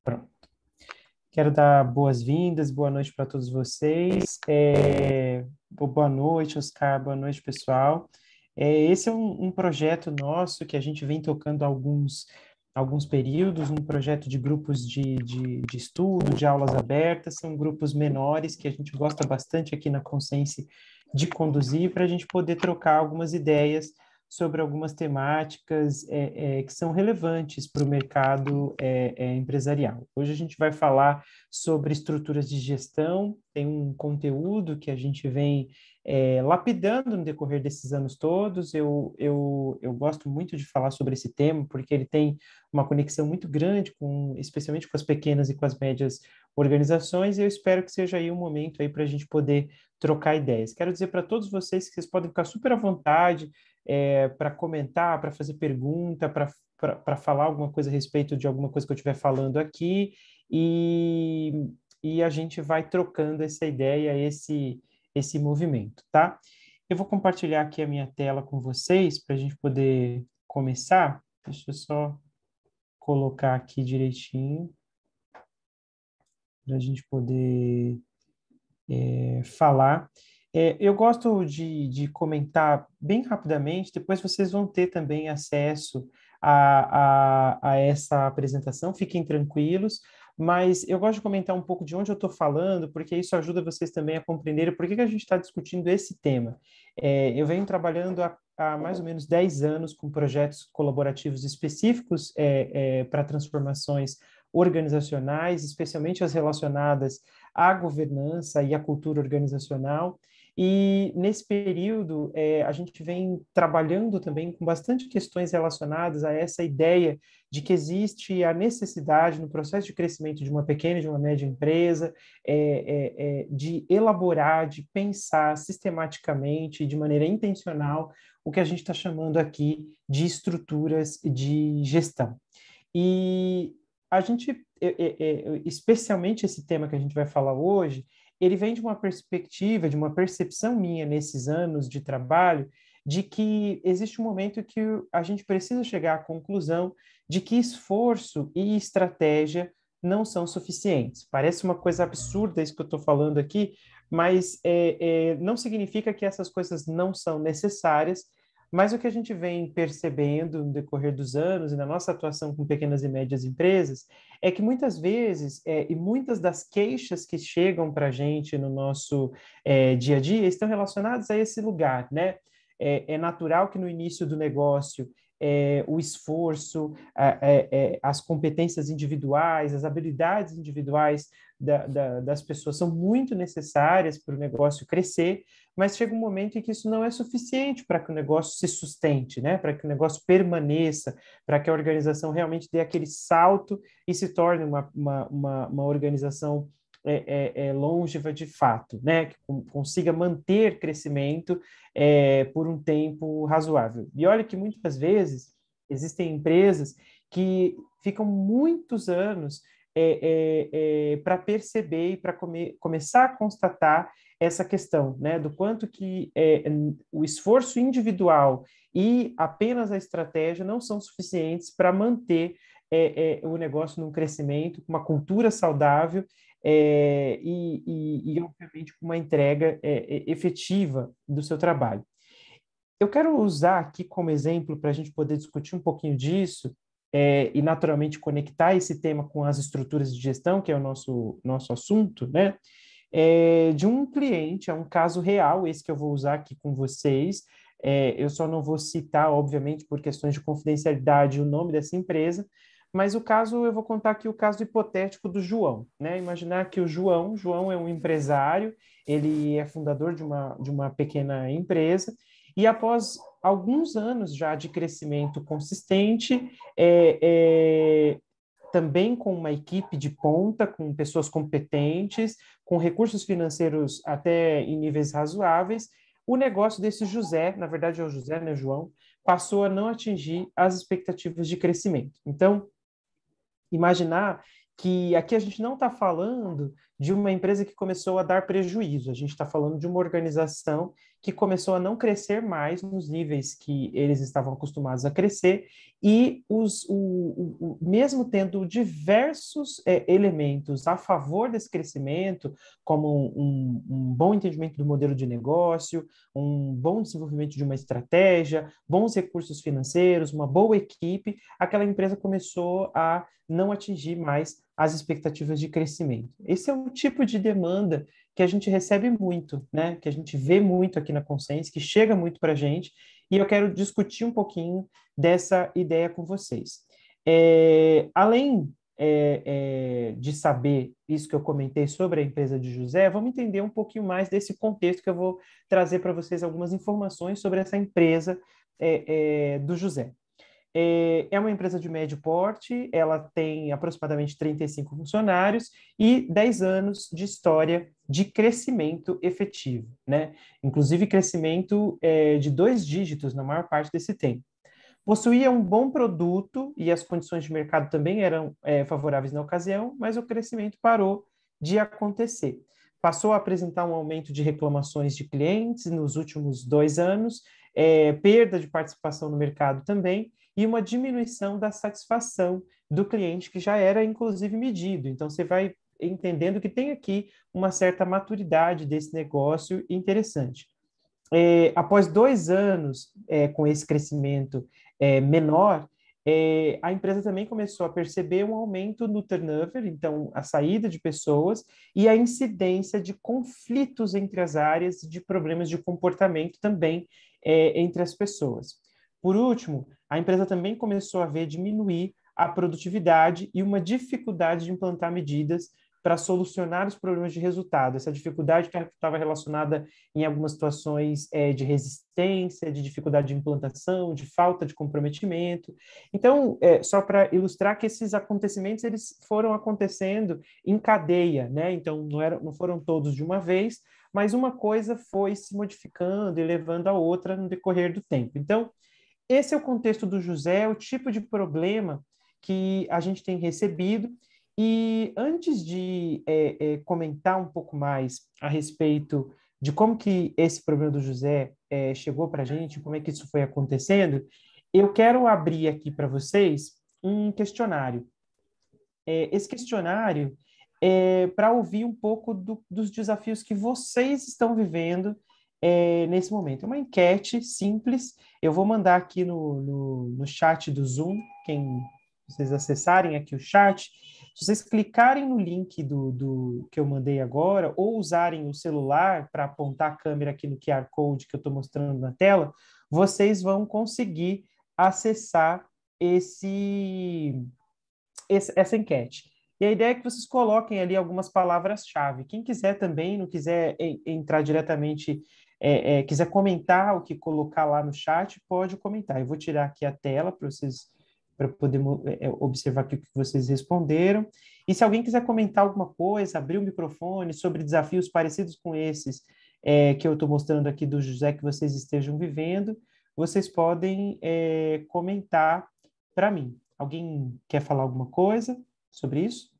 Pronto. Quero dar boas-vindas, boa noite para todos vocês. Boa noite, Oscar, boa noite, pessoal. Esse é um projeto nosso que a gente vem tocando há alguns períodos, um projeto de grupos de estudo, de aulas abertas, são grupos menores que a gente gosta bastante aqui na Consciência de conduzir para a gente poder trocar algumas ideias sobre algumas temáticas que são relevantes para o mercado empresarial. Hoje a gente vai falar sobre estruturas de gestão, tem um conteúdo que a gente vem lapidando no decorrer desses anos todos. Eu gosto muito de falar sobre esse tema, porque ele tem uma conexão muito grande, especialmente com as pequenas e com as médias organizações, e eu espero que seja aí um momento aí para a gente poder trocar ideias. Quero dizer para todos vocês que vocês podem ficar super à vontade para comentar, para fazer pergunta, para falar alguma coisa a respeito de alguma coisa que eu estiver falando aqui, e, e a gente vai trocando essa ideia, esse movimento, tá? Eu vou compartilhar aqui a minha tela com vocês para a gente poder começar. Deixa eu só colocar aqui direitinho para a gente poder falar. Eu gosto de comentar bem rapidamente, depois vocês vão ter também acesso a essa apresentação, fiquem tranquilos, mas eu gosto de comentar um pouco de onde eu estou falando, porque isso ajuda vocês também a compreenderem por que a gente está discutindo esse tema. Eu venho trabalhando há mais ou menos 10 anos com projetos colaborativos específicos para transformações organizacionais, especialmente as relacionadas à governança e à cultura organizacional. E nesse período, a gente vem trabalhando também com bastante questões relacionadas a essa ideia de que existe a necessidade, no processo de crescimento de uma pequena e de uma média empresa, de elaborar, de pensar sistematicamente, de maneira intencional, o que a gente está chamando aqui de estruturas de gestão. E a gente, especialmente esse tema que a gente vai falar hoje, ele vem de uma perspectiva, de uma percepção minha nesses anos de trabalho, de que existe um momento que a gente precisa chegar à conclusão de que esforço e estratégia não são suficientes. Parece uma coisa absurda isso que eu estou falando aqui, mas não significa que essas coisas não são necessárias, mas o que a gente vem percebendo no decorrer dos anos e na nossa atuação com pequenas e médias empresas é que muitas vezes, e muitas das queixas que chegam para a gente no nosso dia a dia estão relacionadas a esse lugar, né? É natural que no início do negócio o esforço, as competências individuais, as habilidades individuais das pessoas são muito necessárias para o negócio crescer, mas chega um momento em que isso não é suficiente para que o negócio se sustente, né? Para que o negócio permaneça, para que a organização realmente dê aquele salto e se torne uma organização longeva de fato, né? Que consiga manter crescimento por um tempo razoável. E olha que muitas vezes existem empresas que ficam muitos anos para perceber e para começar a constatar essa questão, né, do quanto que o esforço individual e apenas a estratégia não são suficientes para manter o negócio num crescimento, com uma cultura saudável obviamente, com uma entrega efetiva do seu trabalho. Eu quero usar aqui como exemplo, para a gente poder discutir um pouquinho disso, e naturalmente conectar esse tema com as estruturas de gestão, que é o nosso assunto, né? De um cliente, é um caso real, esse que eu vou usar aqui com vocês. Eu só não vou citar, obviamente, por questões de confidencialidade, o nome dessa empresa, mas o caso, eu vou contar aqui o caso hipotético do João, né? Imaginar que o João é um empresário, ele é fundador de uma pequena empresa, e após alguns anos já de crescimento consistente, também com uma equipe de ponta, com pessoas competentes, com recursos financeiros até em níveis razoáveis, o negócio desse José, na verdade é o José, né, João, passou a não atingir as expectativas de crescimento. Então, imaginar que aqui a gente não está falando de uma empresa que começou a dar prejuízo. A gente está falando de uma organização que começou a não crescer mais nos níveis que eles estavam acostumados a crescer, e mesmo tendo diversos elementos a favor desse crescimento, como um bom entendimento do modelo de negócio, um bom desenvolvimento de uma estratégia, bons recursos financeiros, uma boa equipe, aquela empresa começou a não atingir mais as expectativas de crescimento. Esse é um tipo de demanda que a gente recebe muito, né? Que a gente vê muito aqui na Consciência, que chega muito para a gente, e eu quero discutir um pouquinho dessa ideia com vocês. Além de saber isso que eu comentei sobre a empresa de José, vamos entender um pouquinho mais desse contexto que eu vou trazer para vocês algumas informações sobre essa empresa do José. É uma empresa de médio porte, ela tem aproximadamente 35 funcionários e 10 anos de história de crescimento efetivo, né? Inclusive crescimento de 2 dígitos na maior parte desse tempo. Possuía um bom produto e as condições de mercado também eram favoráveis na ocasião, mas o crescimento parou de acontecer. Passou a apresentar um aumento de reclamações de clientes nos últimos 2 anos, perda de participação no mercado também, e uma diminuição da satisfação do cliente, que já era, inclusive, medido. Então, você vai entendendo que tem aqui uma certa maturidade desse negócio interessante. Após 2 anos com esse crescimento menor, a empresa também começou a perceber um aumento no turnover, então a saída de pessoas e a incidência de conflitos entre as áreas, de problemas de comportamento também entre as pessoas. Por último, a empresa também começou a ver diminuir a produtividade e uma dificuldade de implantar medidas para solucionar os problemas de resultado. Essa dificuldade estava relacionada em algumas situações de resistência, de dificuldade de implantação, de falta de comprometimento. Então, só para ilustrar que esses acontecimentos eles foram acontecendo em cadeia, né? Então, não foram todos de uma vez, mas uma coisa foi se modificando e levando a outra no decorrer do tempo. Então, esse é o contexto do José, o tipo de problema que a gente tem recebido. E antes de comentar um pouco mais a respeito de como que esse problema do José chegou para a gente, como é que isso foi acontecendo, eu quero abrir aqui para vocês um questionário. Esse questionário é para ouvir um pouco dos desafios que vocês estão vivendo nesse momento. É uma enquete simples, eu vou mandar aqui no chat do Zoom, quem vocês acessarem aqui o chat, se vocês clicarem no link do que eu mandei agora, ou usarem o celular para apontar a câmera aqui no QR Code que eu estou mostrando na tela, vocês vão conseguir acessar essa enquete. E a ideia é que vocês coloquem ali algumas palavras-chave. Quem quiser também, não quiser entrar diretamente, quiser comentar o que colocar lá no chat, pode comentar. Eu vou tirar aqui a tela para vocês, para poder observar aqui o que vocês responderam. E se alguém quiser comentar alguma coisa, abrir o microfone sobre desafios parecidos com esses que eu estou mostrando aqui do José que vocês estejam vivendo, vocês podem comentar para mim. Alguém quer falar alguma coisa sobre isso?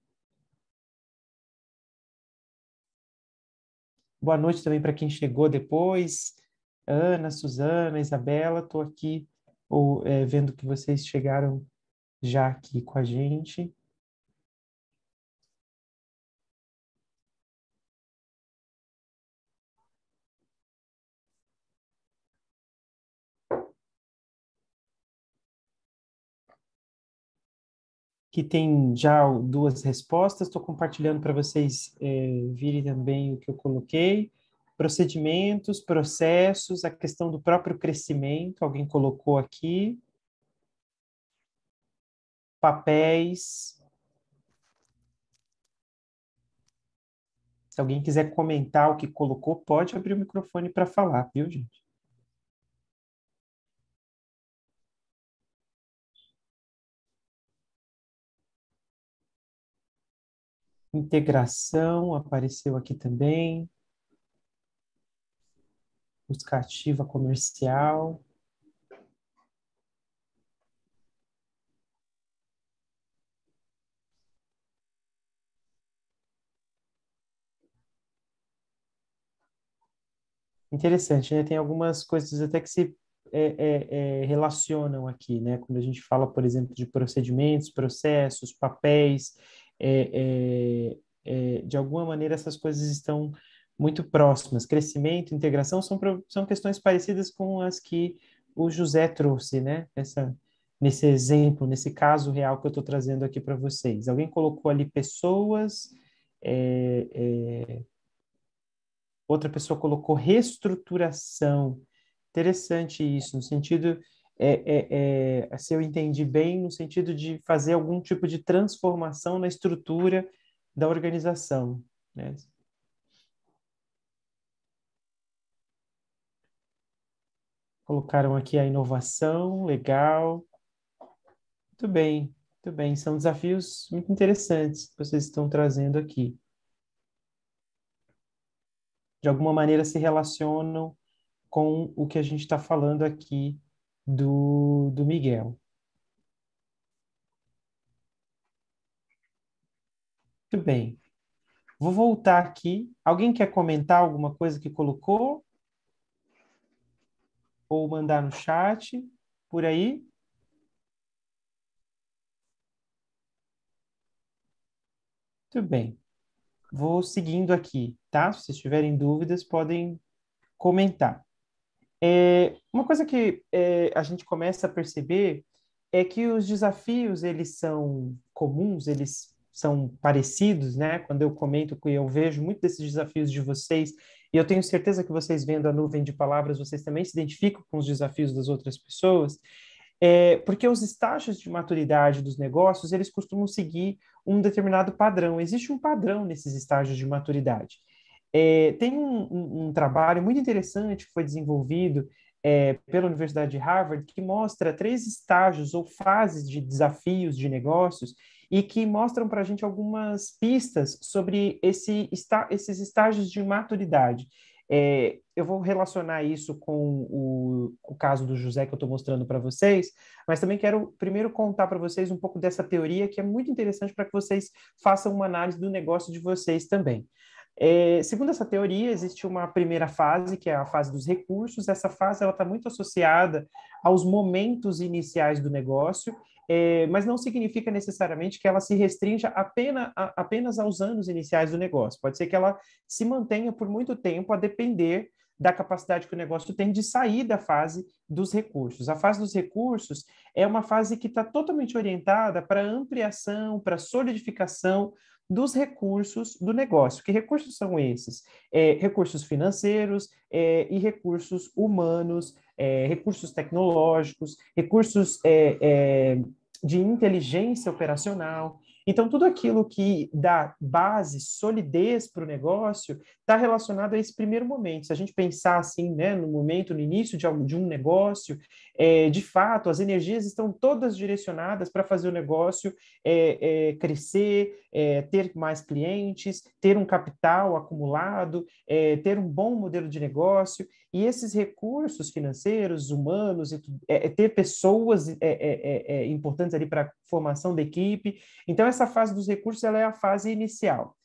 Boa noite também para quem chegou depois. Ana, Suzana, Isabela, estou aqui vendo que vocês chegaram já aqui com a gente. Que tem já 2 respostas. Estou compartilhando para vocês virem também o que eu coloquei. Procedimentos, processos, a questão do próprio crescimento, alguém colocou aqui. Papéis. Se alguém quiser comentar o que colocou, pode abrir o microfone para falar, viu, gente? Integração apareceu aqui também. Buscativa comercial. Interessante, né? Tem algumas coisas até que se relacionam aqui, né? Quando a gente fala, por exemplo, de procedimentos, processos, papéis, de alguma maneira essas coisas estão muito próximas. Crescimento, integração são questões parecidas com as que o José trouxe, né? Nesse exemplo, nesse caso real que eu estou trazendo aqui para vocês. Alguém colocou ali pessoas, é, é, outra pessoa colocou reestruturação. Interessante isso, no sentido, se eu entendi bem, no sentido de fazer algum tipo de transformação na estrutura da organização, né? Colocaram aqui a inovação, legal. Muito bem, muito bem. São desafios muito interessantes que vocês estão trazendo aqui. De alguma maneira se relacionam com o que a gente está falando aqui do Miguel. Muito bem. Vou voltar aqui. Alguém quer comentar alguma coisa que colocou? Ou mandar no chat? Por aí? Muito bem. Vou seguindo aqui, tá? Se vocês tiverem dúvidas, podem comentar. Uma coisa que a gente começa a perceber é que os desafios, eles são comuns, eles são parecidos, né? Quando eu comento que eu vejo muito desses desafios de vocês, e eu tenho certeza que vocês vendo a nuvem de palavras, vocês também se identificam com os desafios das outras pessoas, porque os estágios de maturidade dos negócios, eles costumam seguir um determinado padrão. Existe um padrão nesses estágios de maturidade. Tem um trabalho muito interessante que foi desenvolvido pela Universidade de Harvard que mostra três estágios ou fases de desafios de negócios e que mostram para a gente algumas pistas sobre esses estágios de maturidade. Eu vou relacionar isso com o caso do José que eu estou mostrando para vocês, mas também quero primeiro contar para vocês um pouco dessa teoria que é muito interessante para que vocês façam uma análise do negócio de vocês também. Segundo essa teoria, existe uma primeira fase, que é a fase dos recursos. Essa fase ela está muito associada aos momentos iniciais do negócio, mas não significa necessariamente que ela se restrinja apenas aos anos iniciais do negócio. Pode ser que ela se mantenha por muito tempo a depender da capacidade que o negócio tem de sair da fase dos recursos. A fase dos recursos é uma fase que está totalmente orientada para ampliação, para solidificação dos recursos do negócio. Que recursos são esses? Recursos financeiros e recursos humanos, recursos tecnológicos, recursos de inteligência operacional. Então, tudo aquilo que dá base, solidez para o negócio, está relacionado a esse primeiro momento. Se a gente pensar assim, né, no momento, no início de um negócio, de fato, as energias estão todas direcionadas para fazer o negócio crescer, ter mais clientes, ter um capital acumulado, ter um bom modelo de negócio, e esses recursos financeiros, humanos, ter pessoas importantes ali para a formação da equipe. Então, essa fase dos recursos ela é a fase inicial.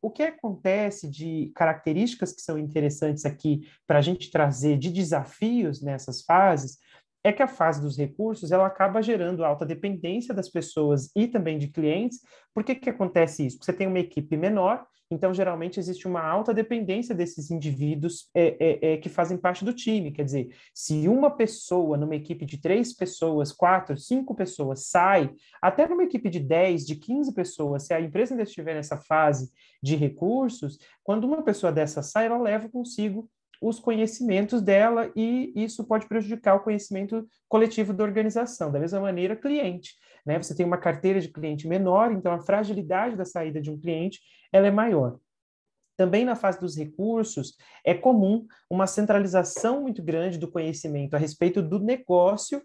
O que acontece de características que são interessantes aqui para a gente trazer de desafios nessas fases é que a fase dos recursos ela acaba gerando alta dependência das pessoas e também de clientes. Por que que acontece isso? Porque você tem uma equipe menor, então geralmente existe uma alta dependência desses indivíduos que fazem parte do time. Quer dizer, se uma pessoa numa equipe de 3 pessoas, 4, 5 pessoas sai, até numa equipe de 10, de 15 pessoas, se a empresa ainda estiver nessa fase de recursos, quando uma pessoa dessa sai, ela leva consigo os conhecimentos dela e isso pode prejudicar o conhecimento coletivo da organização. Da mesma maneira, cliente, né? Você tem uma carteira de cliente menor, então a fragilidade da saída de um cliente ela é maior. Também na fase dos recursos, é comum uma centralização muito grande do conhecimento a respeito do negócio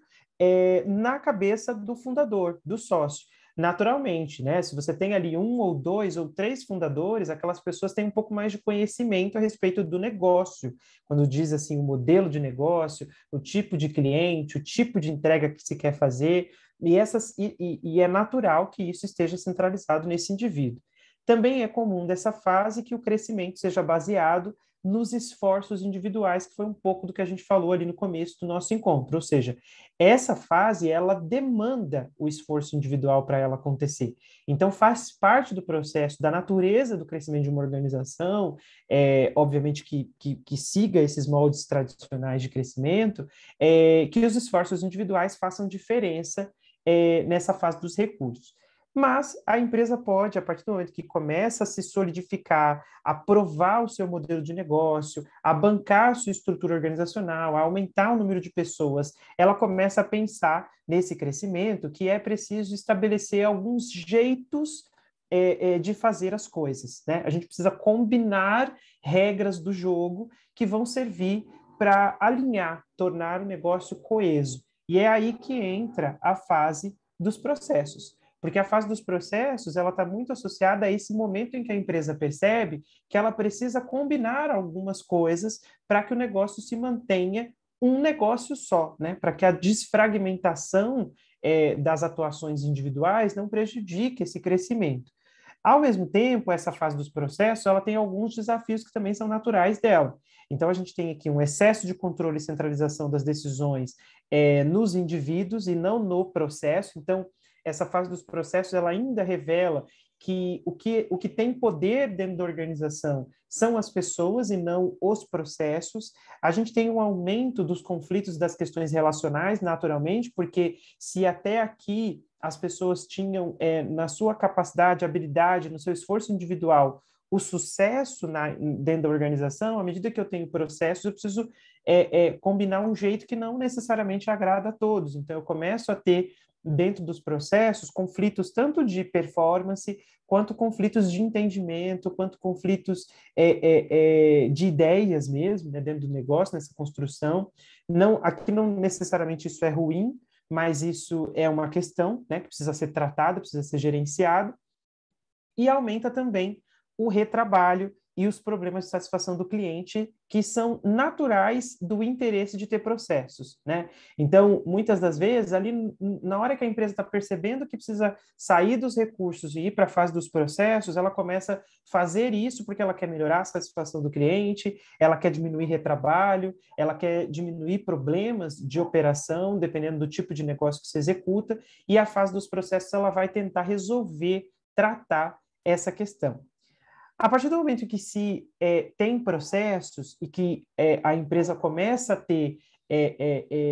na cabeça do fundador, do sócio. Naturalmente, né? Se você tem ali 1 ou 2 ou 3 fundadores, aquelas pessoas têm um pouco mais de conhecimento a respeito do negócio. Quando diz assim o modelo de negócio, o tipo de cliente, o tipo de entrega que se quer fazer, e é natural que isso esteja centralizado nesse indivíduo. Também é comum dessa fase que o crescimento seja baseado nos esforços individuais, que foi um pouco do que a gente falou ali no começo do nosso encontro. Ou seja, essa fase, ela demanda o esforço individual para ela acontecer. Então, faz parte do processo, da natureza do crescimento de uma organização, obviamente que siga esses moldes tradicionais de crescimento, que os esforços individuais façam diferença nessa fase dos recursos. Mas a empresa pode, a partir do momento que começa a se solidificar, a provar o seu modelo de negócio, a bancar a sua estrutura organizacional, a aumentar o número de pessoas, ela começa a pensar nesse crescimento que é preciso estabelecer alguns jeitos de fazer as coisas, né? A gente precisa combinar regras do jogo que vão servir para alinhar, tornar o negócio coeso. E é aí que entra a fase dos processos. Porque a fase dos processos, ela está muito associada a esse momento em que a empresa percebe que ela precisa combinar algumas coisas para que o negócio se mantenha um negócio só, né? Para que a desfragmentação das atuações individuais não prejudique esse crescimento. Ao mesmo tempo, essa fase dos processos, ela tem alguns desafios que também são naturais dela. Então, a gente tem aqui um excesso de controle e centralização das decisões nos indivíduos e não no processo. Então, essa fase dos processos, ela ainda revela que o que tem poder dentro da organização são as pessoas e não os processos. A gente tem um aumento dos conflitos das questões relacionais, naturalmente, porque se até aqui as pessoas tinham na sua capacidade, habilidade, no seu esforço individual, o sucesso dentro da organização, à medida que eu tenho processos, eu preciso combinar um jeito que não necessariamente agrada a todos. Então, eu começo a ter, dentro dos processos, conflitos tanto de performance, quanto conflitos de entendimento, quanto conflitos de ideias mesmo, né, dentro do negócio, nessa construção. Não, aqui não necessariamente isso é ruim, mas isso é uma questão, né, que precisa ser tratada, precisa ser gerenciada, e aumenta também o retrabalho e os problemas de satisfação do cliente, que são naturais do interesse de ter processos, né? Então, muitas das vezes, ali na hora que a empresa está percebendo que precisa sair dos recursos e ir para a fase dos processos, ela começa a fazer isso porque ela quer melhorar a satisfação do cliente, ela quer diminuir retrabalho, ela quer diminuir problemas de operação, dependendo do tipo de negócio que se executa, e a fase dos processos ela vai tentar resolver, tratar essa questão. A partir do momento que se tem processos e que a empresa começa a ter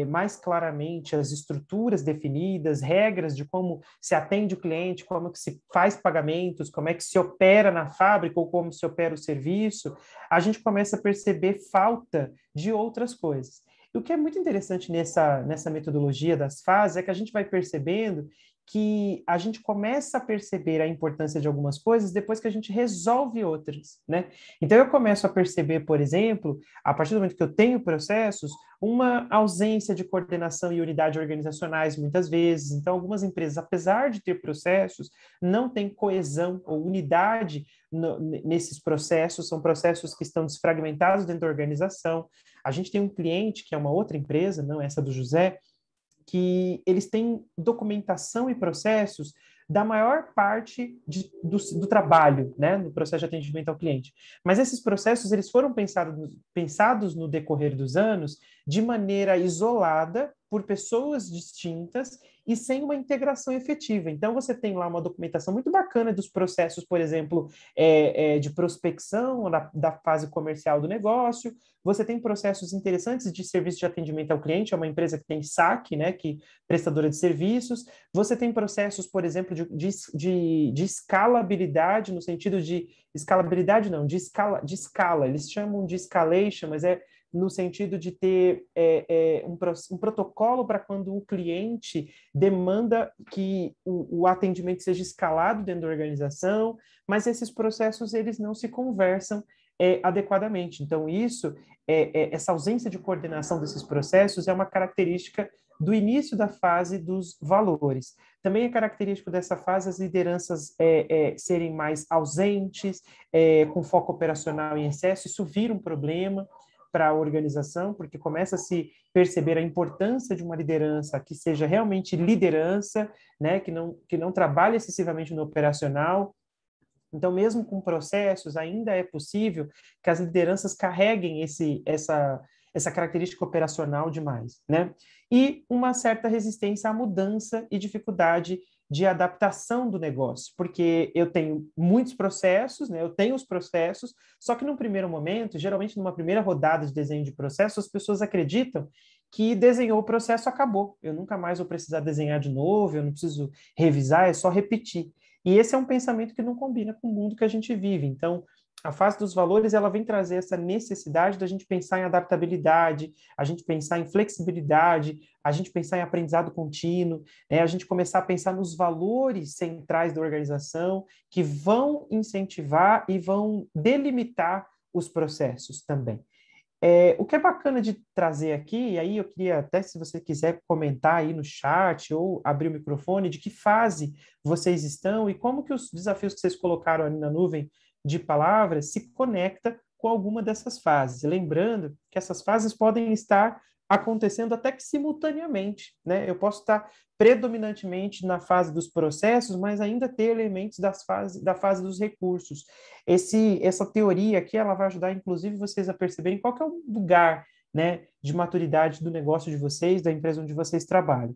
mais claramente as estruturas definidas, regras de como se atende o cliente, como que se faz pagamentos, como é que se opera na fábrica ou como se opera o serviço, a gente começa a perceber falta de outras coisas. E o que é muito interessante nessa metodologia das fases é que a gente vai percebendo que a gente começa a perceber a importância de algumas coisas depois que a gente resolve outras, né? Então eu começo a perceber, por exemplo, a partir do momento que eu tenho processos, uma ausência de coordenação e unidade organizacionais muitas vezes. Então algumas empresas, apesar de ter processos, não têm coesão ou unidade nesses processos, são processos que estão desfragmentados dentro da organização. A gente tem um cliente que é uma outra empresa, não essa do José, que eles têm documentação e processos da maior parte do trabalho, né, no processo de atendimento ao cliente. Mas esses processos eles foram pensados no decorrer dos anos de maneira isolada por pessoas distintas e sem uma integração efetiva. Então, você tem lá uma documentação muito bacana dos processos, por exemplo, de prospecção da fase comercial do negócio. Você tem processos interessantes de serviço de atendimento ao cliente, é uma empresa que tem SAC, né, que prestadora de serviços. Você tem processos, por exemplo, de escalabilidade, no sentido de escalabilidade não, de escala. Eles chamam de escalation, mas é no sentido de ter um protocolo para quando o cliente demanda que o atendimento seja escalado dentro da organização, mas esses processos eles não se conversam adequadamente. Então, essa ausência de coordenação desses processos é uma característica do início da fase dos valores. Também é característico dessa fase as lideranças serem mais ausentes, com foco operacional em excesso. Isso vira um problema para a organização, porque começa a se perceber a importância de uma liderança que seja realmente liderança, né, que não trabalhe excessivamente no operacional. Então, mesmo com processos, ainda é possível que as lideranças carreguem essa característica operacional demais, né? E uma certa resistência à mudança e dificuldade de adaptação do negócio, porque eu tenho muitos processos, né? Eu tenho os processos, só que num primeiro momento, geralmente numa primeira rodada de desenho de processo, as pessoas acreditam que desenhou o processo, acabou. Eu nunca mais vou precisar desenhar de novo, eu não preciso revisar, é só repetir. E esse é um pensamento que não combina com o mundo que a gente vive. Então, a fase dos valores, ela vem trazer essa necessidade da gente pensar em adaptabilidade, a gente pensar em flexibilidade, a gente pensar em aprendizado contínuo, né? A gente começar a pensar nos valores centrais da organização que vão incentivar e vão delimitar os processos também. O que é bacana de trazer aqui, e aí eu queria até, se você quiser comentar aí no chat ou abrir o microfone, de que fase vocês estão e como que os desafios que vocês colocaram ali na nuvem de palavras se conecta com alguma dessas fases. Lembrando que essas fases podem estar acontecendo até que simultaneamente, né? Eu posso estar predominantemente na fase dos processos, mas ainda ter elementos da fase dos recursos. Essa teoria aqui, ela vai ajudar, inclusive, vocês a perceberem qual que é o lugar, né, de maturidade do negócio de vocês, da empresa onde vocês trabalham.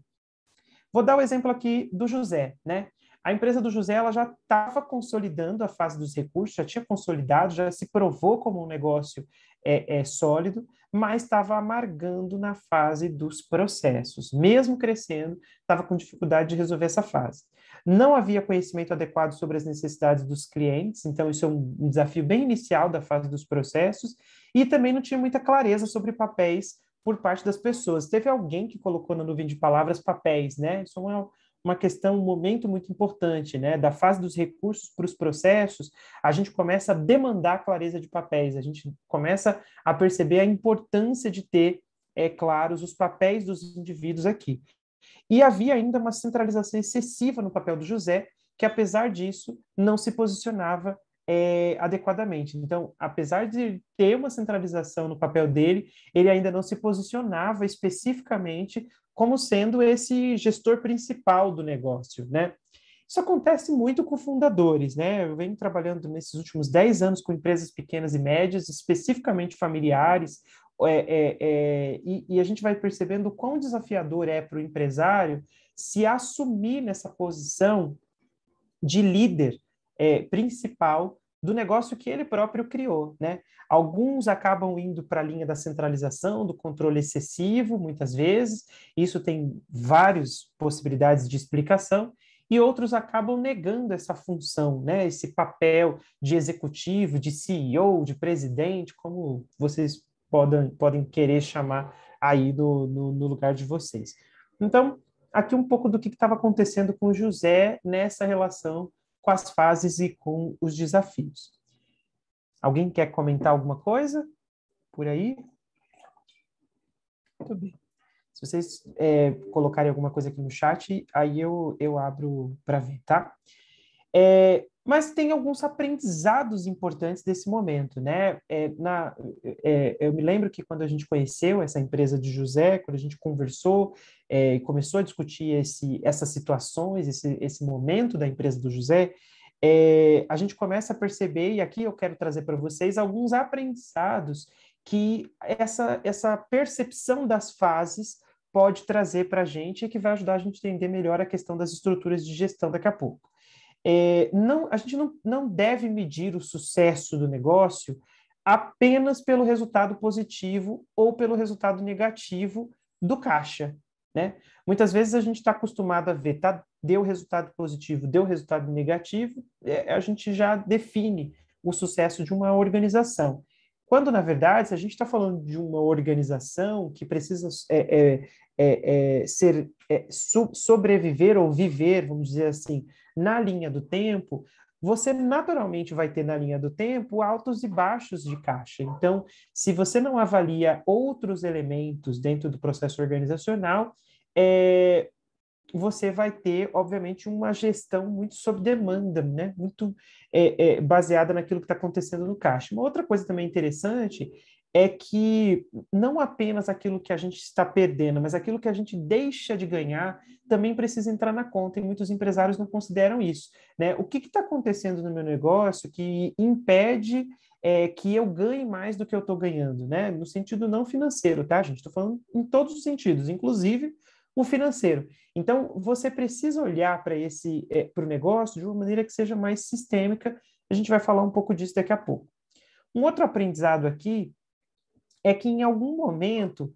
Vou dar o exemplo aqui do José, né? A empresa do José, ela já estava consolidando a fase dos recursos, já tinha consolidado, já se provou como um negócio sólido, mas estava amargando na fase dos processos. Mesmo crescendo, estava com dificuldade de resolver essa fase. Não havia conhecimento adequado sobre as necessidades dos clientes, então isso é um desafio bem inicial da fase dos processos, e também não tinha muita clareza sobre papéis por parte das pessoas. Teve alguém que colocou na nuvem de palavras papéis, né? Isso é uma questão, um momento muito importante, né? Da fase dos recursos para os processos, a gente começa a demandar clareza de papéis, a gente começa a perceber a importância de ter, claros os papéis dos indivíduos aqui. E havia ainda uma centralização excessiva no papel do José, que, apesar disso, não se posicionava adequadamente. Então, apesar de ter uma centralização no papel dele, ele ainda não se posicionava especificamente como sendo esse gestor principal do negócio, né? Isso acontece muito com fundadores, né? Eu venho trabalhando nesses últimos 10 anos com empresas pequenas e médias, especificamente familiares, e a gente vai percebendo o quão desafiador é para o empresário se assumir nessa posição de líder principal do negócio que ele próprio criou, né? Alguns acabam indo para a linha da centralização, do controle excessivo, muitas vezes, isso tem várias possibilidades de explicação, e outros acabam negando essa função, né? Esse papel de executivo, de CEO, de presidente, como vocês podem querer chamar aí no lugar de vocês. Então, aqui um pouco do que estava acontecendo com o José nessa relação com as fases e com os desafios. Alguém quer comentar alguma coisa por aí? Muito bem. Se vocês colocarem alguma coisa aqui no chat, aí eu abro para ver, tá? Mas tem alguns aprendizados importantes desse momento, né? Eu me lembro que quando a gente conheceu essa empresa de José, quando a gente conversou e começou a discutir essas situações, esse momento da empresa do José, a gente começa a perceber, e aqui eu quero trazer para vocês alguns aprendizados que essa percepção das fases pode trazer para a gente e que vai ajudar a gente a entender melhor a questão das estruturas de gestão daqui a pouco. A gente não deve medir o sucesso do negócio apenas pelo resultado positivo ou pelo resultado negativo do caixa, né? Muitas vezes a gente está acostumado a ver, tá, deu resultado positivo, deu resultado negativo, a gente já define o sucesso de uma organização. Quando, na verdade, se a gente está falando de uma organização que precisa sobreviver ou viver, vamos dizer assim, na linha do tempo, você naturalmente vai ter na linha do tempo altos e baixos de caixa. Então, se você não avalia outros elementos dentro do processo organizacional, você vai ter, obviamente, uma gestão muito sob demanda, né? Muito baseada naquilo que está acontecendo no caixa. Uma outra coisa também interessante é que não apenas aquilo que a gente está perdendo, mas aquilo que a gente deixa de ganhar também precisa entrar na conta, e muitos empresários não consideram isso, né? O que está acontecendo no meu negócio que impede que eu ganhe mais do que eu estou ganhando, né? No sentido não financeiro, tá, gente? Estou falando em todos os sentidos, inclusive o financeiro. Então, você precisa olhar para o negócio de uma maneira que seja mais sistêmica. A gente vai falar um pouco disso daqui a pouco. Um outro aprendizado aqui é que em algum momento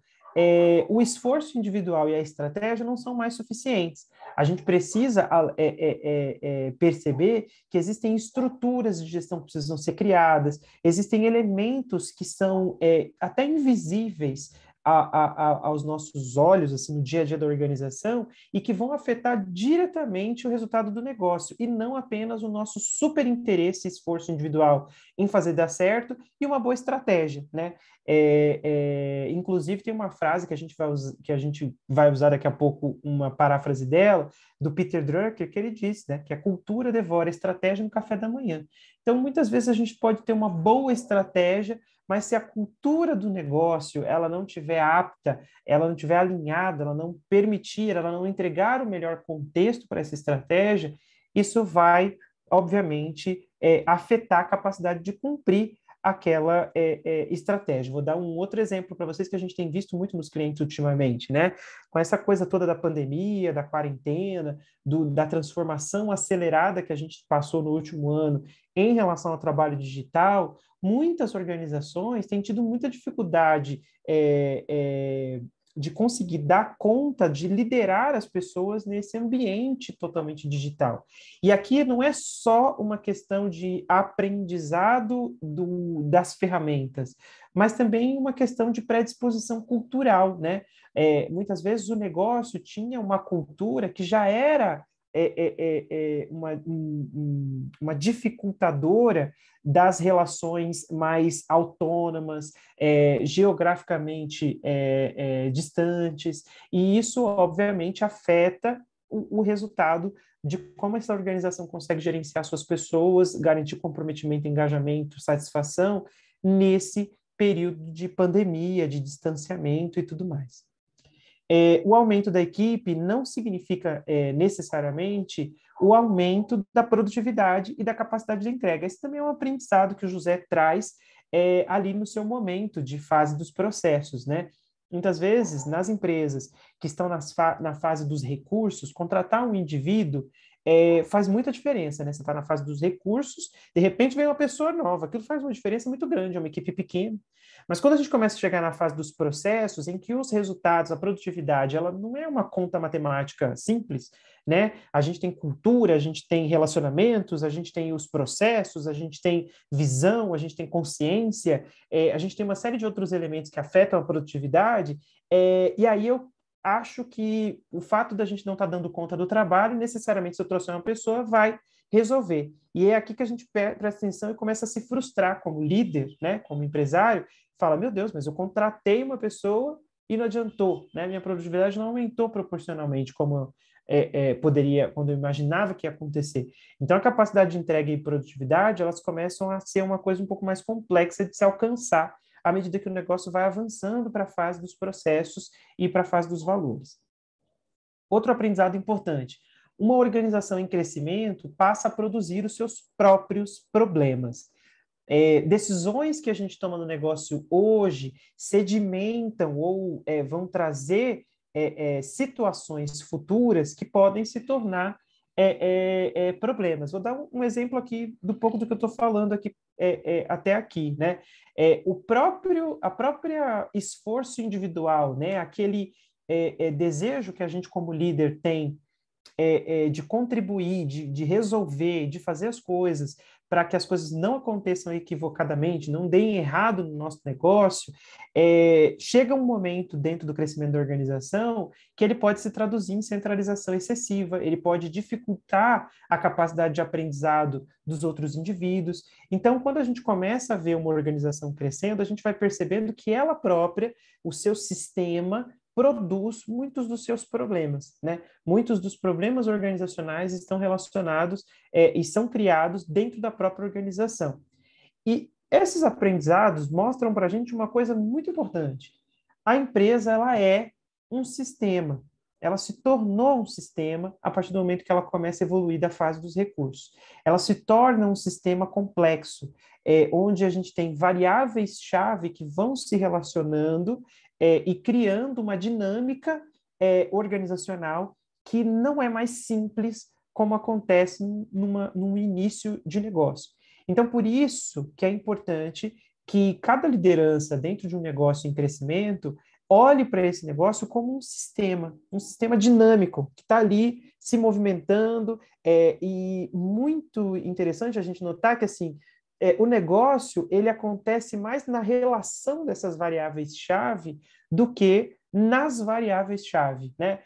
o esforço individual e a estratégia não são mais suficientes. A gente precisa perceber que existem estruturas de gestão que precisam ser criadas, existem elementos que são até invisíveis aos nossos olhos, assim, no dia a dia da organização, e que vão afetar diretamente o resultado do negócio, e não apenas o nosso super interesse e esforço individual em fazer dar certo e uma boa estratégia, né? Inclusive, tem uma frase que a gente vai usar daqui a pouco, uma paráfrase dela, do Peter Drucker, que ele disse, né, que a cultura devora a estratégia no café da manhã. Então, muitas vezes a gente pode ter uma boa estratégia, mas se a cultura do negócio ela não tiver apta, ela não tiver alinhada, ela não permitir, ela não entregar o melhor contexto para essa estratégia, isso vai, obviamente, afetar a capacidade de cumprir aquela estratégia. Vou dar um outro exemplo para vocês que a gente tem visto muito nos clientes ultimamente, né? Com essa coisa toda da pandemia, da quarentena, da transformação acelerada que a gente passou no último ano em relação ao trabalho digital, muitas organizações têm tido muita dificuldade de conseguir dar conta de liderar as pessoas nesse ambiente totalmente digital. E aqui não é só uma questão de aprendizado das ferramentas, mas também uma questão de predisposição cultural, né? Muitas vezes o negócio tinha uma cultura que já era uma dificultadora das relações mais autônomas, geograficamente distantes, e isso, obviamente, afeta o resultado de como essa organização consegue gerenciar suas pessoas, garantir comprometimento, engajamento, satisfação nesse período de pandemia, de distanciamento e tudo mais. O aumento da equipe não significa necessariamente o aumento da produtividade e da capacidade de entrega. Esse também é um aprendizado que o José traz ali no seu momento de fase dos processos, né? Muitas vezes, nas empresas que estão na fase dos recursos, contratar um indivíduo faz muita diferença, né? Você está na fase dos recursos, de repente vem uma pessoa nova, aquilo faz uma diferença muito grande, é uma equipe pequena. Mas quando a gente começa a chegar na fase dos processos, em que os resultados, a produtividade, ela não é uma conta matemática simples, né? A gente tem cultura, a gente tem relacionamentos, a gente tem os processos, a gente tem visão, a gente tem consciência, a gente tem uma série de outros elementos que afetam a produtividade, e aí eu acho que o fato da gente não estar dando conta do trabalho, necessariamente, se eu trouxer uma pessoa, vai resolver. E é aqui que a gente presta atenção e começa a se frustrar como líder, né, como empresário, fala, meu Deus, mas eu contratei uma pessoa e não adiantou, né? Minha produtividade não aumentou proporcionalmente como poderia, quando eu imaginava que ia acontecer. Então, a capacidade de entrega e produtividade, elas começam a ser uma coisa um pouco mais complexa de se alcançar à medida que o negócio vai avançando para a fase dos processos e para a fase dos valores. Outro aprendizado importante, uma organização em crescimento passa a produzir os seus próprios problemas. Decisões que a gente toma no negócio hoje sedimentam ou vão trazer situações futuras que podem se tornar problemas. Vou dar um exemplo aqui do pouco do que eu estou falando aqui até aqui, né? A própria esforço individual, né? Aquele desejo que a gente como líder tem de contribuir, de resolver, de fazer as coisas para que as coisas não aconteçam equivocadamente, não deem errado no nosso negócio, chega um momento dentro do crescimento da organização que ele pode se traduzir em centralização excessiva, ele pode dificultar a capacidade de aprendizado dos outros indivíduos. Então, quando a gente começa a ver uma organização crescendo, a gente vai percebendo que ela própria, o seu sistema, produz muitos dos seus problemas, né? Muitos dos problemas organizacionais estão relacionados e são criados dentro da própria organização. E Esses aprendizados mostram para a gente uma coisa muito importante. A empresa, ela é um sistema. Ela se tornou um sistema a partir do momento que ela começa a evoluir da fase dos recursos. Ela se torna um sistema complexo, onde a gente tem variáveis-chave que vão se relacionando e criando uma dinâmica organizacional que não é mais simples como acontece num início de negócio. Então, por isso que é importante que cada liderança dentro de um negócio em crescimento olhe para esse negócio como um sistema dinâmico, que está ali se movimentando, e muito interessante a gente notar que, assim, o negócio, ele acontece mais na relação dessas variáveis-chave do que nas variáveis-chave, né?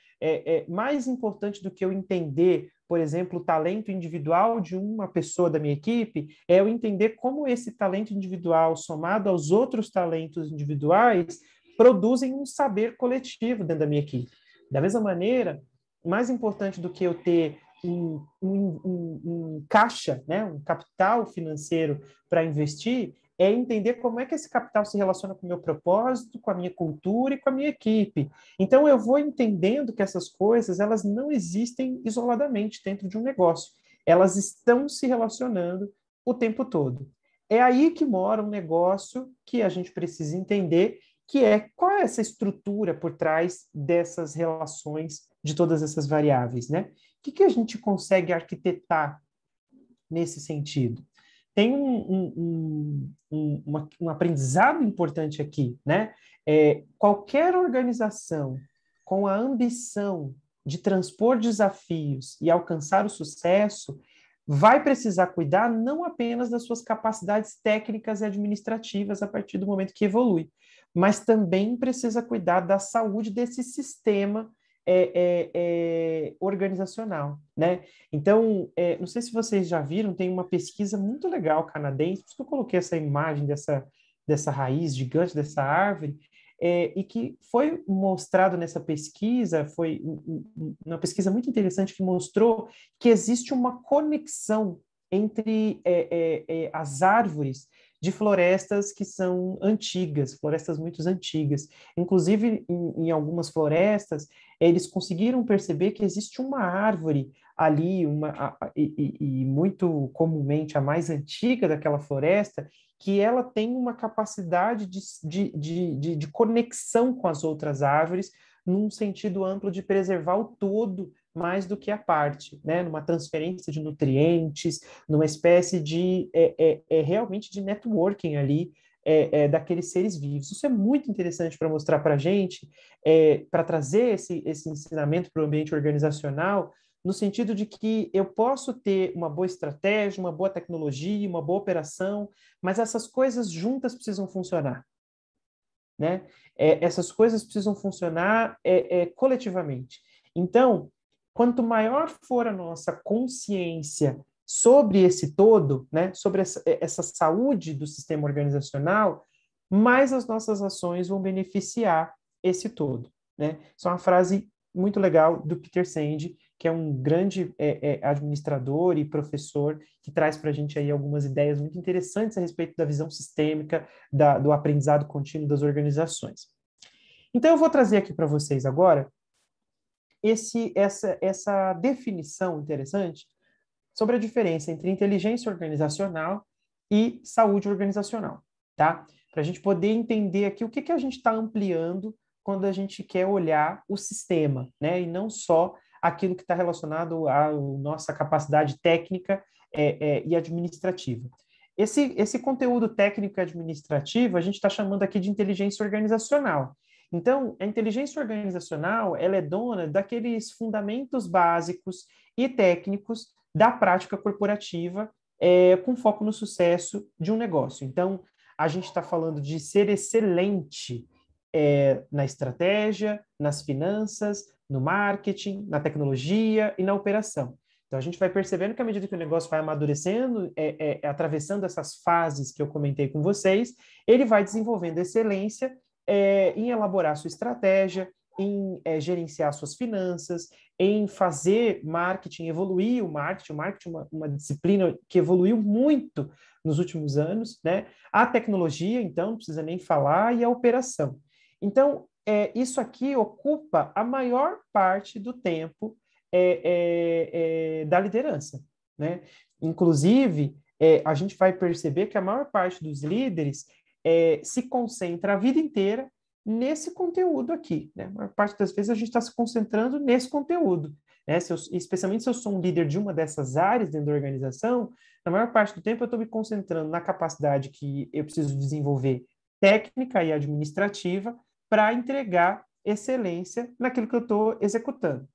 Mais importante do que eu entender, por exemplo, o talento individual de uma pessoa da minha equipe, é eu entender como esse talento individual, somado aos outros talentos individuais, produzem um saber coletivo dentro da minha equipe. Da mesma maneira, mais importante do que eu ter um caixa, né, um capital financeiro para investir, é entender como é que esse capital se relaciona com o meu propósito, com a minha cultura e com a minha equipe. Então, eu vou entendendo que essas coisas, elas não existem isoladamente dentro de um negócio. Elas estão se relacionando o tempo todo. É aí que mora um negócio que a gente precisa entender, que é qual é essa estrutura por trás dessas relações de todas essas variáveis, né? O que a gente consegue arquitetar nesse sentido? Tem um aprendizado importante aqui, né? Qualquer organização com a ambição de transpor desafios e alcançar o sucesso vai precisar cuidar não apenas das suas capacidades técnicas e administrativas a partir do momento que evolui, mas também precisa cuidar da saúde desse sistema organizacional, né? Então, não sei se vocês já viram, tem uma pesquisa muito legal canadense, por isso que eu coloquei essa imagem dessa raiz gigante, dessa árvore, e que foi mostrado nessa pesquisa, foi uma pesquisa muito interessante que mostrou que existe uma conexão entre as árvores de florestas que são antigas, florestas muito antigas. Inclusive, em algumas florestas, eles conseguiram perceber que existe uma árvore ali, e muito comumente a mais antiga daquela floresta, que ela tem uma capacidade de conexão com as outras árvores, num sentido amplo de preservar o todo mais do que a parte, né? Numa transferência de nutrientes, numa espécie de realmente de networking ali daqueles seres vivos. Isso é muito interessante para mostrar para a gente, para trazer esse ensinamento para o ambiente organizacional, no sentido de que eu posso ter uma boa estratégia, uma boa tecnologia, uma boa operação, mas essas coisas juntas precisam funcionar, né? Essas coisas precisam funcionar coletivamente. Então, quanto maior for a nossa consciência sobre esse todo, né, sobre essa saúde do sistema organizacional, mais as nossas ações vão beneficiar esse todo, né? Isso é uma frase muito legal do Peter Senge, que é um grande administrador e professor, que traz para a gente aí algumas ideias muito interessantes a respeito da visão sistêmica, do aprendizado contínuo das organizações. Então, eu vou trazer aqui para vocês agora essa definição interessante sobre a diferença entre inteligência organizacional e saúde organizacional, tá? Para a gente poder entender aqui o que a gente está ampliando quando a gente quer olhar o sistema, né? E não só aquilo que está relacionado à nossa capacidade técnica e administrativa. Esse conteúdo técnico e administrativo a gente está chamando aqui de inteligência organizacional. Então, a inteligência organizacional, ela é dona daqueles fundamentos básicos e técnicos da prática corporativa, com foco no sucesso de um negócio. Então, a gente está falando de ser excelente na estratégia, nas finanças, no marketing, na tecnologia e na operação. Então, a gente vai percebendo que à medida que o negócio vai amadurecendo, atravessando essas fases que eu comentei com vocês, ele vai desenvolvendo excelência em elaborar sua estratégia, em gerenciar suas finanças, em fazer marketing, evoluir o marketing. O marketing é uma disciplina que evoluiu muito nos últimos anos, né? A tecnologia, então, não precisa nem falar, e a operação. Então, isso aqui ocupa a maior parte do tempo da liderança, né? Inclusive, a gente vai perceber que a maior parte dos líderes se concentra a vida inteira nesse conteúdo aqui, né? A maior parte das vezes a gente está se concentrando nesse conteúdo, né? Especialmente se eu sou um líder de uma dessas áreas dentro da organização, na maior parte do tempo eu estou me concentrando na capacidade que eu preciso desenvolver técnica e administrativa para entregar excelência naquilo que eu estou executando.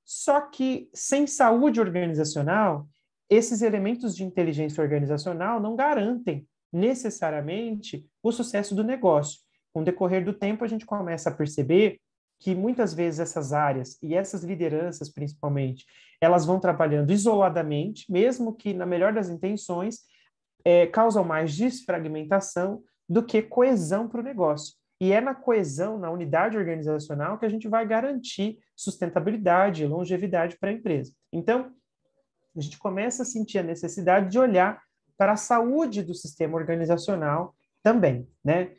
Só que sem saúde organizacional, esses elementos de inteligência organizacional não garantem necessariamente o sucesso do negócio. Com o decorrer do tempo, a gente começa a perceber que muitas vezes essas áreas e essas lideranças, principalmente, elas vão trabalhando isoladamente, mesmo que, na melhor das intenções, causam mais desfragmentação do que coesão para o negócio. E é na coesão, na unidade organizacional, que a gente vai garantir sustentabilidade e longevidade para a empresa. Então, a gente começa a sentir a necessidade de olhar para a saúde do sistema organizacional também, né?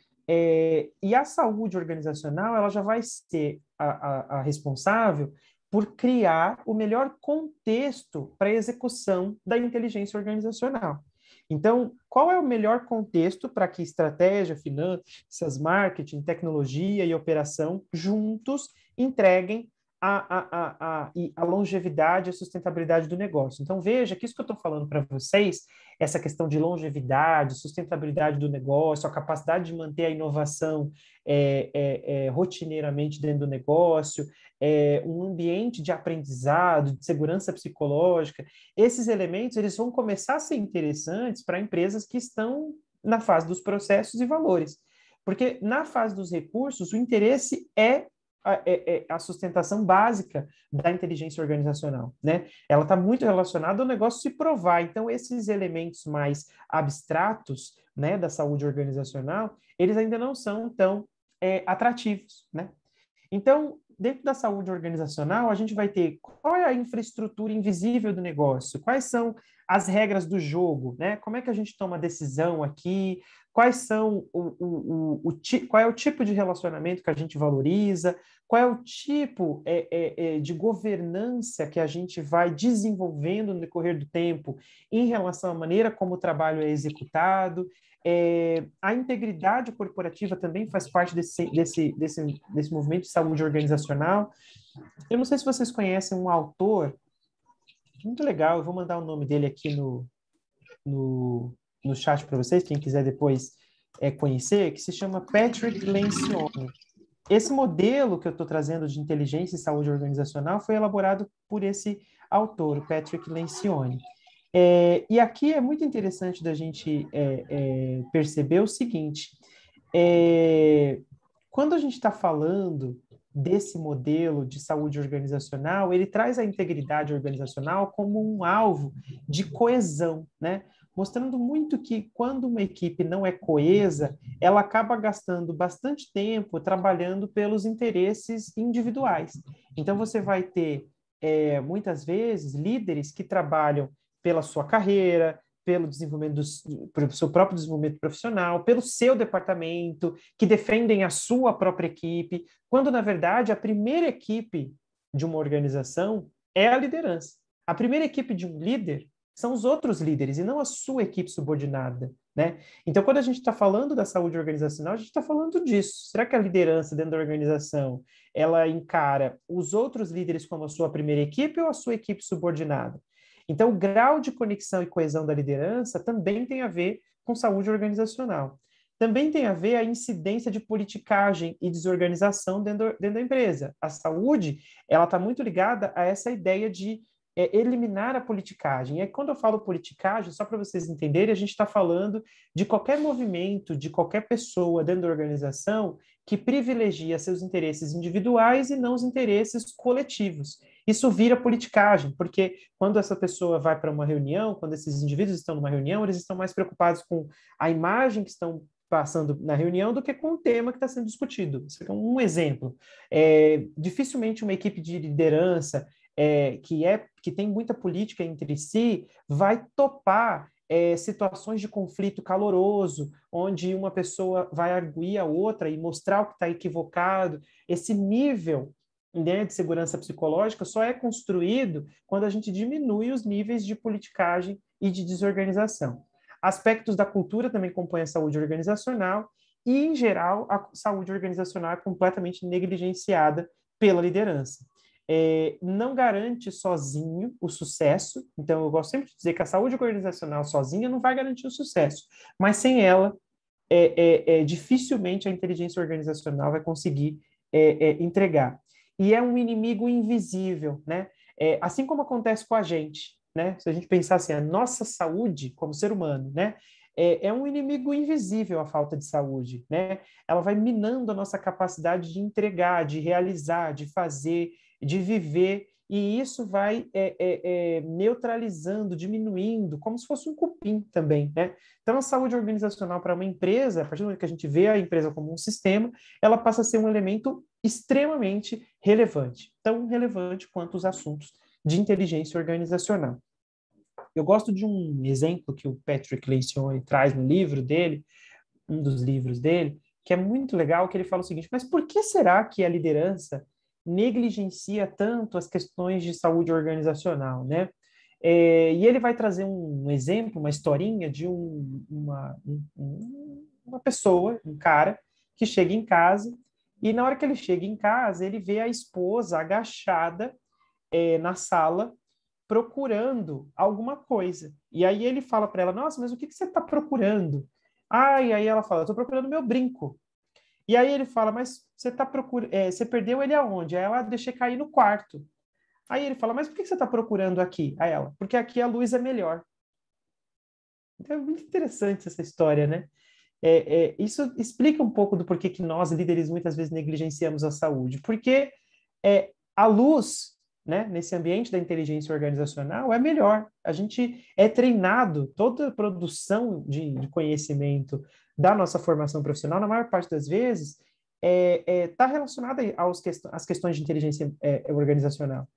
E a saúde organizacional, ela já vai ser a responsável por criar o melhor contexto para a execução da inteligência organizacional. Então, qual é o melhor contexto para que estratégia, finanças, marketing, tecnologia e operação juntos entreguem a longevidade e a sustentabilidade do negócio? Então, veja que isso que eu estou falando para vocês, essa questão de longevidade, sustentabilidade do negócio, a capacidade de manter a inovação rotineiramente dentro do negócio, um ambiente de aprendizado, de segurança psicológica, esses elementos eles vão começar a ser interessantes para empresas que estão na fase dos processos e valores. Porque na fase dos recursos, o interesse é a sustentação básica da inteligência organizacional, né? Ela está muito relacionada ao negócio se provar. Então, esses elementos mais abstratos, né, da saúde organizacional, eles ainda não são tão atrativos, né? Então, dentro da saúde organizacional, a gente vai ter qual é a infraestrutura invisível do negócio, quais são as regras do jogo, né? Como é que a gente toma decisão aqui, quais são qual é o tipo de relacionamento que a gente valoriza, qual é o tipo de governança que a gente vai desenvolvendo no decorrer do tempo em relação à maneira como o trabalho é executado. A integridade corporativa também faz parte desse movimento de saúde organizacional. Eu não sei se vocês conhecem um autor muito legal, eu vou mandar o nome dele aqui no, no chat para vocês, quem quiser depois conhecer, que se chama Patrick Lencioni. Esse modelo que eu estou trazendo de inteligência e saúde organizacional foi elaborado por esse autor, o Patrick Lencioni. E aqui é muito interessante da gente perceber o seguinte: quando a gente está falando desse modelo de saúde organizacional, ele traz a integridade organizacional como um alvo de coesão, né? Mostrando muito que quando uma equipe não é coesa, ela acaba gastando bastante tempo trabalhando pelos interesses individuais. Então, você vai ter, muitas vezes, líderes que trabalham pela sua carreira, pelo seu próprio desenvolvimento profissional, pelo seu departamento, que defendem a sua própria equipe, quando, na verdade, a primeira equipe de uma organização é a liderança. A primeira equipe de um líder são os outros líderes e não a sua equipe subordinada, né? Então, quando a gente está falando da saúde organizacional, a gente está falando disso. Será que a liderança dentro da organização, ela encara os outros líderes como a sua primeira equipe ou a sua equipe subordinada? Então, o grau de conexão e coesão da liderança também tem a ver com saúde organizacional. Também tem a ver a incidência de politicagem e desorganização dentro da empresa. A saúde, ela está muito ligada a essa ideia de eliminar a politicagem. E aí, quando eu falo politicagem, só para vocês entenderem, a gente está falando de qualquer movimento, de qualquer pessoa dentro da organização que privilegia seus interesses individuais e não os interesses coletivos. Isso vira politicagem, porque quando essa pessoa vai para uma reunião, quando esses indivíduos estão numa reunião, eles estão mais preocupados com a imagem que estão passando na reunião do que com o tema que está sendo discutido. Isso é um exemplo. Dificilmente uma equipe de liderança que tem muita política entre si vai topar situações de conflito caloroso, onde uma pessoa vai arguir a outra e mostrar o que está equivocado. Esse nível, né, de segurança psicológica só é construído quando a gente diminui os níveis de politicagem e de desorganização. Aspectos da cultura também compõem a saúde organizacional e, em geral, a saúde organizacional é completamente negligenciada pela liderança. Não garante sozinho o sucesso, então eu gosto sempre de dizer que a saúde organizacional sozinha não vai garantir o sucesso, mas sem ela, dificilmente a inteligência organizacional vai conseguir entregar. E é um inimigo invisível, né? Assim como acontece com a gente, né? Se a gente pensar assim, a nossa saúde como ser humano, né? É um inimigo invisível a falta de saúde, né? Ela vai minando a nossa capacidade de entregar, de realizar, de fazer, de viver, e isso vai neutralizando, diminuindo, como se fosse um cupim também, né? Então, a saúde organizacional para uma empresa, a partir do momento que a gente vê a empresa como um sistema, ela passa a ser um elemento extremamente relevante, tão relevante quanto os assuntos de inteligência organizacional. Eu gosto de um exemplo que o Patrick Lencioni traz no livro dele, um dos livros dele, que é muito legal, que ele fala o seguinte: mas por que será que a liderança negligencia tanto as questões de saúde organizacional, né? E ele vai trazer um exemplo, uma historinha de uma pessoa, um cara, que chega em casa e na hora que ele chega em casa, ele vê a esposa agachada na sala procurando alguma coisa. E aí ele fala para ela: nossa, mas o que você está procurando? E aí ela fala: estou procurando meu brinco. E aí ele fala: mas você perdeu ele aonde? Aí ela: deixei cair no quarto. Aí ele fala: mas por que você está procurando aqui? Aí ela: porque aqui a luz é melhor. Então é muito interessante essa história, né? Isso explica um pouco do porquê que nós, líderes, muitas vezes negligenciamos a saúde. Porque a luz, né, nesse ambiente da inteligência organizacional é melhor. A gente é treinado, toda a produção de conhecimento da nossa formação profissional, na maior parte das vezes, está relacionada às questões de inteligência organizacional.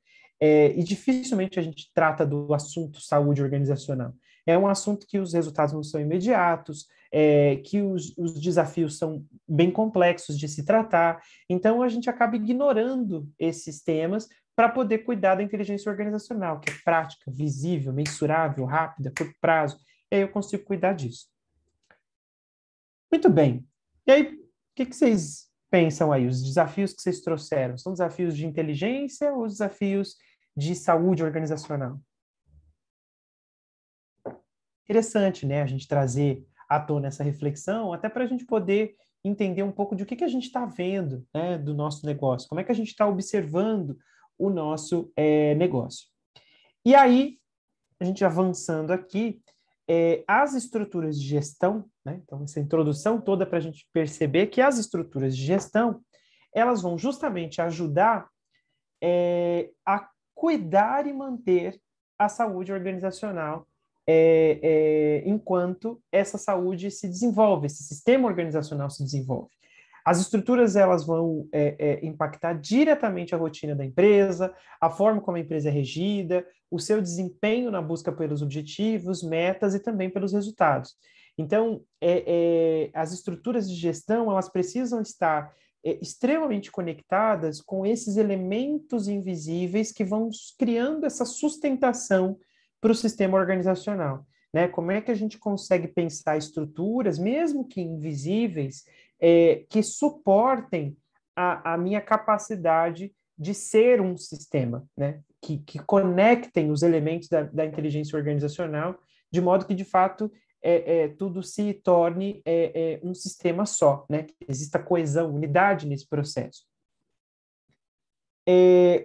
E dificilmente a gente trata do assunto saúde organizacional. É um assunto que os resultados não são imediatos, que os desafios são bem complexos de se tratar, então a gente acaba ignorando esses temas para poder cuidar da inteligência organizacional, que é prática, visível, mensurável, rápida, curto prazo, e aí eu consigo cuidar disso. Muito bem. E aí, o que vocês pensam aí? Os desafios que vocês trouxeram, são desafios de inteligência ou desafios de saúde organizacional? Interessante, né? A gente trazer à tona essa reflexão, até para a gente poder entender um pouco de o que a gente está vendo, né, do nosso negócio, como é que a gente está observando o nosso negócio. E aí, a gente avançando aqui, as estruturas de gestão, né? Então, essa introdução toda para a gente perceber que as estruturas de gestão, elas vão justamente ajudar a cuidar e manter a saúde organizacional enquanto essa saúde se desenvolve, esse sistema organizacional se desenvolve. As estruturas elas vão impactar diretamente a rotina da empresa, a forma como a empresa é regida, o seu desempenho na busca pelos objetivos, metas e também pelos resultados. Então, as estruturas de gestão elas precisam estar extremamente conectadas com esses elementos invisíveis que vão criando essa sustentação para o sistema organizacional. Né? Como é que a gente consegue pensar estruturas, mesmo que invisíveis, que suportem a minha capacidade de ser um sistema, né? Que conectem os elementos da inteligência organizacional, de modo que, de fato, tudo se torne um sistema só, né? Que exista coesão, unidade nesse processo.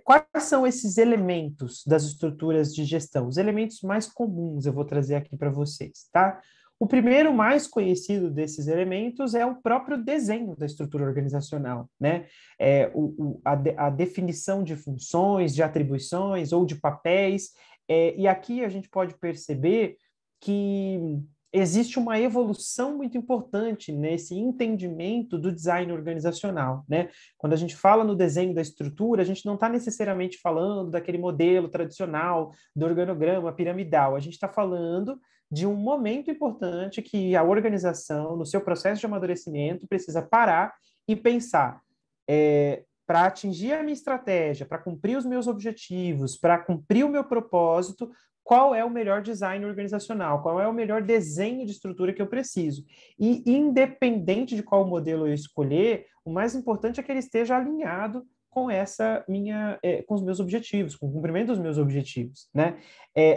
Quais são esses elementos das estruturas de gestão? Os elementos mais comuns eu vou trazer aqui para vocês, tá? O primeiro mais conhecido desses elementos é o próprio desenho da estrutura organizacional, né? A definição de funções, de atribuições ou de papéis. E aqui a gente pode perceber que existe uma evolução muito importante nesse entendimento do design organizacional, né? Quando a gente fala no desenho da estrutura, a gente não está necessariamente falando daquele modelo tradicional do organograma piramidal, a gente está falando de um momento importante que a organização, no seu processo de amadurecimento, precisa parar e pensar, para atingir a minha estratégia, para cumprir os meus objetivos, para cumprir o meu propósito, qual é o melhor design organizacional, qual é o melhor desenho de estrutura que eu preciso. E independente de qual modelo eu escolher, o mais importante é que ele esteja alinhado com com os meus objetivos, com o cumprimento dos meus objetivos, né?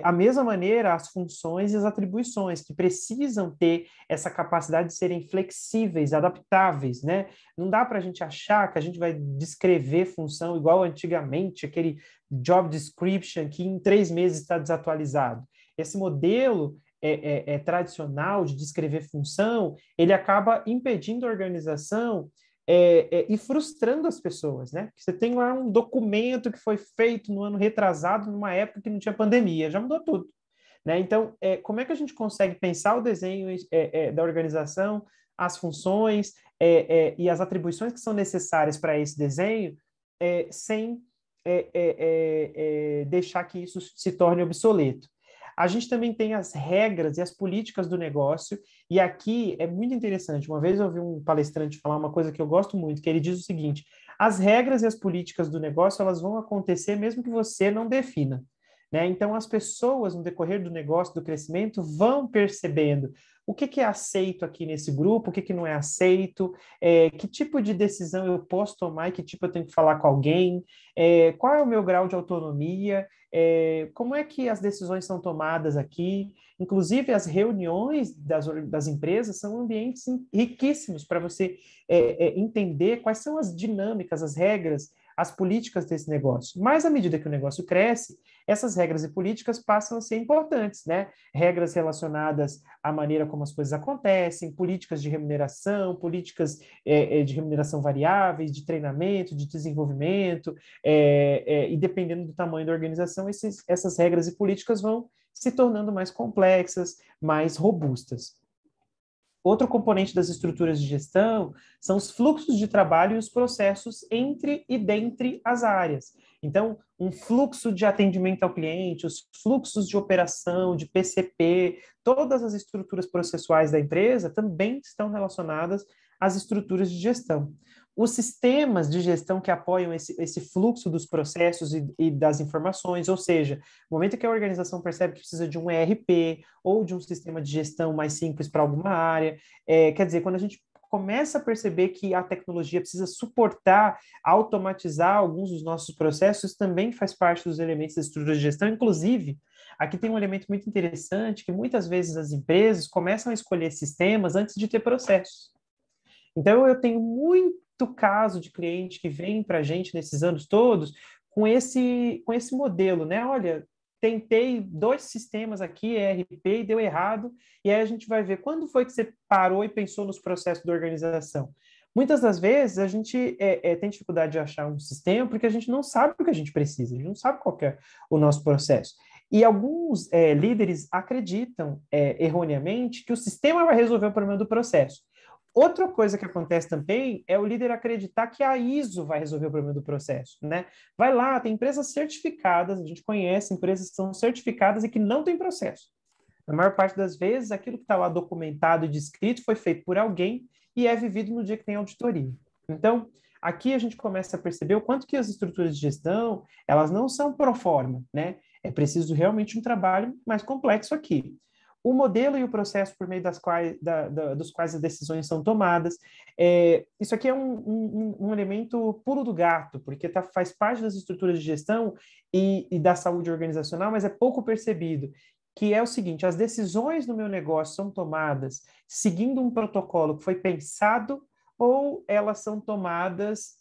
A mesma maneira, as funções e as atribuições que precisam ter essa capacidade de serem flexíveis, adaptáveis, né? Não dá para a gente achar que a gente vai descrever função igual antigamente, aquele job description que em 3 meses está desatualizado. Esse modelo tradicional de descrever função, ele acaba impedindo a organização e frustrando as pessoas, né? Você tem lá um documento que foi feito no ano retrasado, numa época que não tinha pandemia, já mudou tudo. Né? Então, como é que a gente consegue pensar o desenho da organização, as funções e as atribuições que são necessárias para esse desenho, sem deixar que isso se torne obsoleto? A gente também tem as regras e as políticas do negócio, e aqui é muito interessante. Uma vez eu ouvi um palestrante falar uma coisa que eu gosto muito, que ele diz o seguinte: as regras e as políticas do negócio, elas vão acontecer mesmo que você não defina. Né? Então, as pessoas, no decorrer do negócio, do crescimento, vão percebendo o que é aceito aqui nesse grupo, o que não é aceito, que tipo de decisão eu posso tomar e que tipo eu tenho que falar com alguém, qual é o meu grau de autonomia, como é que as decisões são tomadas aqui. Inclusive, as reuniões das empresas são ambientes riquíssimos para você entender quais são as dinâmicas, as regras, as políticas desse negócio. Mas, à medida que o negócio cresce, essas regras e políticas passam a ser importantes, né? Regras relacionadas à maneira como as coisas acontecem, políticas de remuneração, políticas de remuneração variáveis, de treinamento, de desenvolvimento, e dependendo do tamanho da organização, essas regras e políticas vão se tornando mais complexas, mais robustas. Outro componente das estruturas de gestão são os fluxos de trabalho e os processos entre e dentre as áreas. Então, um fluxo de atendimento ao cliente, os fluxos de operação, de PCP, todas as estruturas processuais da empresa também estão relacionadas às estruturas de gestão. Os sistemas de gestão que apoiam esse fluxo dos processos e das informações, ou seja, no momento que a organização percebe que precisa de um ERP ou de um sistema de gestão mais simples para alguma área, quer dizer, quando a gente começa a perceber que a tecnologia precisa suportar, automatizar alguns dos nossos processos, também faz parte dos elementos da estrutura de gestão. Inclusive, aqui tem um elemento muito interessante, que muitas vezes as empresas começam a escolher sistemas antes de ter processos. Então, eu tenho muito caso de cliente que vem para a gente nesses anos todos com esse modelo, né? Olha, tentei 2 sistemas aqui, ERP, e deu errado, e aí a gente vai ver quando foi que você parou e pensou nos processos da organização. Muitas das vezes a gente tem dificuldade de achar um sistema porque a gente não sabe o que a gente precisa, a gente não sabe qual é o nosso processo. E alguns líderes acreditam erroneamente que o sistema vai resolver o problema do processo. Outra coisa que acontece também é o líder acreditar que a ISO vai resolver o problema do processo, né? Vai lá, tem empresas certificadas, a gente conhece empresas que são certificadas e que não têm processo. Na maior parte das vezes, aquilo que está lá documentado e descrito foi feito por alguém e é vivido no dia que tem auditoria. Então, aqui a gente começa a perceber o quanto que as estruturas de gestão, elas não são pro forma, né? É preciso realmente um trabalho mais complexo aqui. O modelo e o processo por meio dos quais as decisões são tomadas. Isso aqui é um elemento pulo do gato, porque faz parte das estruturas de gestão e da saúde organizacional, mas é pouco percebido, que é o seguinte: as decisões no meu negócio são tomadas seguindo um protocolo que foi pensado ou elas são tomadas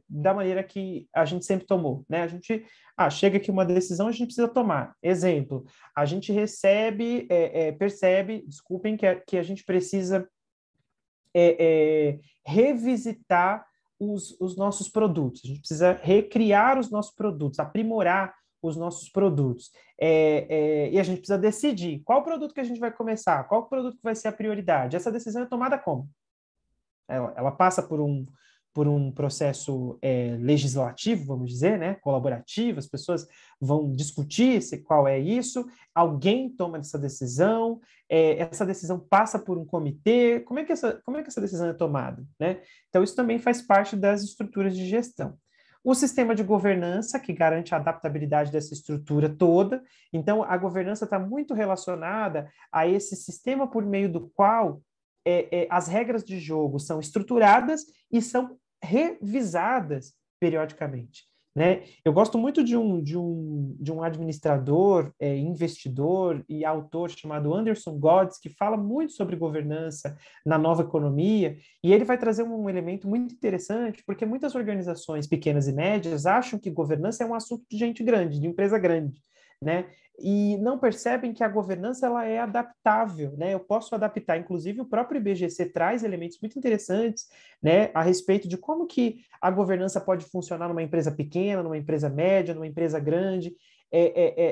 da maneira que a gente sempre tomou, né? A gente chega aqui uma decisão, a gente precisa tomar. Exemplo, a gente percebe, desculpem, que a gente precisa revisitar os nossos produtos, a gente precisa recriar os nossos produtos, aprimorar os nossos produtos. E a gente precisa decidir qual produto que a gente vai começar, qual produto que vai ser a prioridade. Essa decisão é tomada como? Ela passa por um processo legislativo, vamos dizer, né, colaborativo, as pessoas vão discutir qual é isso, alguém toma essa decisão passa por um comitê, como é que essa decisão é tomada, né? Então, isso também faz parte das estruturas de gestão. O sistema de governança, que garante a adaptabilidade dessa estrutura toda. Então, a governança está muito relacionada a esse sistema por meio do qual as regras de jogo são estruturadas e são revisadas periodicamente. Né? Eu gosto muito de um administrador, investidor e autor chamado Anderson Gods, que fala muito sobre governança na nova economia, e ele vai trazer um elemento muito interessante, porque muitas organizações pequenas e médias acham que governança é um assunto de gente grande, de empresa grande, né? E não percebem que a governança ela é adaptável, né? Eu posso adaptar, inclusive o próprio IBGC traz elementos muito interessantes, né, a respeito de como que a governança pode funcionar numa empresa pequena, numa empresa média, numa empresa grande,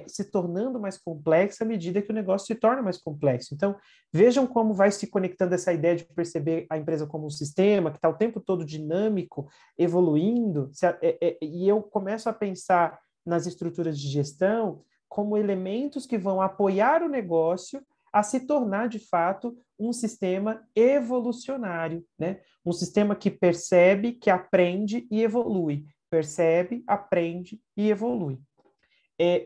se tornando mais complexa à medida que o negócio se torna mais complexo. Então, vejam como vai se conectando essa ideia de perceber a empresa como um sistema que está o tempo todo dinâmico, evoluindo, e eu começo a pensar nas estruturas de gestão como elementos que vão apoiar o negócio a se tornar, de fato, um sistema evolucionário, né? Um sistema que percebe, que aprende e evolui. Percebe, aprende e evolui.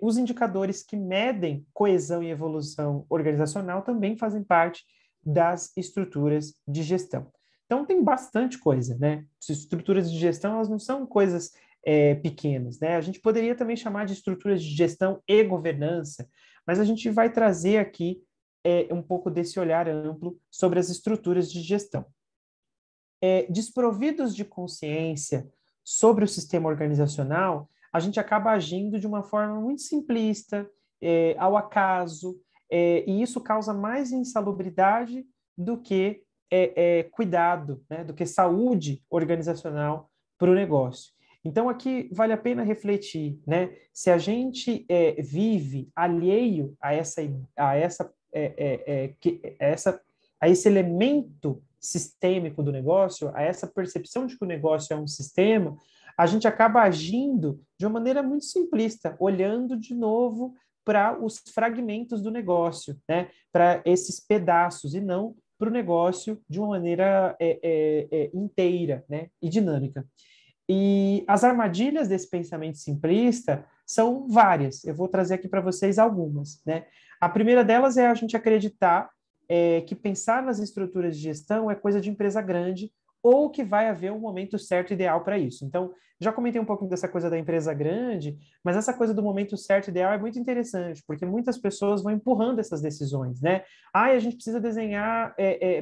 Os indicadores que medem coesão e evolução organizacional também fazem parte das estruturas de gestão. Então, tem bastante coisa, né? As estruturas de gestão, elas não são coisas pequenas, né? A gente poderia também chamar de estruturas de gestão e governança, mas a gente vai trazer aqui um pouco desse olhar amplo sobre as estruturas de gestão. Desprovidos de consciência sobre o sistema organizacional, a gente acaba agindo de uma forma muito simplista, ao acaso, e isso causa mais insalubridade do que cuidado, né, do que saúde organizacional para o negócio. Então, aqui vale a pena refletir, né, se a gente vive alheio a esse elemento sistêmico do negócio, a essa percepção de que o negócio é um sistema, a gente acaba agindo de uma maneira muito simplista, olhando de novo para os fragmentos do negócio, né? Para esses pedaços, e não para o negócio de uma maneira inteira, né? E dinâmica. E as armadilhas desse pensamento simplista são várias. Eu vou trazer aqui para vocês algumas, né? A primeira delas é a gente acreditar que pensar nas estruturas de gestão é coisa de empresa grande ou que vai haver um momento certo ideal para isso. Então, já comentei um pouquinho dessa coisa da empresa grande, mas essa coisa do momento certo ideal é muito interessante, porque muitas pessoas vão empurrando essas decisões, né? A gente precisa desenhar,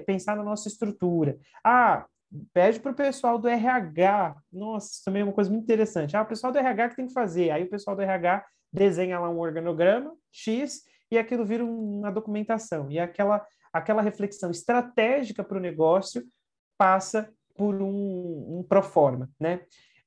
pensar na nossa estrutura. Pede para o pessoal do RH. Nossa, isso também é uma coisa muito interessante. O pessoal do RH que tem que fazer. Aí o pessoal do RH desenha lá um organograma X e aquilo vira uma documentação. E aquela reflexão estratégica para o negócio passa por um proforma, né?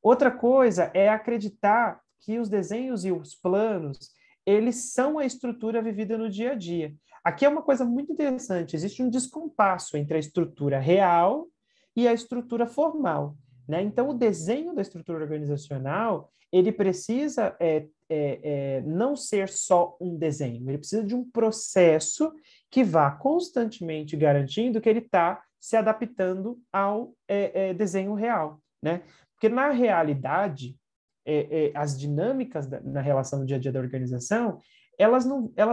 Outra coisa é acreditar que os desenhos e os planos, eles são a estrutura vivida no dia a dia. Aqui é uma coisa muito interessante. Existe um descompasso entre a estrutura real e a estrutura formal, né? Então, o desenho da estrutura organizacional, ele precisa não ser só um desenho, ele precisa de um processo que vá constantemente garantindo que ele está se adaptando ao desenho real, né? Porque, na realidade, as dinâmicas na relação do dia a dia da organização, elas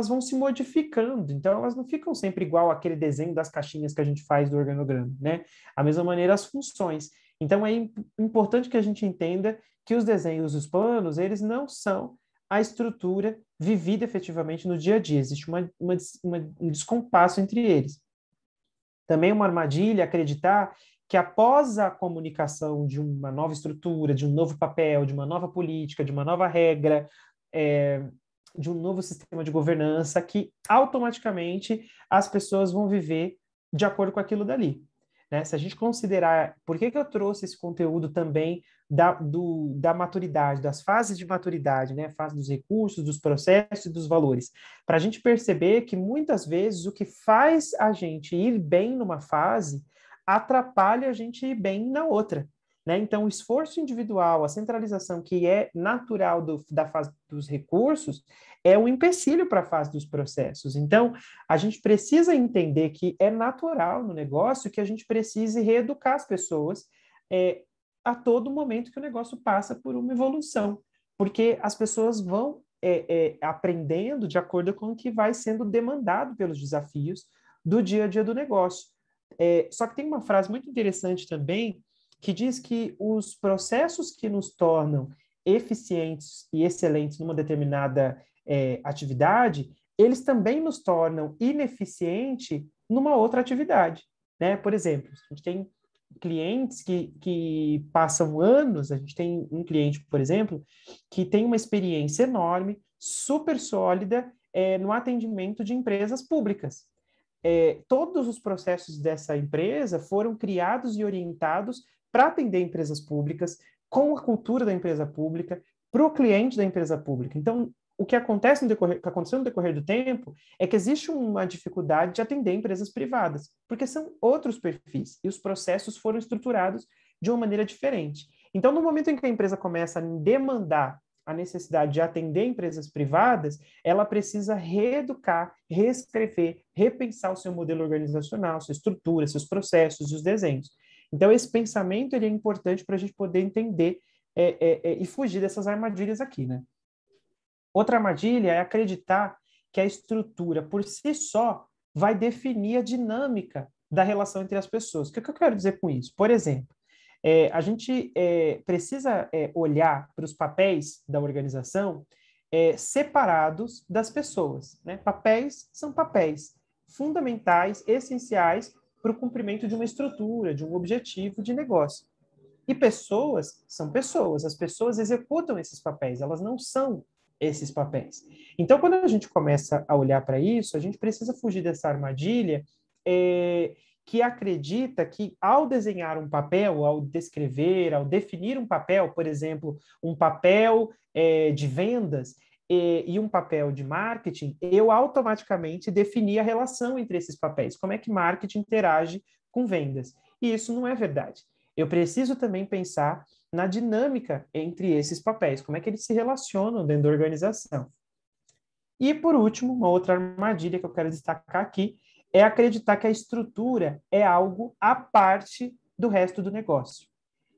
vão se modificando, então elas não ficam sempre igual aquele desenho das caixinhas que a gente faz do organograma, né? A mesma maneira as funções. Então é importante que a gente entenda que os desenhos e os planos, eles não são a estrutura vivida efetivamente no dia a dia, existe um descompasso entre eles. Também uma armadilha acreditar que após a comunicação de uma nova estrutura, de um novo papel, de uma nova política, de uma nova regra, de um novo sistema de governança, que automaticamente as pessoas vão viver de acordo com aquilo dali. Né? Se a gente considerar, por que eu trouxe esse conteúdo também da maturidade, das fases de maturidade, né? A fase dos recursos, dos processos e dos valores, para a gente perceber que muitas vezes o que faz a gente ir bem numa fase atrapalha a gente ir bem na outra. Né? Então, o esforço individual, a centralização que é natural da fase dos recursos, é um empecilho para a fase dos processos. Então, a gente precisa entender que é natural no negócio que a gente precise reeducar as pessoas a todo momento que o negócio passa por uma evolução, porque as pessoas vão aprendendo de acordo com o que vai sendo demandado pelos desafios do dia a dia do negócio. Só que tem uma frase muito interessante também, que diz que os processos que nos tornam eficientes e excelentes numa determinada atividade, eles também nos tornam ineficiente numa outra atividade. Né? Por exemplo, a gente tem clientes que passam anos, a gente tem um cliente, por exemplo, que tem uma experiência enorme, super sólida, no atendimento de empresas públicas. Todos os processos dessa empresa foram criados e orientados para atender empresas públicas, com a cultura da empresa pública, para o cliente da empresa pública. Então, o que acontece que aconteceu no decorrer do tempo é que existe uma dificuldade de atender empresas privadas, porque são outros perfis e os processos foram estruturados de uma maneira diferente. Então, no momento em que a empresa começa a demandar a necessidade de atender empresas privadas, ela precisa reeducar, reescrever, repensar o seu modelo organizacional, sua estrutura, seus processos e os desenhos. Então, esse pensamento ele é importante para a gente poder entender e fugir dessas armadilhas aqui, né? Outra armadilha é acreditar que a estrutura, por si só, vai definir a dinâmica da relação entre as pessoas. O que eu quero dizer com isso? Por exemplo, a gente precisa olhar para os papéis da organização separados das pessoas. Né? Papéis são papéis fundamentais, essenciais para o cumprimento de uma estrutura, de um objetivo de negócio. E pessoas são pessoas, as pessoas executam esses papéis, elas não são esses papéis. Então, quando a gente começa a olhar para isso, a gente precisa fugir dessa armadilha que acredita que ao desenhar um papel, ao descrever, ao definir um papel, por exemplo, um papel de vendas e um papel de marketing, eu automaticamente defini a relação entre esses papéis. Como é que marketing interage com vendas? E isso não é verdade. Eu preciso também pensar na dinâmica entre esses papéis, como é que eles se relacionam dentro da organização. E, por último, uma outra armadilha que eu quero destacar aqui é acreditar que a estrutura é algo à parte do resto do negócio.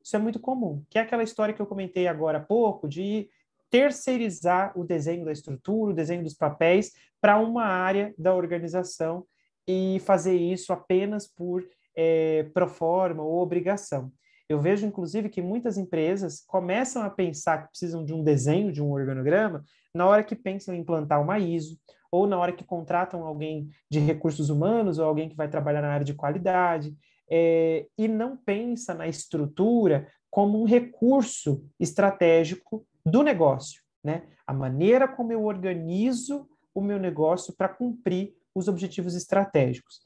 Isso é muito comum, que é aquela história que eu comentei agora há pouco de terceirizar o desenho da estrutura, o desenho dos papéis para uma área da organização e fazer isso apenas por proforma ou obrigação. Eu vejo, inclusive, que muitas empresas começam a pensar que precisam de um desenho, de um organograma, na hora que pensam em implantar uma ISO, ou na hora que contratam alguém de recursos humanos, ou alguém que vai trabalhar na área de qualidade, e não pensa na estrutura como um recurso estratégico do negócio, né? A maneira como eu organizo o meu negócio para cumprir os objetivos estratégicos.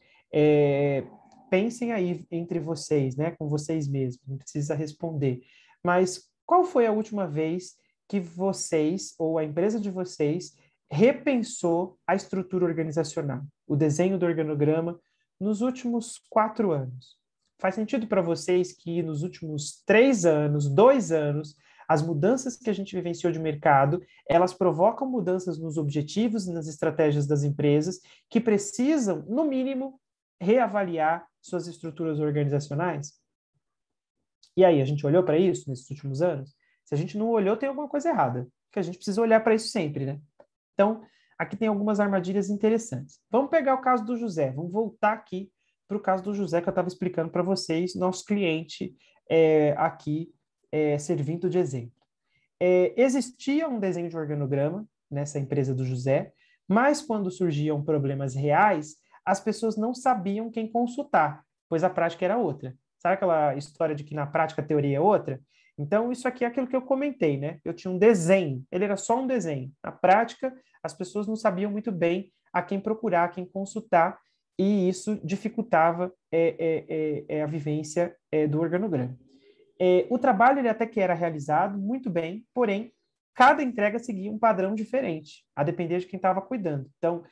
Pensem aí entre vocês, né, com vocês mesmos, não precisa responder. Mas qual foi a última vez que vocês ou a empresa de vocês repensou a estrutura organizacional, o desenho do organograma nos últimos 4 anos? Faz sentido para vocês que nos últimos 3 anos, 2 anos, as mudanças que a gente vivenciou de mercado, elas provocam mudanças nos objetivos e nas estratégias das empresas que precisam, no mínimo, reavaliar suas estruturas organizacionais? E aí, a gente olhou para isso nesses últimos anos? Se a gente não olhou, tem alguma coisa errada, porque a gente precisa olhar para isso sempre, né? Então, aqui tem algumas armadilhas interessantes. Vamos pegar o caso do José, vamos voltar aqui para o caso do José que eu estava explicando para vocês, nosso cliente aqui servindo de exemplo. Existia um desenho de organograma nessa empresa do José, mas quando surgiam problemas reais, as pessoas não sabiam quem consultar, pois a prática era outra. Sabe aquela história de que na prática a teoria é outra? Então, isso aqui é aquilo que eu comentei, né? Eu tinha um desenho, ele era só um desenho. Na prática, as pessoas não sabiam muito bem a quem procurar, a quem consultar, e isso dificultava a vivência do organograma. O trabalho ele até que era realizado muito bem, porém, cada entrega seguia um padrão diferente, a depender de quem estava cuidando. Então,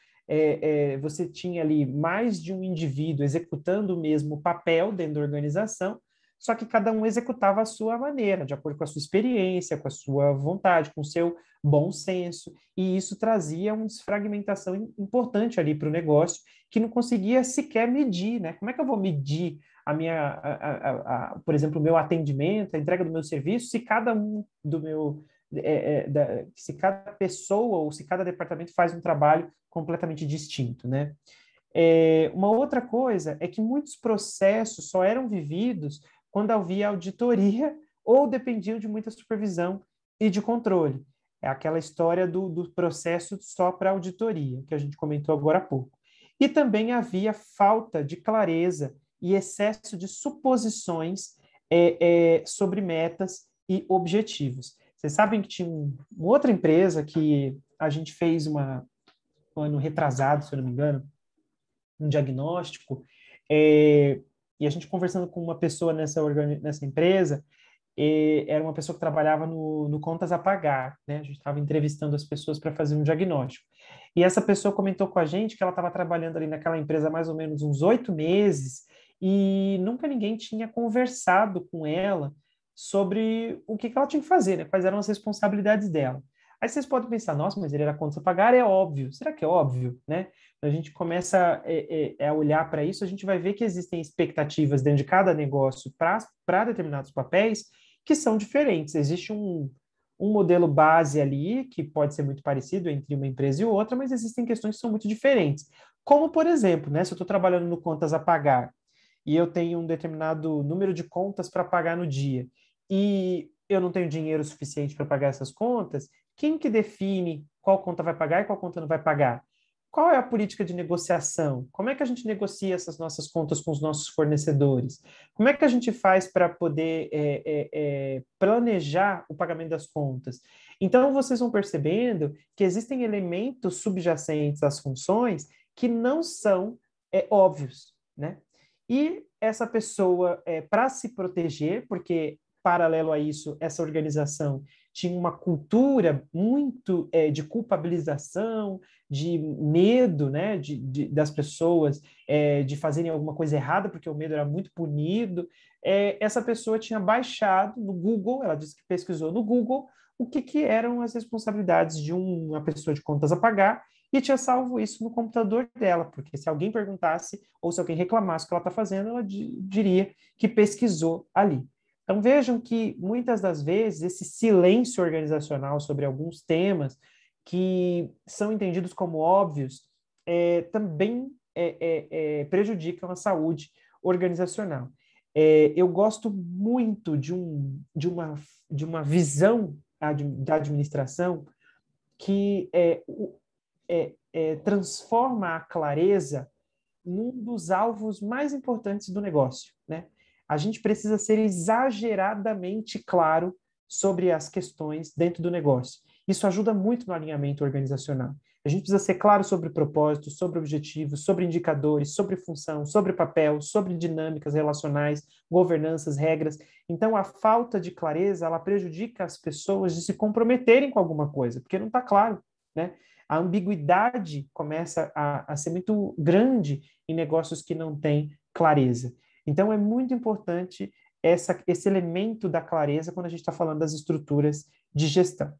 você tinha ali mais de um indivíduo executando o mesmo papel dentro da organização, só que cada um executava a sua maneira, de acordo com a sua experiência, com a sua vontade, com o seu bom senso, e isso trazia uma desfragmentação importante ali para o negócio, que não conseguia sequer medir, né? Como é que eu vou medir por exemplo, o meu atendimento, a entrega do meu serviço, se cada um do meu, se cada pessoa ou se cada departamento faz um trabalho completamente distinto, né? Uma outra coisa é que muitos processos só eram vividos quando havia auditoria ou dependiam de muita supervisão e de controle. É aquela história do processo só para auditoria, que a gente comentou agora há pouco. E também havia falta de clareza e excesso de suposições sobre metas e objetivos. Vocês sabem que tinha uma outra empresa que a gente fez um ano retrasado, se eu não me engano, um diagnóstico, e a gente conversando com uma pessoa nessa empresa, era uma pessoa que trabalhava no Contas a Pagar, né? A gente estava entrevistando as pessoas para fazer um diagnóstico. E essa pessoa comentou com a gente que ela estava trabalhando ali naquela empresa há mais ou menos uns 8 meses e nunca ninguém tinha conversado com ela sobre o que ela tinha que fazer, né? Quais eram as responsabilidades dela. Aí vocês podem pensar, nossa, mas ele era Contas a Pagar, é óbvio. Será que é óbvio, né? A gente começa a olhar para isso, a gente vai ver que existem expectativas dentro de cada negócio para determinados papéis que são diferentes. Existe um modelo base ali, que pode ser muito parecido entre uma empresa e outra, mas existem questões que são muito diferentes. Como, por exemplo, né, se eu estou trabalhando no contas a pagar e eu tenho um determinado número de contas para pagar no dia e eu não tenho dinheiro suficiente para pagar essas contas, quem que define qual conta vai pagar e qual conta não vai pagar? Qual é a política de negociação? Como é que a gente negocia essas nossas contas com os nossos fornecedores? Como é que a gente faz para poder planejar o pagamento das contas? Então, vocês vão percebendo que existem elementos subjacentes às funções que não são óbvios, né? E essa pessoa, para se proteger, porque paralelo a isso, essa organização tinha uma cultura muito de culpabilização, de medo, né, das pessoas de fazerem alguma coisa errada, porque o medo era muito punido. Essa pessoa tinha baixado no Google, ela disse que pesquisou no Google, o que eram as responsabilidades de uma pessoa de contas a pagar e tinha salvo isso no computador dela, porque se alguém perguntasse ou se alguém reclamasse o que ela está fazendo, ela diria que pesquisou ali. Então vejam que muitas das vezes esse silêncio organizacional sobre alguns temas que são entendidos como óbvios também prejudicam a saúde organizacional. Eu gosto muito de uma visão da administração que transforma a clareza num dos alvos mais importantes do negócio, né? A gente precisa ser exageradamente claro sobre as questões dentro do negócio. Isso ajuda muito no alinhamento organizacional. A gente precisa ser claro sobre propósitos, sobre objetivos, sobre indicadores, sobre função, sobre papel, sobre dinâmicas relacionais, governanças, regras. Então, a falta de clareza, ela prejudica as pessoas de se comprometerem com alguma coisa, porque não está claro, né? A ambiguidade começa a ser muito grande em negócios que não têm clareza. Então, é muito importante esse elemento da clareza quando a gente está falando das estruturas de gestão.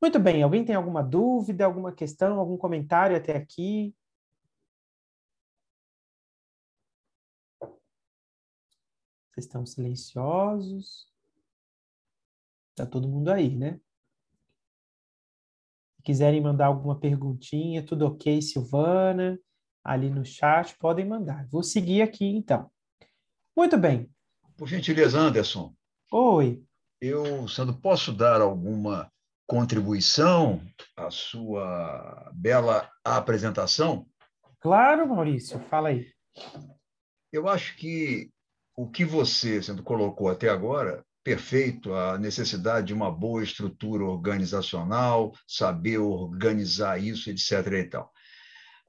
Muito bem, alguém tem alguma dúvida, alguma questão, algum comentário até aqui? Vocês estão silenciosos? Está todo mundo aí, né? Se quiserem mandar alguma perguntinha, tudo ok, Silvana? Ali no chat, podem mandar. Vou seguir aqui, então. Muito bem. Por gentileza, Anderson, Oi. Sandro, posso dar alguma contribuição à sua bela apresentação? Claro, Maurício, fala aí. Eu acho que o que você, Sandro, colocou até agora, perfeito, a necessidade de uma boa estrutura organizacional, saber organizar isso, etc. e tal.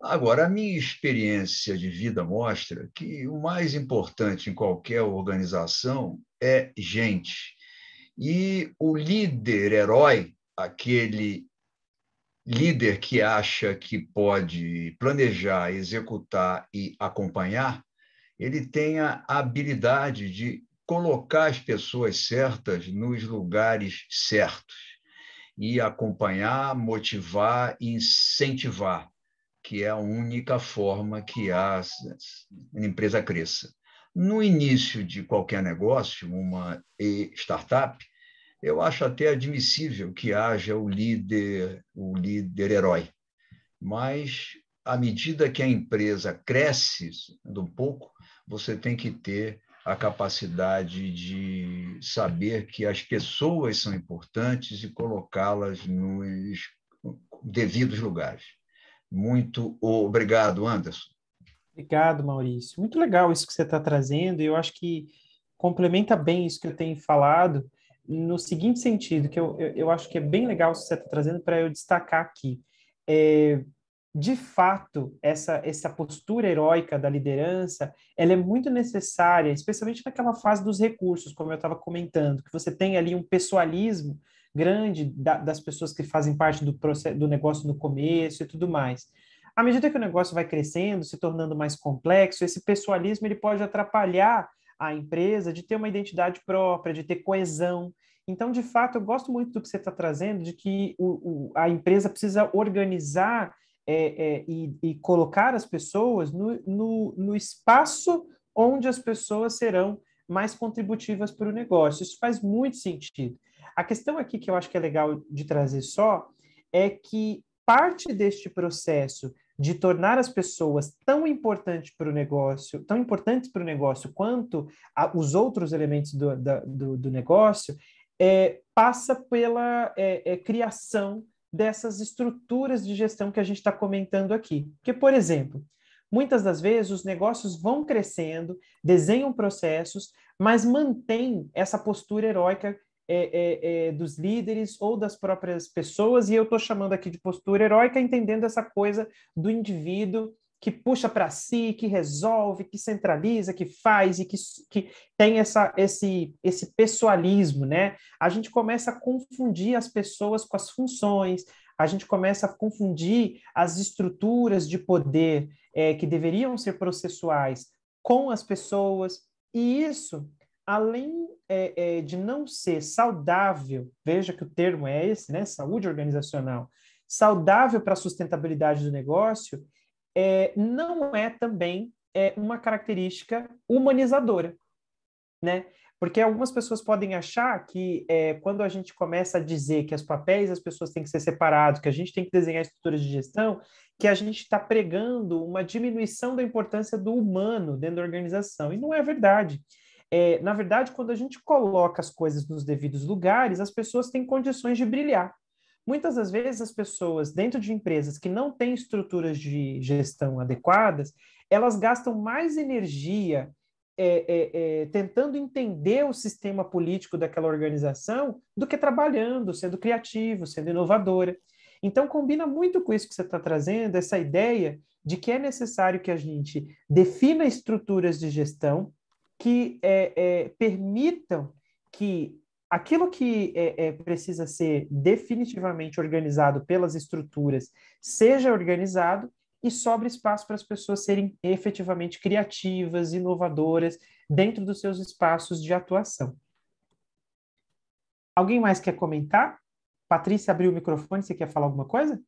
Agora, a minha experiência de vida mostra que o mais importante em qualquer organização é gente. E o líder herói, aquele líder que acha que pode planejar, executar e acompanhar, ele tem a habilidade de colocar as pessoas certas nos lugares certos e acompanhar, motivar e incentivar, que é a única forma que a empresa cresça. No início de qualquer negócio, uma startup, eu acho até admissível que haja o líder herói, mas à medida que a empresa cresce um pouco, você tem que ter a capacidade de saber que as pessoas são importantes e colocá-las nos devidos lugares. Muito obrigado, Anderson. Obrigado, Maurício. Muito legal isso que você está trazendo, e eu acho que complementa bem isso que eu tenho falado, no seguinte sentido, que eu acho que é bem legal isso que você está trazendo para eu destacar aqui. É, de fato, essa postura heróica da liderança, ela é muito necessária, especialmente naquela fase dos recursos, como eu estava comentando, que você tem ali um pessoalismo grande das pessoas que fazem parte do processo, do negócio no começo e tudo mais. À medida que o negócio vai crescendo, se tornando mais complexo, esse pessoalismo ele pode atrapalhar a empresa de ter uma identidade própria, de ter coesão. Então, de fato, eu gosto muito do que você está trazendo, de que a empresa precisa organizar e colocar as pessoas no espaço onde as pessoas serão mais contributivas para o negócio. Isso faz muito sentido. A questão aqui que eu acho que é legal de trazer só é que parte deste processo de tornar as pessoas tão importantes para o negócio, tão importantes para o negócio quanto os outros elementos do negócio, passa pela criação dessas estruturas de gestão que a gente está comentando aqui. Porque, por exemplo, muitas das vezes os negócios vão crescendo, desenham processos, mas mantém essa postura heróica dos líderes ou das próprias pessoas, e eu estou chamando aqui de postura heróica, entendendo essa coisa do indivíduo que puxa para si, que resolve, que centraliza, que faz e que tem esse pessoalismo, né? A gente começa a confundir as pessoas com as funções, a gente começa a confundir as estruturas de poder que deveriam ser processuais com as pessoas, e isso, além de não ser saudável, veja que o termo é esse, né? Saúde organizacional, saudável para a sustentabilidade do negócio, não é também uma característica humanizadora, né? Porque algumas pessoas podem achar que quando a gente começa a dizer que os papéis das pessoas têm que ser separados, que a gente tem que desenhar estruturas de gestão, que a gente está pregando uma diminuição da importância do humano dentro da organização. E não é verdade. Na verdade, quando a gente coloca as coisas nos devidos lugares, as pessoas têm condições de brilhar. Muitas das vezes, as pessoas dentro de empresas que não têm estruturas de gestão adequadas, elas gastam mais energia tentando entender o sistema político daquela organização do que trabalhando, sendo criativo, sendo inovadora. Então, combina muito com isso que você está trazendo, essa ideia de que é necessário que a gente defina estruturas de gestão que permitam que aquilo que precisa ser definitivamente organizado pelas estruturas seja organizado e sobre espaço para as pessoas serem efetivamente criativas, inovadoras dentro dos seus espaços de atuação. Alguém mais quer comentar? Patrícia abriu o microfone, você quer falar alguma coisa?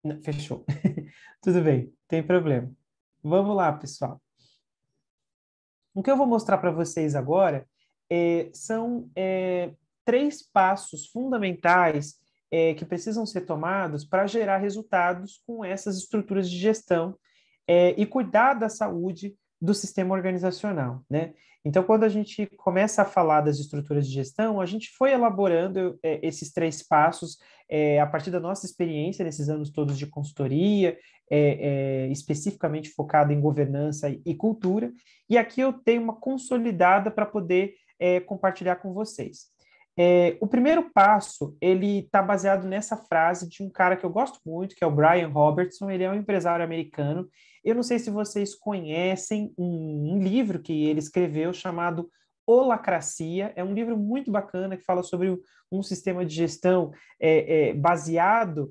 Não, fechou. Tudo bem, tem problema. Vamos lá, pessoal. O que eu vou mostrar para vocês agora são três passos fundamentais que precisam ser tomados para gerar resultados com essas estruturas de gestão e cuidar da saúde do sistema organizacional, né? Então, quando a gente começa a falar das estruturas de gestão, a gente foi elaborando esses três passos a partir da nossa experiência nesses anos todos de consultoria, especificamente focada em governança e cultura, e aqui eu tenho uma consolidada para poder compartilhar com vocês. O primeiro passo, ele está baseado nessa frase de um cara que eu gosto muito, que é o Brian Robertson. Ele é um empresário americano. Eu não sei se vocês conhecem um livro que ele escreveu chamado Holacracia. É um livro muito bacana que fala sobre um sistema de gestão baseado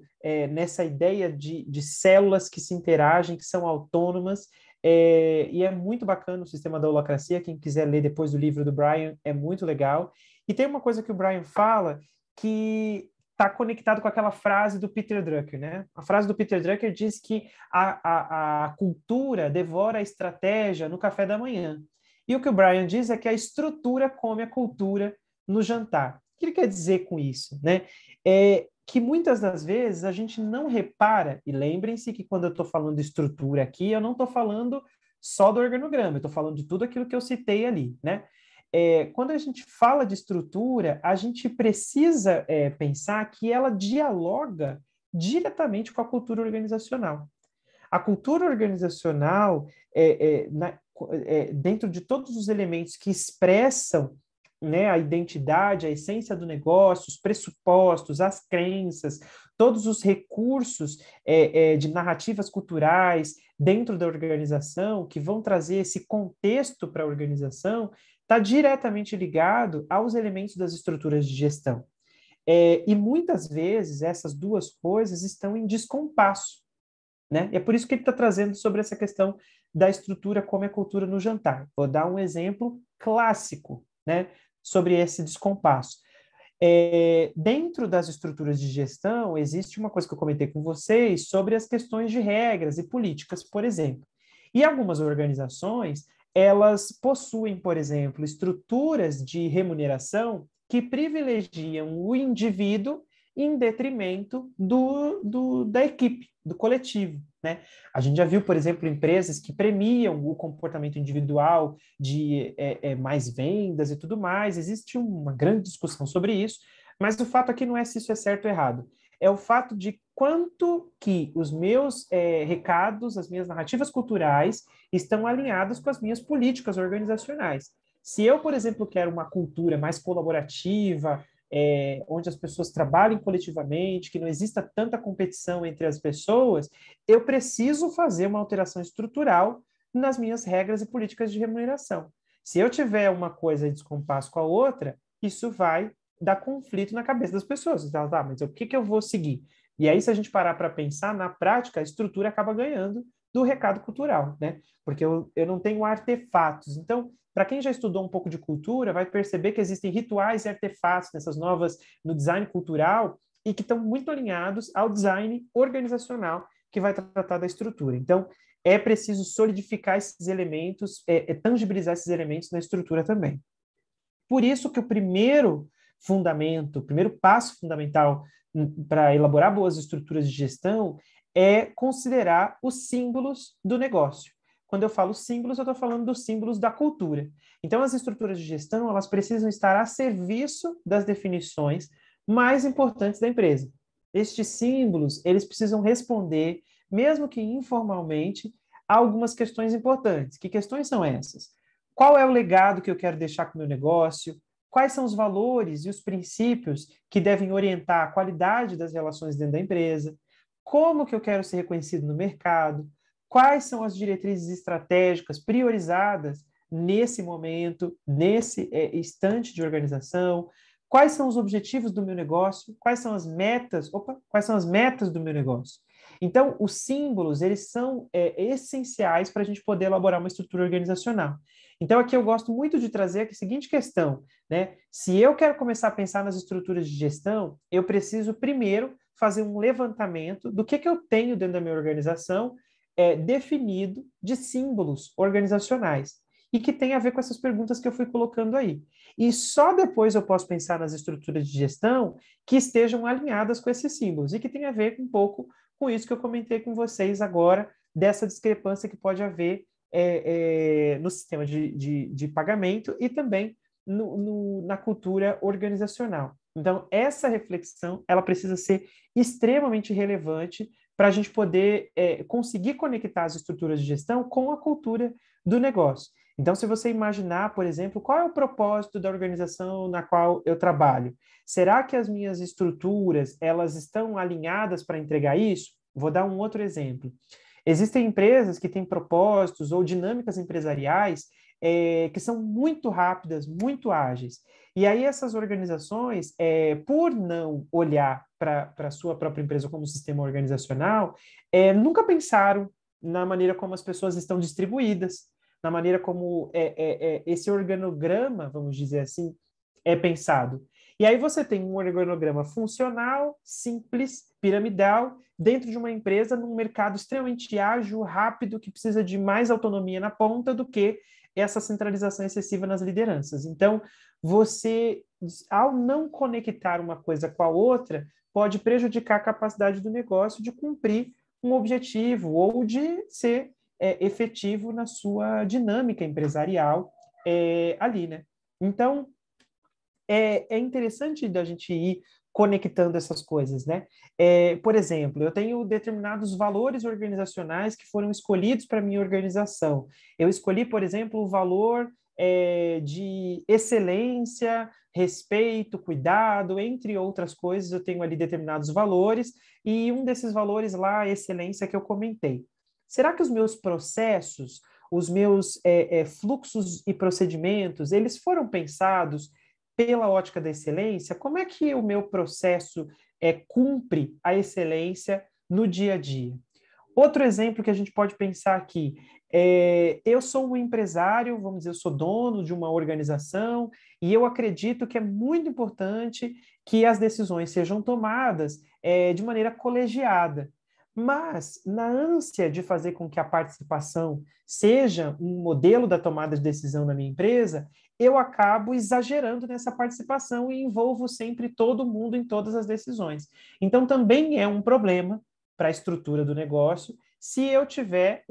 nessa ideia de células que se interagem, que são autônomas. E é muito bacana o sistema da holacracia. Quem quiser ler depois do livro do Brian, é muito legal. E tem uma coisa que o Brian fala que está conectado com aquela frase do Peter Drucker, né? A frase do Peter Drucker diz que a cultura devora a estratégia no café da manhã. E o que o Brian diz é que a estrutura come a cultura no jantar. O que ele quer dizer com isso, né? É que muitas das vezes a gente não repara, e lembrem-se que quando eu estou falando de estrutura aqui, eu não estou falando só do organograma, eu estou falando de tudo aquilo que eu citei ali, né? Quando a gente fala de estrutura, a gente precisa pensar que ela dialoga diretamente com a cultura organizacional. A cultura organizacional, dentro de todos os elementos que expressam, né, a identidade, a essência do negócio, os pressupostos, as crenças, todos os recursos de narrativas culturais dentro da organização que vão trazer esse contexto para a organização, está diretamente ligado aos elementos das estruturas de gestão. E muitas vezes essas duas coisas estão em descompasso, né? E é por isso que ele está trazendo sobre essa questão da estrutura como a cultura no jantar. Vou dar um exemplo clássico, né, sobre esse descompasso. Dentro das estruturas de gestão, existe uma coisa que eu comentei com vocês sobre as questões de regras e políticas, por exemplo. E algumas organizações, elas possuem, por exemplo, estruturas de remuneração que privilegiam o indivíduo em detrimento da equipe, do coletivo, né? A gente já viu, por exemplo, empresas que premiam o comportamento individual de mais vendas e tudo mais. Existe uma grande discussão sobre isso, mas o fato aqui não é se isso é certo ou errado. É o fato de quanto que os meus recados, as minhas narrativas culturais estão alinhadas com as minhas políticas organizacionais. Se eu, por exemplo, quero uma cultura mais colaborativa, onde as pessoas trabalhem coletivamente, que não exista tanta competição entre as pessoas, eu preciso fazer uma alteração estrutural nas minhas regras e políticas de remuneração. Se eu tiver uma coisa em descompasso com a outra, isso vai dar conflito na cabeça das pessoas. Então, tá, mas o que eu vou seguir? E aí, se a gente parar para pensar, na prática, a estrutura acaba ganhando do recado cultural, né? Porque eu não tenho artefatos. Então, para quem já estudou um pouco de cultura, vai perceber que existem rituais e artefatos nessas novas, no design cultural, e que estão muito alinhados ao design organizacional, que vai tratar da estrutura. Então, é preciso solidificar esses elementos, tangibilizar esses elementos na estrutura também. Por isso que o primeiro fundamento, o primeiro passo fundamental para elaborar boas estruturas de gestão é considerar os símbolos do negócio. Quando eu falo símbolos, eu estou falando dos símbolos da cultura. Então, as estruturas de gestão, elas precisam estar a serviço das definições mais importantes da empresa. Estes símbolos, eles precisam responder, mesmo que informalmente, a algumas questões importantes. Que questões são essas? Qual é o legado que eu quero deixar com o meu negócio? Quais são os valores e os princípios que devem orientar a qualidade das relações dentro da empresa? Como que eu quero ser reconhecido no mercado? Quais são as diretrizes estratégicas priorizadas nesse momento, nesse instante de organização? Quais são os objetivos do meu negócio? Quais são as metas? Quais são as metas do meu negócio? Então, os símbolos, eles são essenciais para a gente poder elaborar uma estrutura organizacional. Então, aqui eu gosto muito de trazer a seguinte questão, né? Se eu quero começar a pensar nas estruturas de gestão, eu preciso primeiro fazer um levantamento do que eu tenho dentro da minha organização definido de símbolos organizacionais e que tem a ver com essas perguntas que eu fui colocando aí. E só depois eu posso pensar nas estruturas de gestão que estejam alinhadas com esses símbolos e que tem a ver um pouco com isso que eu comentei com vocês agora, dessa discrepância que pode haver no sistema de pagamento e também na cultura organizacional. Então, essa reflexão ela precisa ser extremamente relevante para a gente poder conseguir conectar as estruturas de gestão com a cultura do negócio. Então, se você imaginar, por exemplo, qual é o propósito da organização na qual eu trabalho? Será que as minhas estruturas, elas estão alinhadas para entregar isso? Vou dar um outro exemplo. Existem empresas que têm propósitos ou dinâmicas empresariais que são muito rápidas, muito ágeis. E aí essas organizações, por não olhar para a sua própria empresa como sistema organizacional, nunca pensaram na maneira como as pessoas estão distribuídas, na maneira como esse organograma, vamos dizer assim, é pensado. E aí você tem um organograma funcional, simples, piramidal, dentro de uma empresa, num mercado extremamente ágil, rápido, que precisa de mais autonomia na ponta do que essa centralização excessiva nas lideranças. Então, você, ao não conectar uma coisa com a outra, pode prejudicar a capacidade do negócio de cumprir um objetivo ou de ser efetivo na sua dinâmica empresarial ali, né? Então, é interessante da gente ir conectando essas coisas, né? Por exemplo, eu tenho determinados valores organizacionais que foram escolhidos para minha organização. Eu escolhi, por exemplo, o valor de excelência, respeito, cuidado, entre outras coisas, eu tenho ali determinados valores, e um desses valores lá, a excelência que eu comentei. Será que os meus processos, os meus fluxos e procedimentos, eles foram pensados pela ótica da excelência? Como é que o meu processo cumpre a excelência no dia a dia? Outro exemplo que a gente pode pensar aqui, eu sou um empresário, vamos dizer, eu sou dono de uma organização e eu acredito que é muito importante que as decisões sejam tomadas de maneira colegiada. Mas, na ânsia de fazer com que a participação seja um modelo da tomada de decisão na minha empresa, eu acabo exagerando nessa participação e envolvo sempre todo mundo em todas as decisões. Então, também é um problema para a estrutura do negócio se eu tiver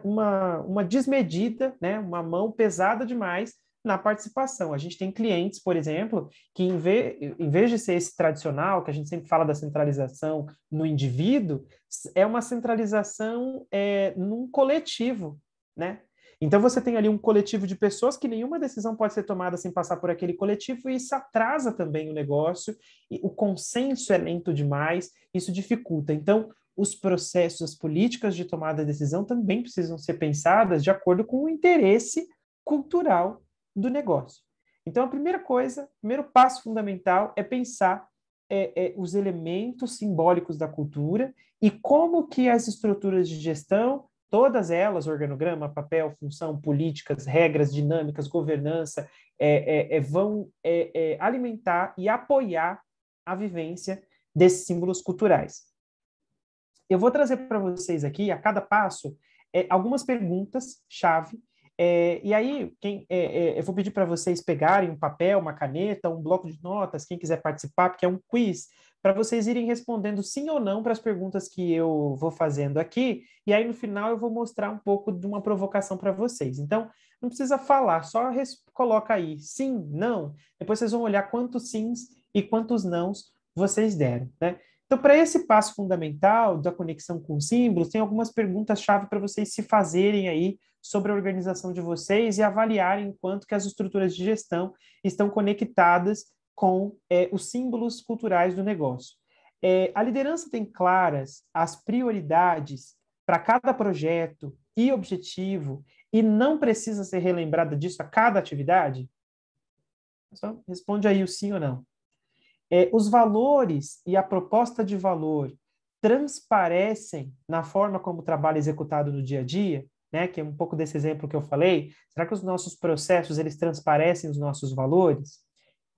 uma desmedida, né, uma mão pesada demais na participação. A gente tem clientes, por exemplo, que em vez de ser esse tradicional, que a gente sempre fala da centralização no indivíduo, é uma centralização num coletivo, né? Então você tem ali um coletivo de pessoas que nenhuma decisão pode ser tomada sem passar por aquele coletivo, e isso atrasa também o negócio, e o consenso é lento demais, isso dificulta. Então, os processos, as políticas de tomada de decisão também precisam ser pensadas de acordo com o interesse cultural do negócio. Então, a primeira coisa, o primeiro passo fundamental é pensar os elementos simbólicos da cultura e como que as estruturas de gestão, todas elas, organograma, papel, função, políticas, regras, dinâmicas, governança, vão alimentar e apoiar a vivência desses símbolos culturais. Eu vou trazer para vocês aqui, a cada passo, algumas perguntas-chave. E aí, eu vou pedir para vocês pegarem um papel, uma caneta, um bloco de notas, quem quiser participar, porque é um quiz, para vocês irem respondendo sim ou não para as perguntas que eu vou fazendo aqui. E aí, no final, eu vou mostrar um pouco de uma provocação para vocês. Então, não precisa falar, só coloca aí sim, não. Depois vocês vão olhar quantos sims e quantos nãos vocês deram, né? Então, para esse passo fundamental da conexão com símbolos, tem algumas perguntas-chave para vocês se fazerem aí sobre a organização de vocês e avaliarem quanto que as estruturas de gestão estão conectadas com os símbolos culturais do negócio. A liderança tem claras as prioridades para cada projeto e objetivo e não precisa ser relembrada disso a cada atividade? Só responde aí o sim ou não. Os valores e a proposta de valor transparecem na forma como o trabalho é executado no dia a dia, né? Que é um pouco desse exemplo que eu falei. Será que os nossos processos eles transparecem os nossos valores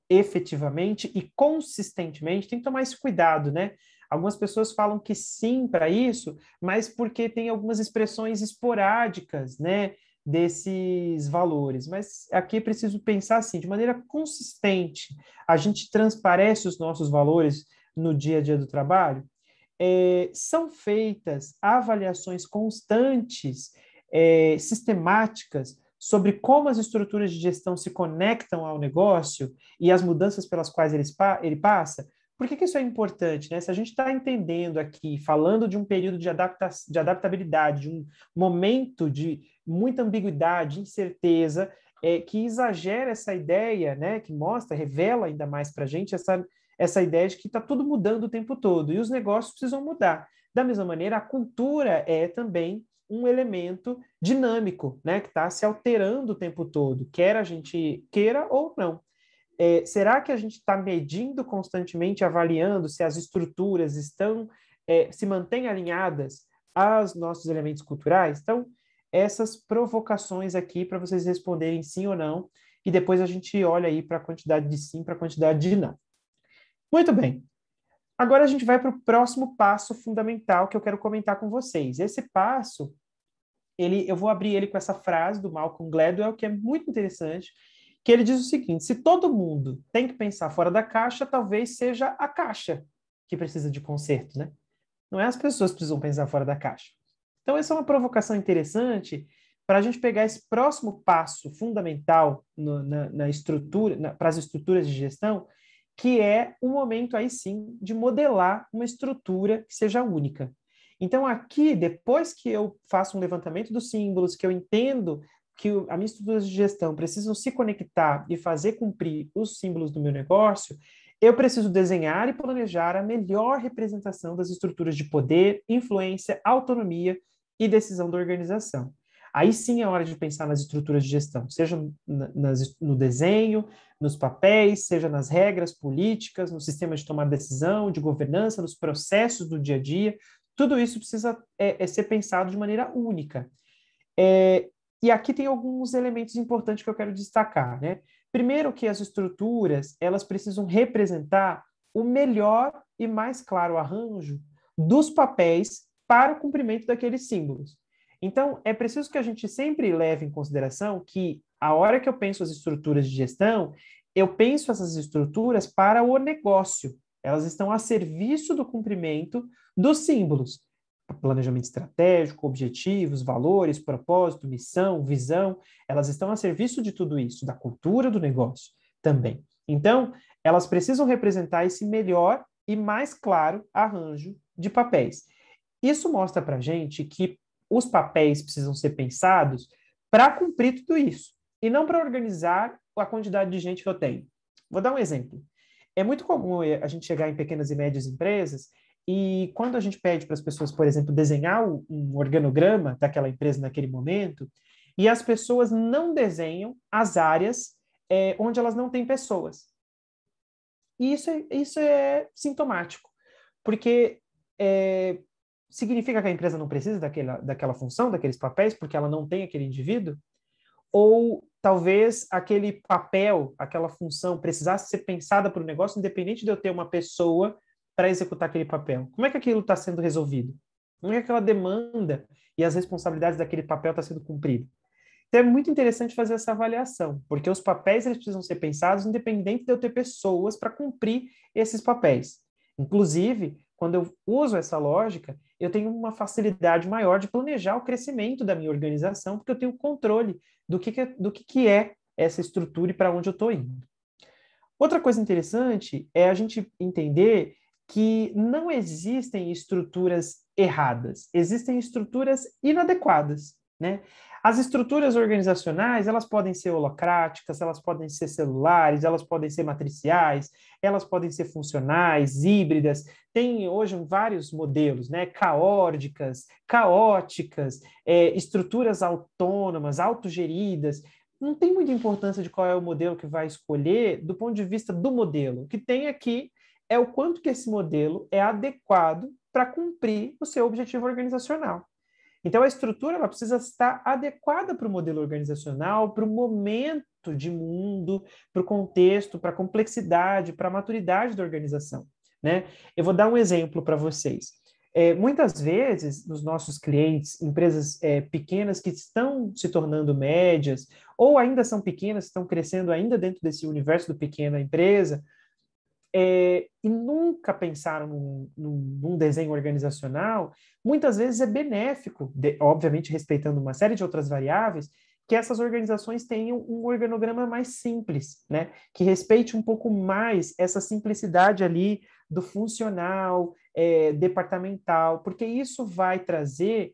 efetivamente e consistentemente? Tem que tomar esse cuidado, né? Algumas pessoas falam que sim para isso, mas porque tem algumas expressões esporádicas, né? Desses valores, mas aqui é preciso pensar assim, de maneira consistente, a gente transparece os nossos valores no dia a dia do trabalho. São feitas avaliações constantes, sistemáticas, sobre como as estruturas de gestão se conectam ao negócio e as mudanças pelas quais ele passa, Por que isso é importante, né? Se a gente está entendendo aqui, falando de um período de adaptabilidade, de um momento de muita ambiguidade, incerteza, que exagera essa ideia, né? Que mostra, revela ainda mais para a gente essa ideia de que está tudo mudando o tempo todo e os negócios precisam mudar. Da mesma maneira, a cultura é também um elemento dinâmico, né? Que está se alterando o tempo todo, quer a gente queira ou não. Será que a gente está medindo constantemente, avaliando se as estruturas estão, se mantêm alinhadas aos nossos elementos culturais? Então, essas provocações aqui para vocês responderem sim ou não, e depois a gente olha aí para a quantidade de sim, para a quantidade de não. Muito bem. Agora a gente vai para o próximo passo fundamental que eu quero comentar com vocês. Esse passo, eu vou abrir ele com essa frase do Malcolm Gladwell, que é muito interessante, que ele diz o seguinte: se todo mundo tem que pensar fora da caixa, talvez seja a caixa que precisa de conserto, né? Não é as pessoas que precisam pensar fora da caixa. Então, essa é uma provocação interessante para a gente pegar esse próximo passo fundamental na estrutura, para as estruturas de gestão, que é o momento aí sim de modelar uma estrutura que seja única. Então, aqui, depois que eu faço um levantamento dos símbolos, que eu entendo que a minha estrutura de gestão precisam se conectar e fazer cumprir os símbolos do meu negócio, eu preciso desenhar e planejar a melhor representação das estruturas de poder, influência, autonomia e decisão da organização. Aí sim é hora de pensar nas estruturas de gestão, seja no desenho, nos papéis, seja nas regras políticas, no sistema de tomar decisão, de governança, nos processos do dia a dia. Tudo isso precisa ser pensado de maneira única. E aqui tem alguns elementos importantes que eu quero destacar, né? Primeiro que as estruturas, elas precisam representar o melhor e mais claro arranjo dos papéis para o cumprimento daqueles símbolos. Então, é preciso que a gente sempre leve em consideração que a hora que eu penso as estruturas de gestão, eu penso essas estruturas para o negócio. Elas estão a serviço do cumprimento dos símbolos. Planejamento estratégico, objetivos, valores, propósito, missão, visão, elas estão a serviço de tudo isso, da cultura do negócio também. Então, elas precisam representar esse melhor e mais claro arranjo de papéis. Isso mostra para a gente que os papéis precisam ser pensados para cumprir tudo isso, e não para organizar a quantidade de gente que eu tenho. Vou dar um exemplo. É muito comum a gente chegar em pequenas e médias empresas e quando a gente pede para as pessoas, por exemplo, desenhar um organograma daquela empresa naquele momento, e as pessoas não desenham as áreas onde elas não têm pessoas. E isso é sintomático, porque significa que a empresa não precisa daquela função, daqueles papéis, porque ela não tem aquele indivíduo? Ou talvez aquele papel, aquela função precisasse ser pensada para o negócio, independente de eu ter uma pessoa para executar aquele papel. Como é que aquilo está sendo resolvido? Como é que aquela demanda e as responsabilidades daquele papel estão sendo cumpridas? Então é muito interessante fazer essa avaliação, porque os papéis eles precisam ser pensados independente de eu ter pessoas para cumprir esses papéis. Inclusive, quando eu uso essa lógica, eu tenho uma facilidade maior de planejar o crescimento da minha organização, porque eu tenho controle do que é essa estrutura e para onde eu estou indo. Outra coisa interessante é a gente entender que não existem estruturas erradas, existem estruturas inadequadas, né? As estruturas organizacionais, elas podem ser holocráticas, elas podem ser celulares, elas podem ser matriciais, elas podem ser funcionais, híbridas. Tem hoje vários modelos, né? Caórdicas, caóticas, estruturas autônomas, autogeridas. Não tem muita importância de qual é o modelo que vai escolher do ponto de vista do modelo. O que tem aqui é o quanto que esse modelo é adequado para cumprir o seu objetivo organizacional. Então, a estrutura ela precisa estar adequada para o modelo organizacional, para o momento de mundo, para o contexto, para a complexidade, para a maturidade da organização, né? Eu vou dar um exemplo para vocês. Muitas vezes, nos nossos clientes, empresas pequenas que estão se tornando médias, ou ainda são pequenas, estão crescendo ainda dentro desse universo do pequena empresa, e nunca pensaram num desenho organizacional, muitas vezes é benéfico, obviamente respeitando uma série de outras variáveis, que essas organizações tenham um organograma mais simples, né? Que respeite um pouco mais essa simplicidade ali do funcional, departamental, porque isso vai trazer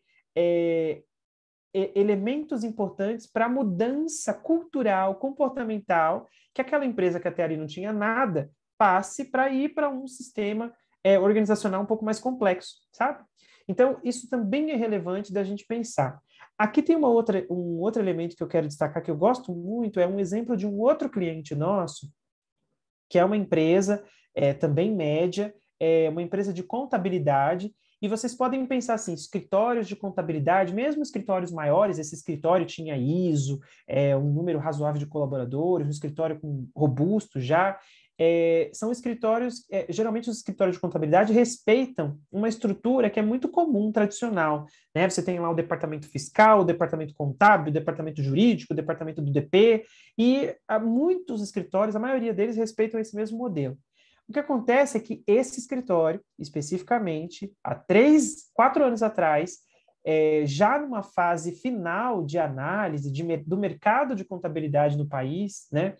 elementos importantes para a mudança cultural, comportamental, que aquela empresa que até ali não tinha nada, passe para ir para um sistema organizacional um pouco mais complexo, sabe? Então, isso também é relevante da gente pensar. Aqui tem um outro elemento que eu quero destacar, que eu gosto muito, é um exemplo de um outro cliente nosso, que é uma empresa também média, uma empresa de contabilidade, e vocês podem pensar assim, escritórios de contabilidade, mesmo escritórios maiores, esse escritório tinha ISO, um número razoável de colaboradores, um escritório robusto já, são escritórios, geralmente os escritórios de contabilidade respeitam uma estrutura que é muito comum, tradicional, né? Você tem lá o departamento fiscal, o departamento contábil, o departamento jurídico, o departamento do DP, e muitos escritórios, a maioria deles respeitam esse mesmo modelo. O que acontece é que esse escritório, especificamente, há 4 anos atrás, já numa fase final de análise do mercado de contabilidade no país, né,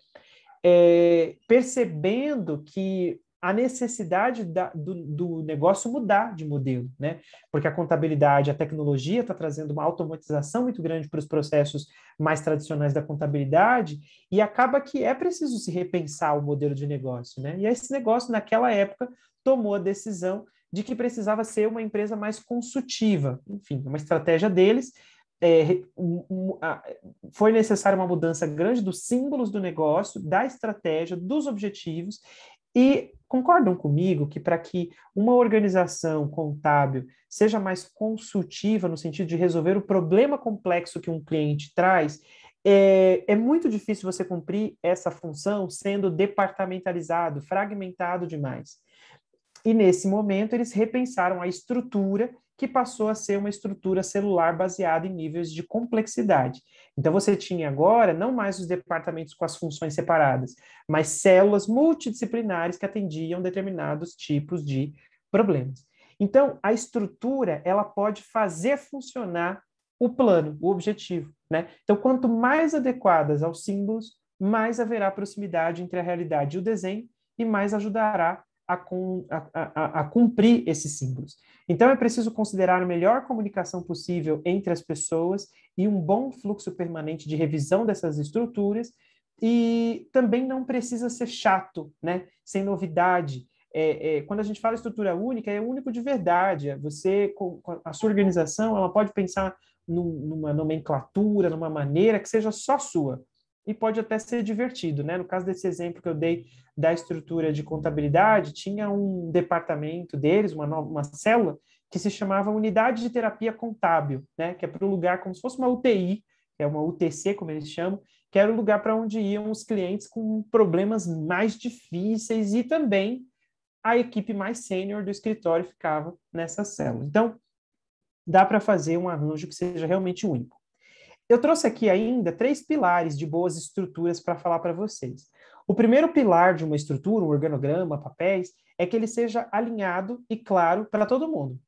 percebendo que a necessidade do negócio mudar de modelo, né? Porque a contabilidade, a tecnologia está trazendo uma automatização muito grande para os processos mais tradicionais da contabilidade e acaba que é preciso se repensar o modelo de negócio, né? E esse negócio, naquela época, tomou a decisão de que precisava ser uma empresa mais consultiva. Enfim, uma estratégia deles foi necessária uma mudança grande dos símbolos do negócio, da estratégia, dos objetivos, e concordam comigo que para que uma organização contábil seja mais consultiva no sentido de resolver o problema complexo que um cliente traz, é muito difícil você cumprir essa função sendo departamentalizado, fragmentado demais. E nesse momento eles repensaram a estrutura que passou a ser uma estrutura celular baseada em níveis de complexidade. Então você tinha agora não mais os departamentos com as funções separadas, mas células multidisciplinares que atendiam determinados tipos de problemas. Então a estrutura ela pode fazer funcionar o plano, o objetivo, né? Então quanto mais adequadas aos símbolos, mais haverá proximidade entre a realidade e o desenho e mais ajudará a cumprir esses símbolos. Então, é preciso considerar a melhor comunicação possível entre as pessoas e um bom fluxo permanente de revisão dessas estruturas, e também não precisa ser chato, né? Sem novidade. Quando a gente fala estrutura única, é único de verdade. Você, com a sua organização, ela pode pensar numa nomenclatura, numa maneira que seja só sua. E pode até ser divertido, né? No caso desse exemplo que eu dei da estrutura de contabilidade, tinha um departamento deles, uma célula, que se chamava Unidade de Terapia Contábil, né? Que é para o lugar como se fosse uma UTI, é uma UTC, como eles chamam, que era o lugar para onde iam os clientes com problemas mais difíceis e também a equipe mais sênior do escritório ficava nessa célula. Então, dá para fazer um arranjo que seja realmente único. Eu trouxe aqui ainda 3 pilares de boas estruturas para falar para vocês. O primeiro pilar de uma estrutura, um organograma, papéis, é que ele seja alinhado e claro para todo mundo.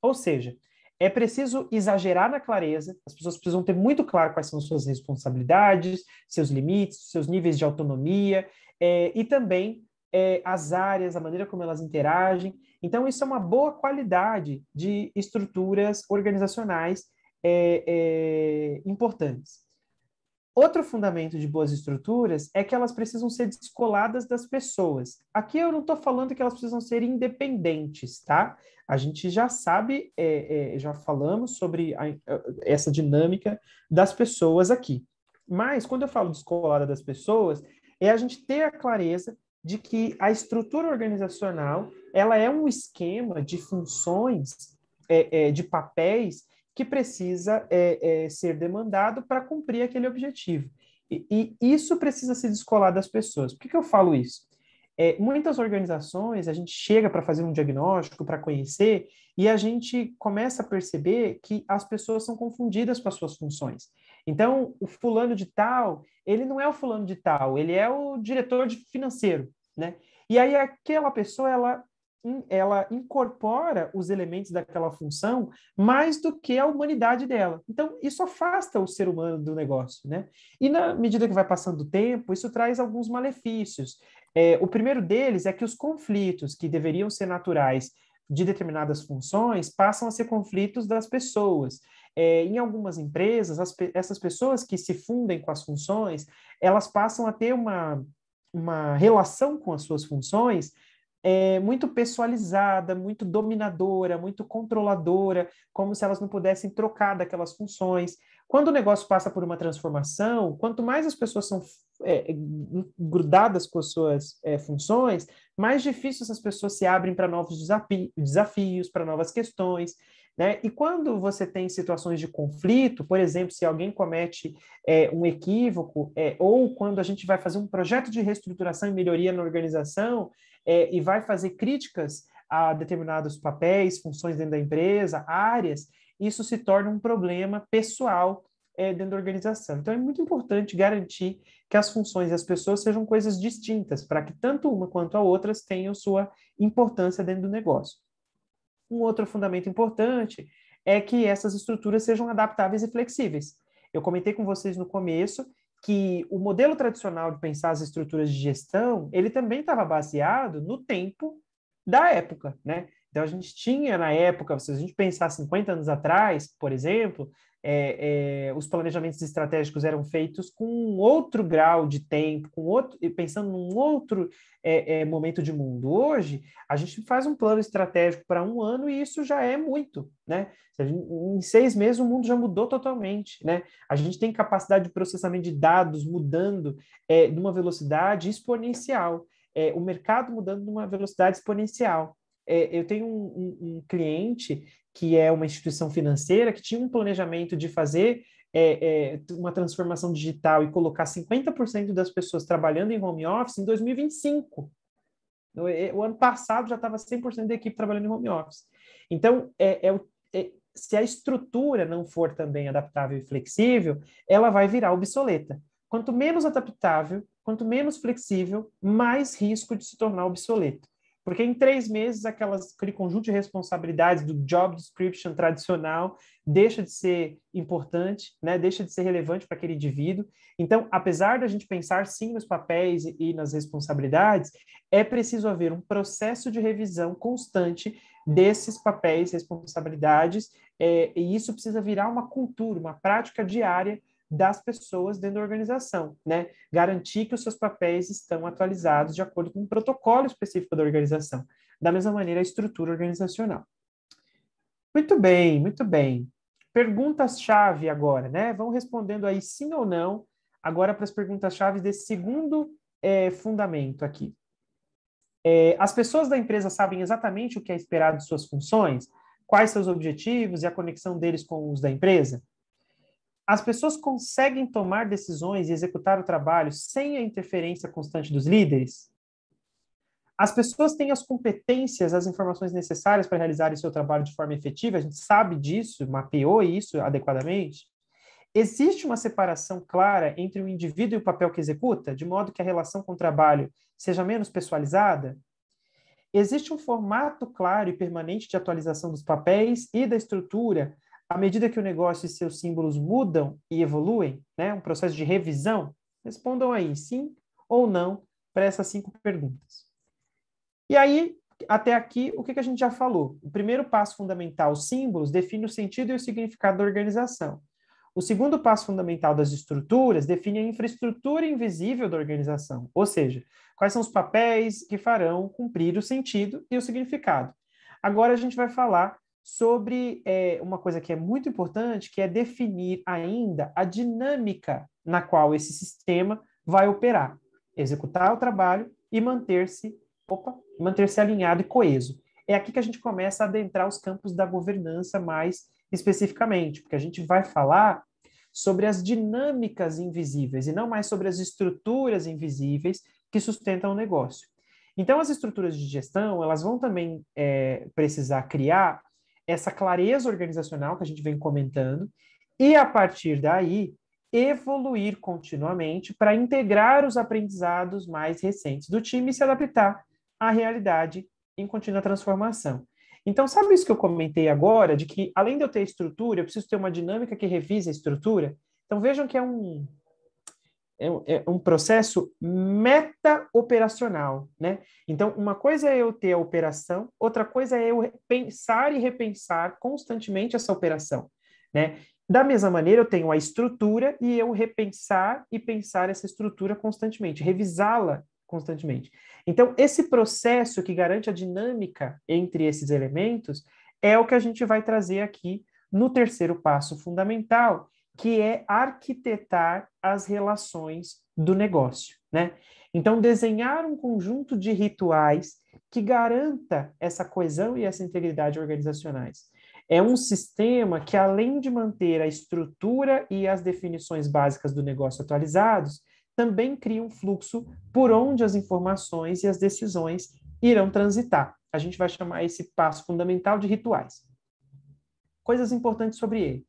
Ou seja, é preciso exagerar na clareza, as pessoas precisam ter muito claro quais são suas responsabilidades, seus limites, seus níveis de autonomia, e também as áreas, a maneira como elas interagem. Então, isso é uma boa qualidade de estruturas organizacionais importantes. Outro fundamento de boas estruturas é que elas precisam ser descoladas das pessoas. Aqui eu não estou falando que elas precisam ser independentes, tá? A gente já sabe, já falamos sobre essa dinâmica das pessoas aqui. Mas, quando eu falo descolada das pessoas, é a gente ter a clareza de que a estrutura organizacional ela é um esquema de funções, de papéis, que precisa ser demandado para cumprir aquele objetivo. E isso precisa se descolar das pessoas. Por que eu falo isso? Muitas organizações, a gente chega para fazer um diagnóstico, para conhecer, e a gente começa a perceber que as pessoas são confundidas com as suas funções. Então, o fulano de tal, ele não é o fulano de tal, ele é o diretor financeiro, né? E aí aquela pessoa, ela ela incorpora os elementos daquela função mais do que a humanidade dela. Então, isso afasta o ser humano do negócio, né? E na medida que vai passando o tempo, isso traz alguns malefícios. O primeiro deles é que os conflitos que deveriam ser naturais de determinadas funções passam a ser conflitos das pessoas. Em algumas empresas, essas pessoas que se fundem com as funções, elas passam a ter uma relação com as suas funções muito pessoalizada, muito dominadora, muito controladora, como se elas não pudessem trocar daquelas funções. Quando o negócio passa por uma transformação, quanto mais as pessoas são grudadas com as suas funções, mais difícil essas pessoas se abrem para novos desafios, para novas questões, né? E quando você tem situações de conflito, por exemplo, se alguém comete um equívoco, ou quando a gente vai fazer um projeto de reestruturação e melhoria na organização, e vai fazer críticas a determinados papéis, funções dentro da empresa, áreas, isso se torna um problema pessoal dentro da organização. Então, é muito importante garantir que as funções e as pessoas sejam coisas distintas, para que tanto uma quanto a outras tenham sua importância dentro do negócio. Um outro fundamento importante é que essas estruturas sejam adaptáveis e flexíveis. Eu comentei com vocês no começo que o modelo tradicional de pensar as estruturas de gestão, ele também estava baseado no tempo da época, né? Então, a gente tinha na época, se a gente pensar 50 anos atrás, por exemplo, os planejamentos estratégicos eram feitos com outro grau de tempo, pensando num outro momento de mundo. Hoje, a gente faz um plano estratégico para um ano e isso já é muito, né? Em 6 meses o mundo já mudou totalmente, né? A gente tem capacidade de processamento de dados mudando de uma velocidade exponencial, o mercado mudando de uma velocidade exponencial. Eu tenho um cliente que é uma instituição financeira que tinha um planejamento de fazer uma transformação digital e colocar 50% das pessoas trabalhando em home office em 2025. O ano passado já estava 100% da equipe trabalhando em home office. Então, se a estrutura não for também adaptável e flexível, ela vai virar obsoleta. Quanto menos adaptável, quanto menos flexível, mais risco de se tornar obsoleto. Porque em 3 meses, aquele conjunto de responsabilidades do job description tradicional deixa de ser importante, né? Deixa de ser relevante para aquele indivíduo. Então, apesar da gente pensar sim nos papéis e nas responsabilidades, é preciso haver um processo de revisão constante desses papéis, responsabilidades, e isso precisa virar uma cultura, uma prática diária das pessoas dentro da organização, né? Garantir que os seus papéis estão atualizados de acordo com um protocolo específico da organização. Da mesma maneira, a estrutura organizacional. Muito bem, muito bem. Perguntas-chave agora, né? Vão respondendo aí sim ou não, agora para as perguntas-chave desse segundo fundamento aqui. As pessoas da empresa sabem exatamente o que é esperado de suas funções, quais seus objetivos e a conexão deles com os da empresa? As pessoas conseguem tomar decisões e executar o trabalho sem a interferência constante dos líderes? As pessoas têm as competências, as informações necessárias para realizar o seu trabalho de forma efetiva? A gente sabe disso, mapeou isso adequadamente? Existe uma separação clara entre o indivíduo e o papel que executa, de modo que a relação com o trabalho seja menos pessoalizada? Existe um formato claro e permanente de atualização dos papéis e da estrutura à medida que o negócio e seus símbolos mudam e evoluem, né? Um processo de revisão? Respondam aí sim ou não para essas 5 perguntas. E aí, até aqui, o que a gente já falou? O primeiro passo fundamental, os símbolos, define o sentido e o significado da organização. O segundo passo fundamental das estruturas define a infraestrutura invisível da organização, ou seja, quais são os papéis que farão cumprir o sentido e o significado. Agora a gente vai falar sobre uma coisa que é muito importante, que é definir ainda a dinâmica na qual esse sistema vai operar, executar o trabalho e manter-se alinhado e coeso. É aqui que a gente começa a adentrar os campos da governança mais especificamente, porque a gente vai falar sobre as dinâmicas invisíveis e não mais sobre as estruturas invisíveis que sustentam o negócio. Então, as estruturas de gestão, elas vão também precisar criar essa clareza organizacional que a gente vem comentando, e a partir daí, evoluir continuamente para integrar os aprendizados mais recentes do time e se adaptar à realidade em contínua transformação. Então, sabe isso que eu comentei agora, de que, além de eu ter estrutura, eu preciso ter uma dinâmica que revise a estrutura? Então, vejam que é um processo meta-operacional, né? Então, uma coisa é eu ter a operação, outra coisa é eu pensar e repensar constantemente essa operação, né? Da mesma maneira, eu tenho a estrutura e eu repensar e pensar essa estrutura constantemente, revisá-la constantemente. Então, esse processo que garante a dinâmica entre esses elementos é o que a gente vai trazer aqui no terceiro passo fundamental, que é arquitetar as relações do negócio, né? Então, desenhar um conjunto de rituais que garanta essa coesão e essa integridade organizacionais. É um sistema que, além de manter a estrutura e as definições básicas do negócio atualizados, também cria um fluxo por onde as informações e as decisões irão transitar. A gente vai chamar esse passo fundamental de rituais. Coisas importantes sobre ele.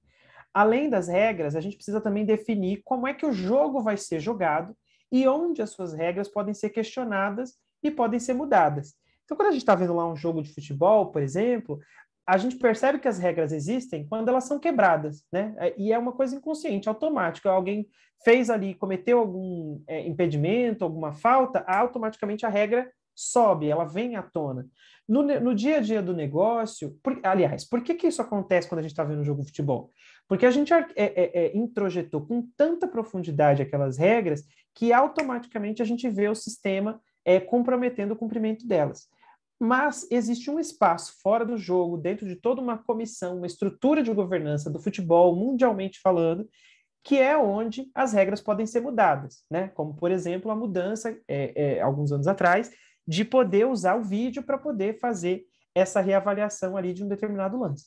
Além das regras, a gente precisa também definir como é que o jogo vai ser jogado e onde as suas regras podem ser questionadas e podem ser mudadas. Então, quando a gente está vendo lá um jogo de futebol, por exemplo, a gente percebe que as regras existem quando elas são quebradas, né? E é uma coisa inconsciente, automática. Alguém fez ali, cometeu algum impedimento, alguma falta, automaticamente a regra sobe, ela vem à tona. No dia a dia do negócio, aliás, por que isso acontece quando a gente está vendo um jogo de futebol? Porque a gente introjetou com tanta profundidade aquelas regras que automaticamente a gente vê o sistema comprometendo o cumprimento delas. Mas existe um espaço fora do jogo, dentro de toda uma comissão, uma estrutura de governança do futebol, mundialmente falando, que é onde as regras podem ser mudadas, né? Como, por exemplo, a mudança, alguns anos atrás, de poder usar o vídeo para poder fazer essa reavaliação ali de um determinado lance.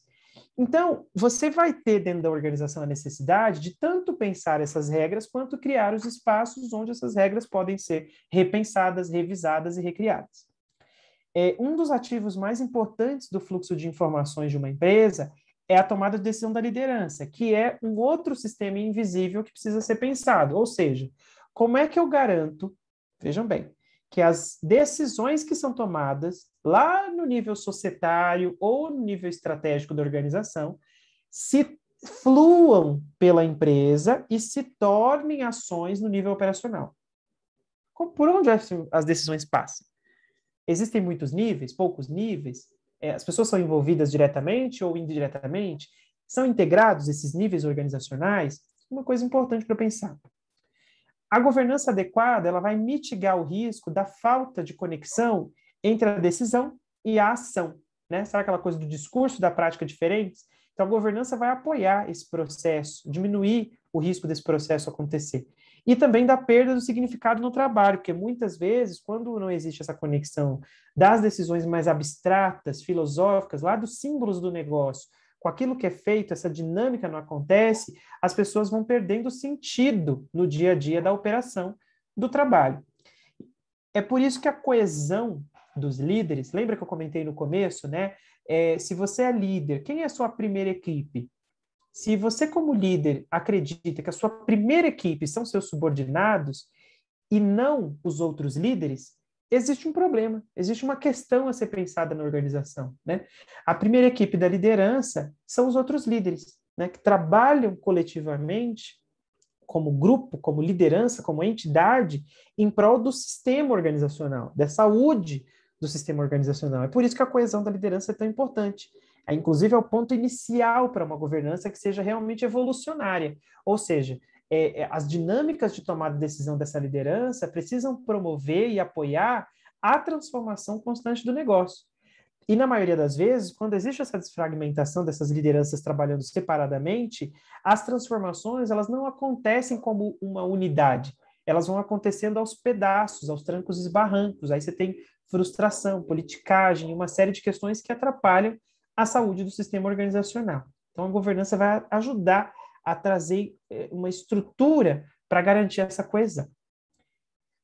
Então, você vai ter dentro da organização a necessidade de tanto pensar essas regras, quanto criar os espaços onde essas regras podem ser repensadas, revisadas e recriadas. Um dos ativos mais importantes do fluxo de informações de uma empresa é a tomada de decisão da liderança, que é um outro sistema invisível que precisa ser pensado. Ou seja, como é que eu garanto, vejam bem, que as decisões que são tomadas lá no nível societário ou no nível estratégico da organização se fluam pela empresa e se tornem ações no nível operacional. Por onde as decisões passam? Existem muitos níveis, poucos níveis? As pessoas são envolvidas diretamente ou indiretamente? São integrados esses níveis organizacionais? Uma coisa importante para pensar. A governança adequada, ela vai mitigar o risco da falta de conexão entre a decisão e a ação, né? Sabe aquela coisa do discurso e da prática diferentes? Então, a governança vai apoiar esse processo, diminuir o risco desse processo acontecer. E também da perda do significado no trabalho, porque muitas vezes, quando não existe essa conexão das decisões mais abstratas, filosóficas, lá dos símbolos do negócio, com aquilo que é feito, essa dinâmica não acontece, as pessoas vão perdendo sentido no dia a dia da operação do trabalho. É por isso que a coesão dos líderes, lembra que eu comentei no começo, né? Se você é líder, quem é a sua primeira equipe? Se você, como líder, acredita que a sua primeira equipe são seus subordinados e não os outros líderes, existe um problema, existe uma questão a ser pensada na organização, né? A primeira equipe da liderança são os outros líderes, né, que trabalham coletivamente, como grupo, como liderança, como entidade, em prol do sistema organizacional, da saúde do sistema organizacional. É por isso que a coesão da liderança é tão importante. Inclusive, é o ponto inicial para uma governança que seja realmente evolucionária. Ou seja, as dinâmicas de tomada de decisão dessa liderança precisam promover e apoiar a transformação constante do negócio. E, na maioria das vezes, quando existe essa desfragmentação dessas lideranças trabalhando separadamente, as transformações elas não acontecem como uma unidade. Elas vão acontecendo aos pedaços, aos trancos e barrancos. Aí você tem frustração, politicagem, uma série de questões que atrapalham a saúde do sistema organizacional. Então, a governança vai ajudar a trazer uma estrutura para garantir essa coesão.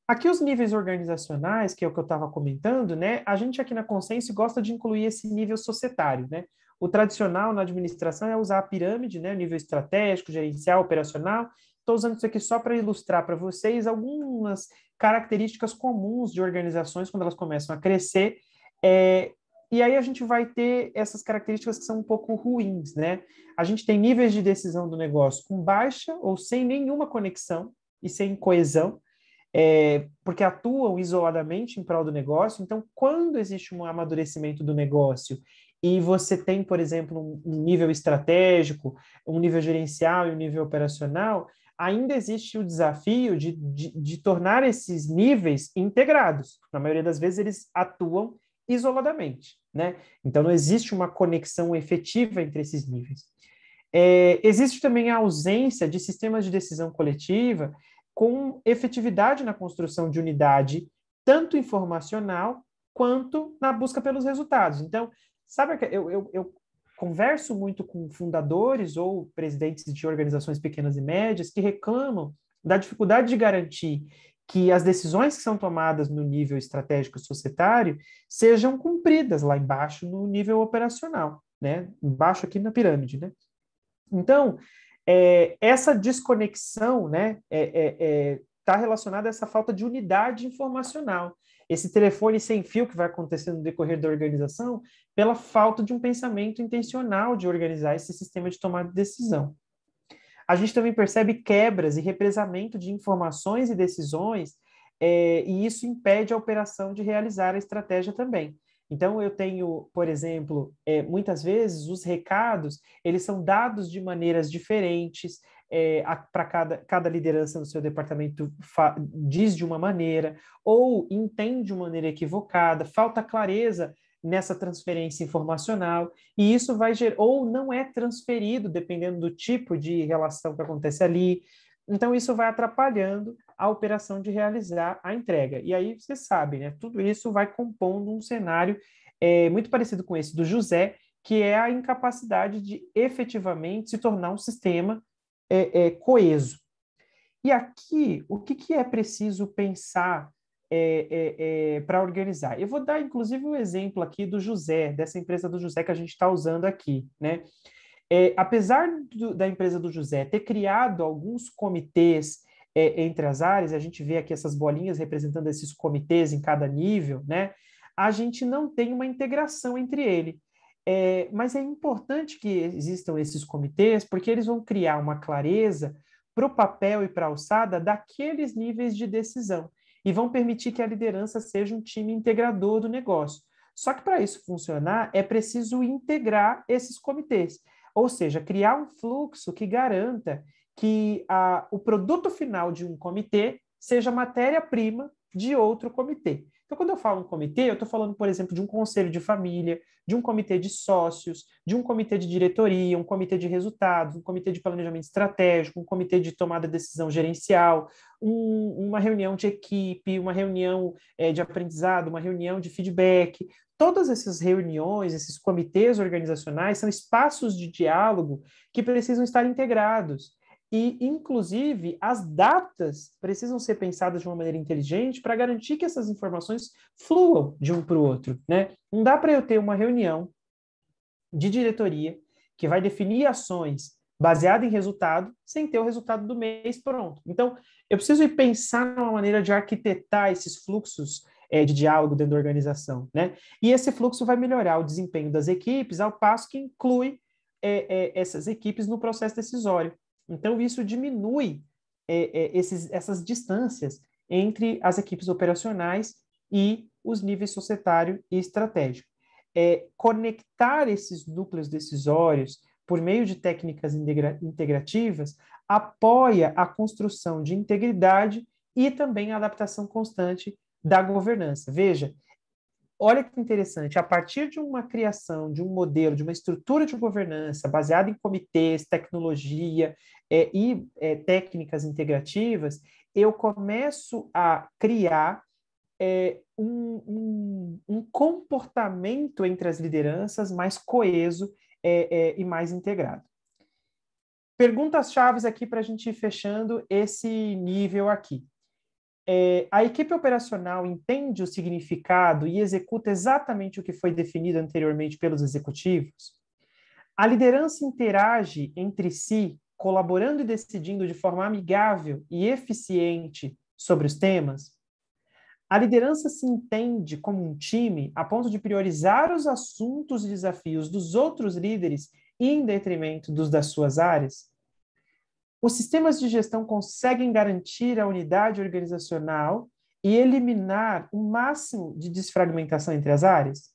Aqui os níveis organizacionais, que é o que eu estava comentando, né? A gente aqui na Consenso gosta de incluir esse nível societário, né? O tradicional na administração é usar a pirâmide, né? O nível estratégico, gerencial, operacional. Estou usando isso aqui só para ilustrar para vocês algumas características comuns de organizações quando elas começam a crescer E aí a gente vai ter essas características que são um pouco ruins, né? A gente tem níveis de decisão do negócio com baixa ou sem nenhuma conexão e sem coesão, porque atuam isoladamente em prol do negócio. Então, quando existe um amadurecimento do negócio e você tem, por exemplo, um nível estratégico, um nível gerencial e um nível operacional, ainda existe o desafio de tornar esses níveis integrados. Na maioria das vezes, eles atuam isoladamente, né? Então, não existe uma conexão efetiva entre esses níveis. Existe também a ausência de sistemas de decisão coletiva com efetividade na construção de unidade, tanto informacional quanto na busca pelos resultados. Então, sabe, eu converso muito com fundadores ou presidentes de organizações pequenas e médias que reclamam da dificuldade de garantir que as decisões que são tomadas no nível estratégico societário sejam cumpridas lá embaixo no nível operacional, né? Embaixo aqui na pirâmide, né? Então, essa desconexão, né, está relacionada a essa falta de unidade informacional. Esse telefone sem fio que vai acontecer no decorrer da organização, pela falta de um pensamento intencional de organizar esse sistema de tomada de decisão. A gente também percebe quebras e represamento de informações e decisões, e isso impede a operação de realizar a estratégia também. Então, eu tenho, por exemplo, muitas vezes os recados, eles são dados de maneiras diferentes, para cada liderança no seu departamento diz de uma maneira, ou entende de uma maneira equivocada, falta clareza nessa transferência informacional, e isso vai gerar, ou não é transferido, dependendo do tipo de relação que acontece ali. Então, isso vai atrapalhando a operação de realizar a entrega. E aí, você sabe, né? Tudo isso vai compondo um cenário muito parecido com esse do José, que é a incapacidade de efetivamente se tornar um sistema coeso. E aqui, o que é preciso pensar para organizar? Eu vou dar, inclusive, um exemplo aqui do José, dessa empresa do José que a gente está usando aqui, né? Apesar da empresa do José ter criado alguns comitês entre as áreas, a gente vê aqui essas bolinhas representando esses comitês em cada nível, né? A gente não tem uma integração entre ele. Mas é importante que existam esses comitês, porque eles vão criar uma clareza para o papel e para a alçada daqueles níveis de decisão e vão permitir que a liderança seja um time integrador do negócio. Só que para isso funcionar, é preciso integrar esses comitês, ou seja, criar um fluxo que garanta que o produto final de um comitê seja matéria-prima de outro comitê. Então, quando eu falo um comitê, eu estou falando, por exemplo, de um conselho de família, de um comitê de sócios, de um comitê de diretoria, um comitê de resultados, um comitê de planejamento estratégico, um comitê de tomada de decisão gerencial, uma reunião de equipe, uma reunião de aprendizado, uma reunião de feedback. Todas essas reuniões, esses comitês organizacionais, são espaços de diálogo que precisam estar integrados. E, inclusive, as datas precisam ser pensadas de uma maneira inteligente para garantir que essas informações fluam de um para o outro, né? Não dá para eu ter uma reunião de diretoria que vai definir ações baseada em resultado sem ter o resultado do mês pronto. Então, eu preciso ir pensar numa maneira de arquitetar esses fluxos de diálogo dentro da organização, né? E esse fluxo vai melhorar o desempenho das equipes, ao passo que inclui essas equipes no processo decisório. Então, isso diminui essas distâncias entre as equipes operacionais e os níveis societário e estratégico. Conectar esses núcleos decisórios por meio de técnicas integrativas apoia a construção de integridade e também a adaptação constante da governança. Veja, olha que interessante, a partir de uma criação, de um modelo, de uma estrutura de governança baseada em comitês, tecnologia e técnicas integrativas, eu começo a criar um comportamento entre as lideranças mais coeso e mais integrado. Perguntas chaves aqui para a gente ir fechando esse nível aqui. A equipe operacional entende o significado e executa exatamente o que foi definido anteriormente pelos executivos? A liderança interage entre si, colaborando e decidindo de forma amigável e eficiente sobre os temas? A liderança se entende como um time a ponto de priorizar os assuntos e desafios dos outros líderes em detrimento dos das suas áreas? Os sistemas de gestão conseguem garantir a unidade organizacional e eliminar o máximo de desfragmentação entre as áreas?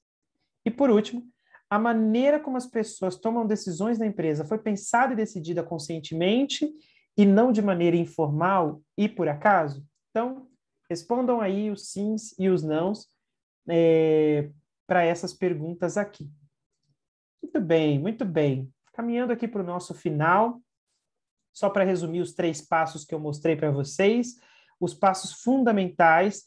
E, por último, a maneira como as pessoas tomam decisões na empresa foi pensada e decidida conscientemente e não de maneira informal e por acaso? Então, respondam aí os sims e os nãos para essas perguntas aqui. Muito bem, muito bem. Caminhando aqui para o nosso final, só para resumir os 3 passos que eu mostrei para vocês, os passos fundamentais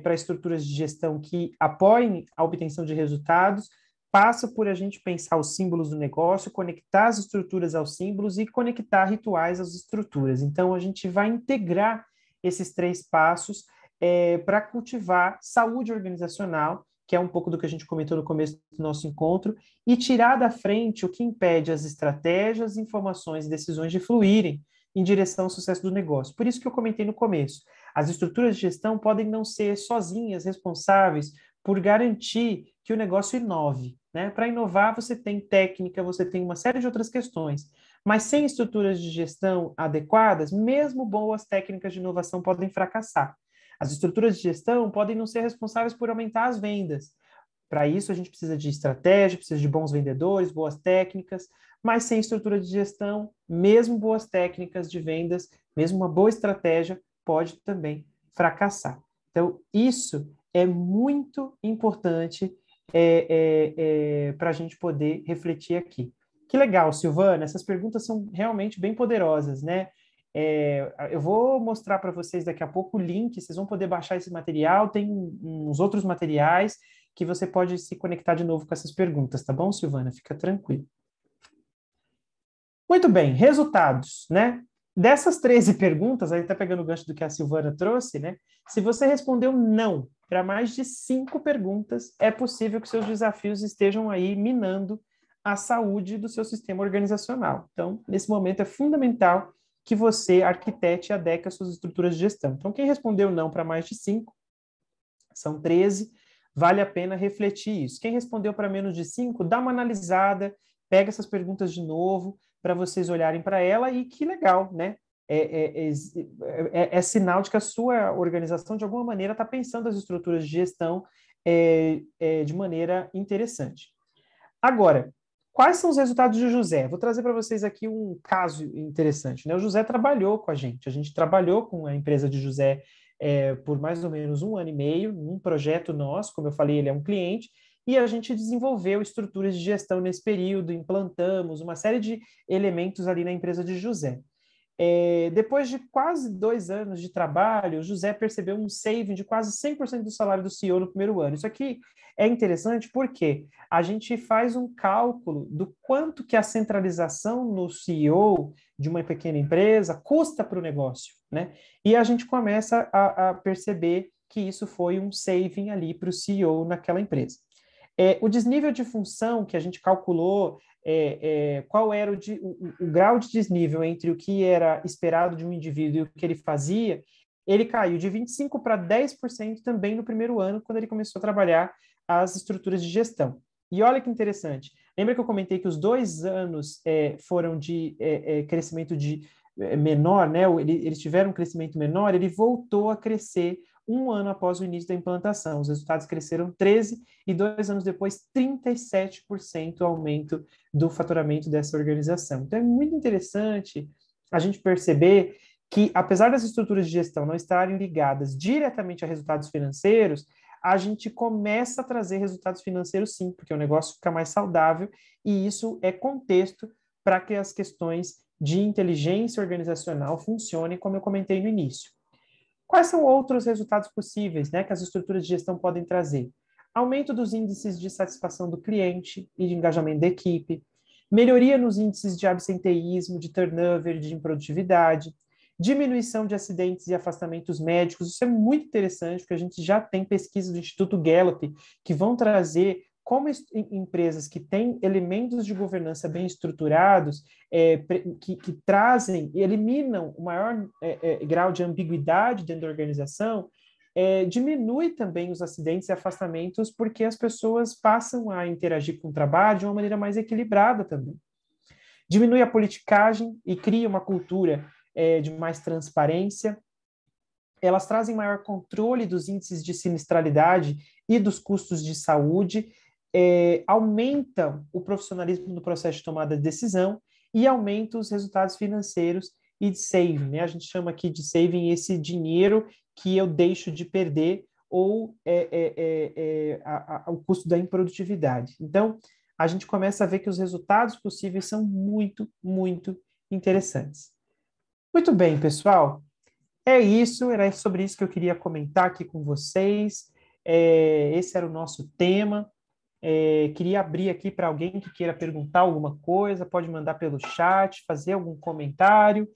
para estruturas de gestão que apoiem a obtenção de resultados, passa por a gente pensar os símbolos do negócio, conectar as estruturas aos símbolos e conectar rituais às estruturas. Então, a gente vai integrar esses 3 passos para cultivar saúde organizacional, que é um pouco do que a gente comentou no começo do nosso encontro, e tirar da frente o que impede as estratégias, informações e decisões de fluírem em direção ao sucesso do negócio. Por isso que eu comentei no começo, as estruturas de gestão podem não ser sozinhas responsáveis por garantir que o negócio inove, né? Para inovar, você tem técnica, você tem uma série de outras questões, mas sem estruturas de gestão adequadas, mesmo boas técnicas de inovação podem fracassar. As estruturas de gestão podem não ser responsáveis por aumentar as vendas. Para isso, a gente precisa de estratégia, precisa de bons vendedores, boas técnicas, mas sem estrutura de gestão, mesmo boas técnicas de vendas, mesmo uma boa estratégia, pode também fracassar. Então, isso é muito importante para a gente poder refletir aqui. Que legal, Silvana, essas perguntas são realmente bem poderosas, né? Eu vou mostrar para vocês daqui a pouco o link, vocês vão poder baixar esse material, tem uns outros materiais que você pode se conectar de novo com essas perguntas, tá bom, Silvana? Fica tranquilo. Muito bem, resultados, né? Dessas 13 perguntas, aí tá pegando o gancho do que a Silvana trouxe, né? Se você respondeu não para mais de 5 perguntas, é possível que seus desafios estejam aí minando a saúde do seu sistema organizacional. Então, nesse momento é fundamental que você arquitete e adeque as suas estruturas de gestão. Então, quem respondeu não para mais de 5, são 13, vale a pena refletir isso. Quem respondeu para menos de 5, dá uma analisada, pega essas perguntas de novo para vocês olharem para ela e que legal, né? É sinal de que a sua organização, de alguma maneira, está pensando as estruturas de gestão de maneira interessante. Agora, quais são os resultados de José? Vou trazer para vocês aqui um caso interessante, né? O José trabalhou com a gente trabalhou com a empresa de José por mais ou menos 1 ano e meio, num projeto nosso, como eu falei, ele é um cliente, e a gente desenvolveu estruturas de gestão nesse período, implantamos uma série de elementos ali na empresa de José. Depois de quase 2 anos de trabalho, o José percebeu um saving de quase 100% do salário do CEO no primeiro ano. Isso aqui é interessante porque a gente faz um cálculo do quanto que a centralização no CEO de uma pequena empresa custa para o negócio, né? E a gente começa a perceber que isso foi um saving ali para o CEO naquela empresa. O desnível de função que a gente calculou, qual era o grau de desnível entre o que era esperado de um indivíduo e o que ele fazia, ele caiu de 25% para 10% também no primeiro ano, quando ele começou a trabalhar as estruturas de gestão. E olha que interessante, lembra que eu comentei que os 2 anos foram de crescimento menor, né? Eles tiveram um crescimento menor, ele voltou a crescer 1 ano após o início da implantação. Os resultados cresceram 13% e 2 anos depois, 37% aumento do faturamento dessa organização. Então, é muito interessante a gente perceber que, apesar das estruturas de gestão não estarem ligadas diretamente a resultados financeiros, a gente começa a trazer resultados financeiros sim, porque o negócio fica mais saudável e isso é contexto para que as questões de inteligência organizacional funcionem, como eu comentei no início. Quais são outros resultados possíveis, né, que as estruturas de gestão podem trazer? Aumento dos índices de satisfação do cliente e de engajamento da equipe, melhoria nos índices de absenteísmo, de turnover, de improdutividade, diminuição de acidentes e afastamentos médicos. Isso é muito interessante, porque a gente já tem pesquisas do Instituto Gallup que vão trazer como empresas que têm elementos de governança bem estruturados, que trazem e eliminam o maior grau de ambiguidade dentro da organização, diminui também os acidentes e afastamentos, porque as pessoas passam a interagir com o trabalho de uma maneira mais equilibrada também. Diminui a politicagem e cria uma cultura de mais transparência. Elas trazem maior controle dos índices de sinistralidade e dos custos de saúde, aumentam o profissionalismo no processo de tomada de decisão e aumentam os resultados financeiros e de saving, né? A gente chama aqui de saving esse dinheiro que eu deixo de perder ou o custo da improdutividade. Então, a gente começa a ver que os resultados possíveis são muito, muito interessantes. Muito bem, pessoal. É isso, era sobre isso que eu queria comentar aqui com vocês. Esse era o nosso tema. Queria abrir aqui para alguém que queira perguntar alguma coisa, pode mandar pelo chat, fazer algum comentário.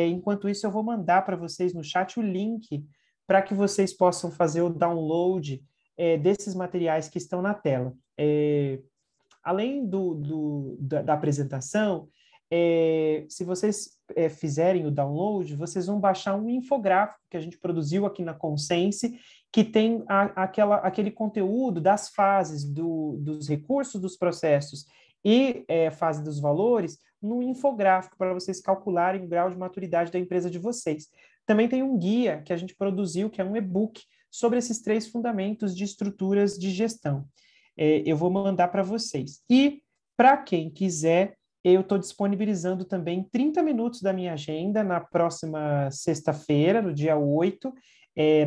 Enquanto isso, eu vou mandar para vocês no chat o link para que vocês possam fazer o download desses materiais que estão na tela. Além da apresentação, se vocês fizerem o download, vocês vão baixar um infográfico que a gente produziu aqui na Consense, que tem aquele conteúdo das fases dos recursos dos processos e fase dos valores no infográfico, para vocês calcularem o grau de maturidade da empresa de vocês. Também tem um guia que a gente produziu, que é um e-book, sobre esses 3 fundamentos de estruturas de gestão. Eu vou mandar para vocês. E, para quem quiser, eu estou disponibilizando também 30 minutos da minha agenda na próxima sexta-feira, no dia 8,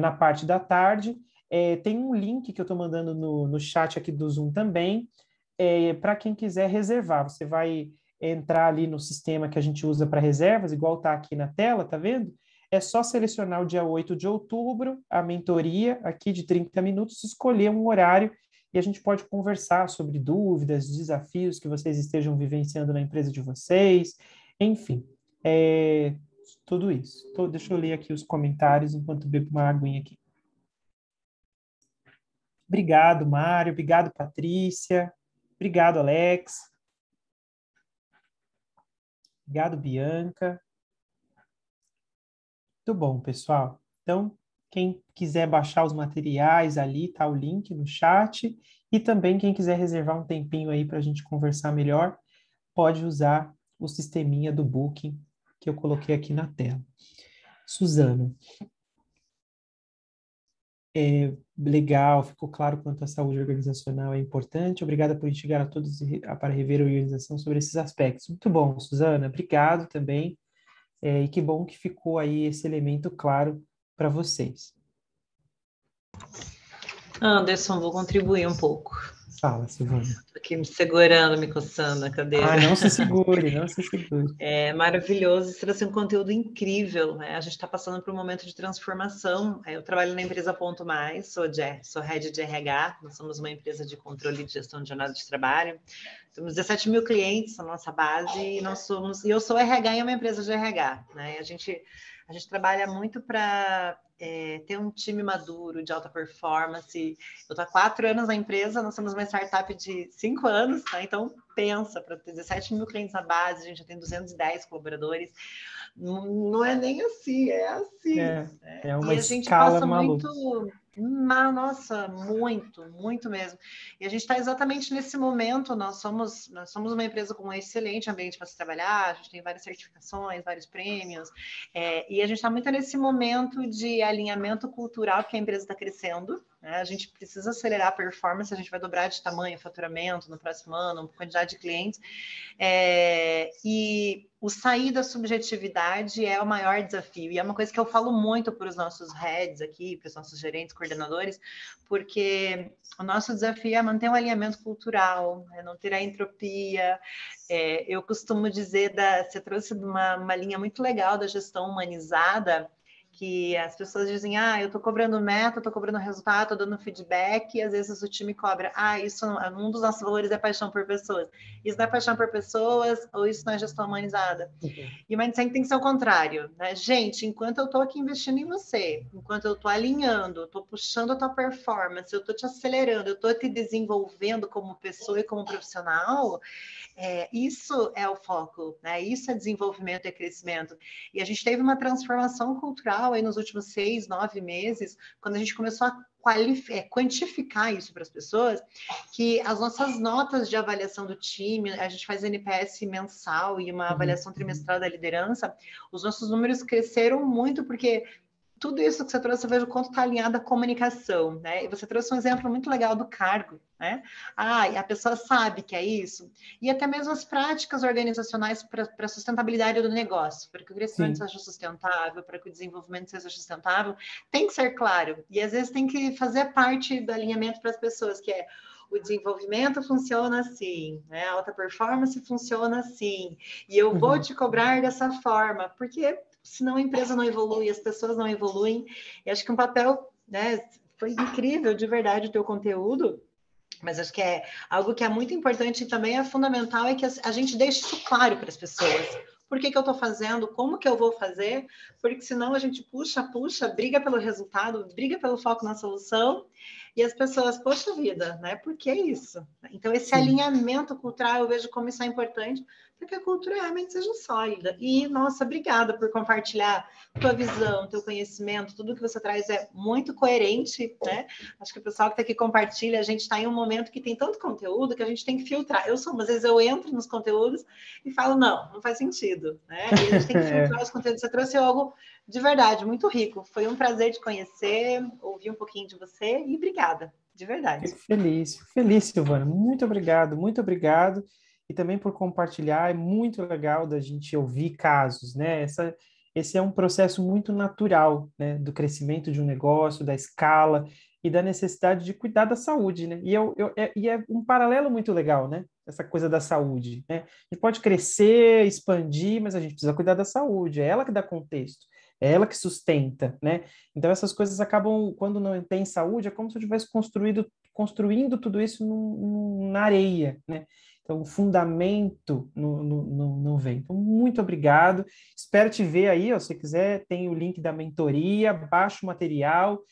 na parte da tarde. Tem um link que eu estou mandando no chat aqui do Zoom também, para quem quiser reservar. Você vai entrar ali no sistema que a gente usa para reservas, igual está aqui na tela, tá vendo? É só selecionar o dia 8 de outubro, a mentoria aqui de 30 minutos, escolher um horário e a gente pode conversar sobre dúvidas, desafios que vocês estejam vivenciando na empresa de vocês, enfim, tudo isso. Deixa eu ler aqui os comentários enquanto bebo uma aguinha aqui. Obrigado, Mário. Obrigado, Patrícia. Obrigado, Alex. Obrigado, Bianca. Muito bom, pessoal. Então, quem quiser baixar os materiais ali, tá o link no chat. E também quem quiser reservar um tempinho aí para a gente conversar melhor, pode usar o sisteminha do Booking que eu coloquei aqui na tela. Suzana. Legal, ficou claro quanto a saúde organizacional é importante. Obrigada por instigar a todos para rever a organização sobre esses aspectos. Muito bom, Suzana. Obrigado também. E que bom que ficou aí esse elemento claro para vocês. Anderson, vou contribuir um pouco. Fala, Silvana. Estou aqui me segurando, me coçando na cadeira. Não se segure, não se segure. É maravilhoso, isso trouxe um conteúdo incrível, né? A gente está passando por um momento de transformação. Eu trabalho na empresa Ponto Mais, sou head de RH, nós somos uma empresa de controle de gestão de jornada de trabalho. Temos 17 mil clientes na nossa base e eu sou RH em uma empresa de RH, né? A gente trabalha muito para ter um time maduro, de alta performance. Eu estou há 4 anos na empresa, nós somos uma startup de 5 anos, tá? Então pensa, para ter 17 mil clientes na base, a gente já tem 210 colaboradores. Não é nem assim, é assim. É uma e a gente escala passa maluca. Nossa, muito mesmo. E a gente está exatamente nesse momento. Nós somos uma empresa com um excelente ambiente para se trabalhar, a gente tem várias certificações, vários prêmios, e a gente está muito nesse momento de alinhamento cultural, porque a empresa está crescendo, né? A gente precisa acelerar a performance, a gente vai dobrar de tamanho, faturamento no próximo ano, quantidade de clientes, e o sair da subjetividade é o maior desafio, e é uma coisa que eu falo muito para os nossos heads aqui, para os nossos gerentes, coordenadores, porque o nosso desafio é manter um alinhamento cultural, não ter a entropia. Eu costumo dizer, você trouxe uma linha muito legal da gestão humanizada, que as pessoas dizem, eu estou cobrando meta, estou cobrando resultado, estou dando feedback, e às vezes o time cobra, isso um dos nossos valores é paixão por pessoas. Isso não é paixão por pessoas, ou isso não é gestão humanizada. E o mindset tem que ser o contrário, né? Gente, enquanto eu estou aqui investindo em você, enquanto eu estou alinhando, estou puxando a tua performance, eu estou te acelerando, eu estou te desenvolvendo como pessoa e como profissional, isso é o foco, né? Isso é desenvolvimento e crescimento. E a gente teve uma transformação cultural fundamental aí nos últimos 6, 9 meses, quando a gente começou a quantificar isso para as pessoas, que as nossas notas de avaliação do time, a gente faz NPS mensal e uma avaliação trimestral da liderança, os nossos números cresceram muito, porque tudo isso que você trouxe, eu vejo o quanto está alinhado à comunicação, né? E você trouxe um exemplo muito legal do cargo, né? E a pessoa sabe que é isso. E até mesmo as práticas organizacionais para a sustentabilidade do negócio, para que o crescimento seja sustentável, para que o desenvolvimento seja sustentável, tem que ser claro. E às vezes tem que fazer parte do alinhamento para as pessoas, que é o desenvolvimento funciona assim, né? A alta performance funciona assim. E eu vou te cobrar dessa forma, porque senão a empresa não evolui, as pessoas não evoluem. E acho que um papel, né, foi incrível, de verdade, o teu conteúdo, mas acho que é algo que é muito importante e também é fundamental, é que a gente deixe isso claro para as pessoas. Por que eu estou fazendo? Como que eu vou fazer? Porque senão a gente puxa, briga pelo resultado, briga pelo foco na solução, e as pessoas, poxa vida, né? Por que isso? Então, esse alinhamento cultural, eu vejo como isso é importante, para que a cultura realmente seja sólida. E, nossa, obrigada por compartilhar tua visão, teu conhecimento, tudo que você traz é muito coerente, né? Acho que o pessoal que está aqui compartilha, a gente está em um momento que tem tanto conteúdo que a gente tem que filtrar. Às vezes eu entro nos conteúdos e falo, não faz sentido, né? E a gente tem que filtrar os conteúdos. Você trouxe algo de verdade, muito rico. Foi um prazer te conhecer, ouvir um pouquinho de você e obrigada, de verdade. Fico feliz, Silvana. Muito obrigado, muito obrigado. E também por compartilhar, é muito legal da gente ouvir casos, né? Esse é um processo muito natural, né? Do crescimento de um negócio, da escala e da necessidade de cuidar da saúde, né? E é um paralelo muito legal, né? Essa coisa da saúde, né? A gente pode crescer, expandir, mas a gente precisa cuidar da saúde, é ela que dá contexto, é ela que sustenta, né? Então essas coisas acabam, quando não tem saúde, é como se eu tivesse construindo tudo isso na areia, né? Então, o fundamento não vem. Então, muito obrigado. Espero te ver aí, ó, se você quiser, tem o link da mentoria, baixa o material,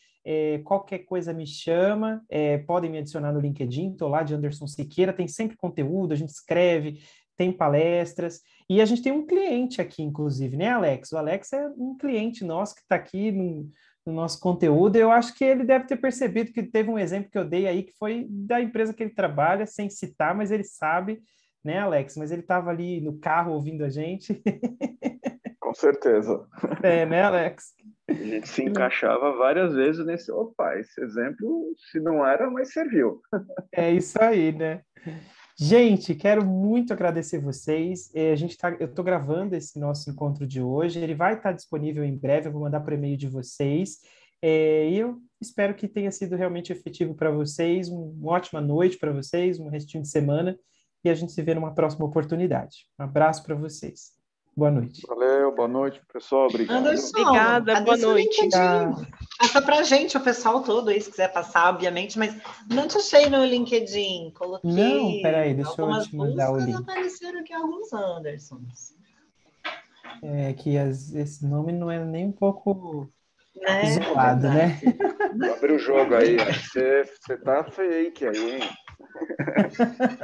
qualquer coisa me chama, podem me adicionar no LinkedIn, estou lá de Anderson Siqueira, tem sempre conteúdo, a gente escreve, tem palestras, e a gente tem um cliente aqui, inclusive, né, Alex? O Alex é um cliente nosso que está aqui no nosso conteúdo. Eu acho que ele deve ter percebido que teve um exemplo que eu dei aí, que foi da empresa que ele trabalha, sem citar, mas ele sabe, né, Alex? Mas ele estava ali no carro ouvindo a gente. Com certeza. Né, Alex? A gente se encaixava várias vezes nesse, esse exemplo, se não era, mas serviu. É isso aí, né? Gente, quero muito agradecer vocês. Eu estou gravando esse nosso encontro de hoje. Ele vai estar disponível em breve. Eu vou mandar por e-mail de vocês. E eu espero que tenha sido realmente efetivo para vocês. Uma ótima noite para vocês, um restinho de semana. E a gente se vê numa próxima oportunidade. Um abraço para vocês. Boa noite. Valeu, boa noite, pessoal. Obrigado. Obrigada, boa noite. Passa pra gente, o pessoal todo aí, se quiser passar, obviamente, mas não te achei no LinkedIn. Coloquei. Não, peraí, deixa eu te mandar o link. Apareceram aqui alguns Andersons. Que esse nome não é nem um pouco isolado, né? Abre o jogo aí, você tá fake aí, hein?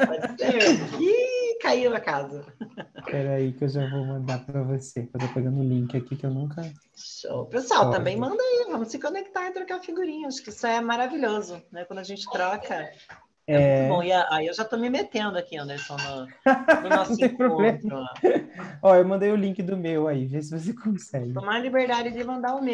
Pode ser. Ih, caiu a casa. Espera aí que eu já vou mandar para você. Eu tô pegando o link aqui que eu nunca... Show. Pessoal, também manda aí. Vamos se conectar e trocar figurinhas, que isso é maravilhoso, né? Quando a gente troca, é muito bom. E aí eu já tô me metendo aqui, Anderson, no nosso não tem encontro. problema. Ó, eu mandei o link do meu aí, vê se você consegue. Tomar a liberdade de mandar o meu.